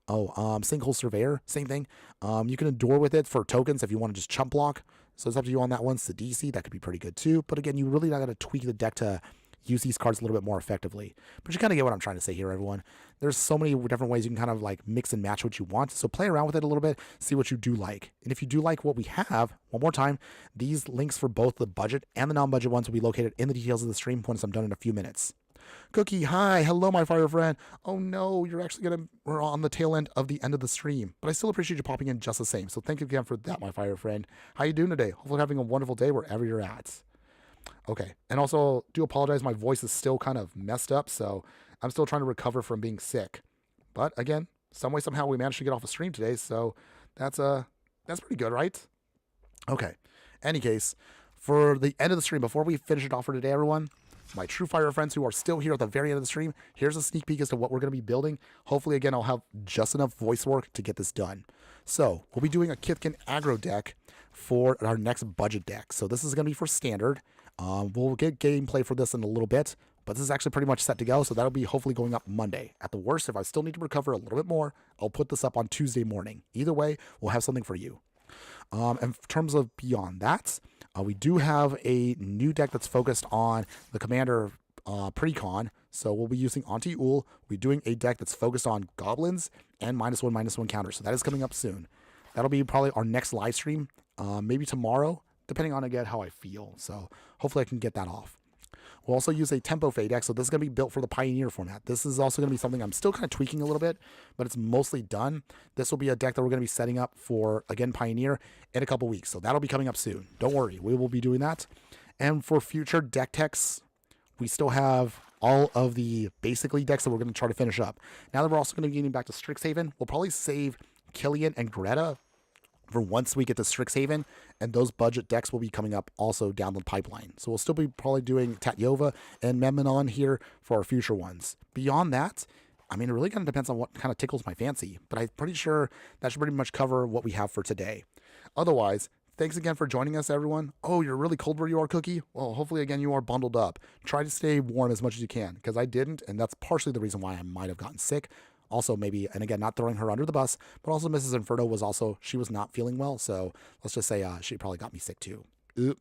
Sinkhole Surveyor, same thing. You can Endure with it for tokens if you want to just chump block. So it's up to you on that one. Sidisi, that could be pretty good too. But again, you really not got to tweak the deck to use these cards a little bit more effectively. But you kind of get what I'm trying to say here, everyone. There's so many different ways you can kind of like mix and match what you want. So play around with it a little bit, see what you do like. And if you do like what we have, one more time, these links for both the budget and the non-budget ones will be located in the details of the stream once I'm done in a few minutes. Cookie, hi, hello, my fire friend. Oh no, we're on the tail end of the stream, but I still appreciate you popping in just the same. So thank you again for that, my fire friend. How you doing today? Hopefully having a wonderful day wherever you're at. Okay, and also do apologize, my voice is still kind of messed up, so I'm still trying to recover from being sick. But again, some way, somehow we managed to get off a stream today, so that's pretty good, right? Okay, any case, for the end of the stream, before we finish it off for today, everyone, my true fire friends who are still here at the very end of the stream, here's a sneak peek as to what we're going to be building. Hopefully, again, I'll have just enough voice work to get this done. So, we'll be doing a Kithkin aggro deck for our next budget deck. So this is going to be for standard. We'll get gameplay for this in a little bit, but this is actually pretty much set to go, so that'll be hopefully going up Monday. At the worst, if I still need to recover a little bit more, I'll put this up on Tuesday morning. Either way, we'll have something for you. And in terms of beyond that, we do have a new deck that's focused on the Commander Precon, so we'll be using Auntie Ul. We'll be doing a deck that's focused on Goblins and -1/-1 counters, so that is coming up soon. That'll be probably our next live stream, maybe tomorrow, depending on, again, how I feel. So hopefully I can get that off. We'll also use a Tempo Fade deck, so this is going to be built for the Pioneer format. This is also going to be something I'm still kind of tweaking a little bit, but it's mostly done. This will be a deck that we're going to be setting up for, again, Pioneer in a couple weeks. So that'll be coming up soon. Don't worry, we will be doing that. And for future deck techs, we still have all of the basically decks that we're going to try to finish up. Now that we're also going to be getting back to Strixhaven, we'll probably save Killian and Greta for once we get to Strixhaven, and those budget decks will be coming up also down the pipeline. So we'll still be probably doing Tatyova and Memnon here for our future ones. Beyond that, I mean, it really kind of depends on what kind of tickles my fancy, but I'm pretty sure that should pretty much cover what we have for today. Otherwise, thanks again for joining us, everyone. Oh, you're really cold where you are, Cookie? Well, hopefully, again, you are bundled up. Try to stay warm as much as you can, because I didn't, and that's partially the reason why I might have gotten sick. Also, maybe, and again, not throwing her under the bus, but also Mrs. Inferno was also, she was not feeling well, so let's just say she probably got me sick too. Oop.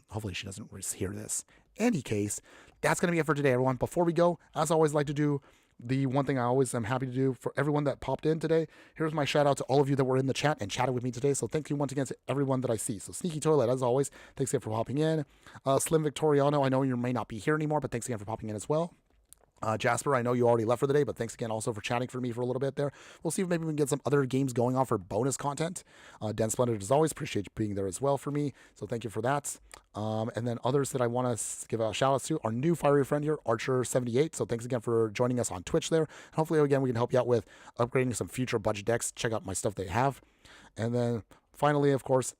Hopefully she doesn't hear this. Any case, that's going to be it for today, everyone. Before we go, as I always like to do, the one thing I always am happy to do for everyone that popped in today, here's my shout out to all of you that were in the chat and chatted with me today. So thank you once again to everyone that I see. So Sneaky Toilet, as always, thanks again for popping in. Slim Victoriano, I know you may not be here anymore, but thanks again for popping in as well. Jasper, I know you already left for the day, but thanks again also for chatting for me for a little bit there. We'll see if maybe we can get some other games going on for bonus content. Den Splendid, as always, appreciate you being there as well for me. So thank you for that. And then others that I want to give a shout out to, our new fiery friend here, Archer78. So thanks again for joining us on Twitch there. And hopefully, again, we can help you out with upgrading some future budget decks. Check out my stuff they have. And then finally, of course,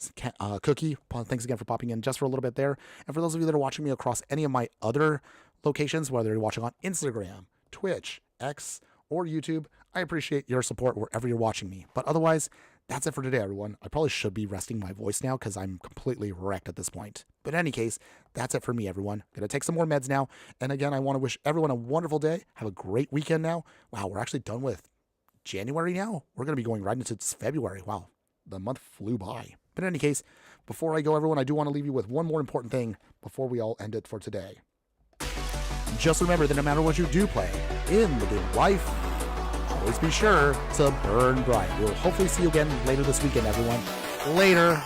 Cookie, thanks again for popping in just for a little bit there. And for those of you that are watching me across any of my other locations, whether you're watching on Instagram, Twitch, X, or YouTube, I appreciate your support wherever you're watching me. But otherwise, that's it for today, everyone. I probably should be resting my voice now because I'm completely wrecked at this point. But in any case, that's it for me, everyone. Gonna take some more meds now. And again, I want to wish everyone a wonderful day. Have a great weekend now. Wow, we're actually done with January now. We're going to be going right into February. Wow, the month flew by. But in any case, before I go, everyone, I do want to leave you with one more important thing before we all end it for today. Just remember that no matter what you do play in the game of life, always be sure to burn bright. We'll hopefully see you again later this weekend, everyone. Later.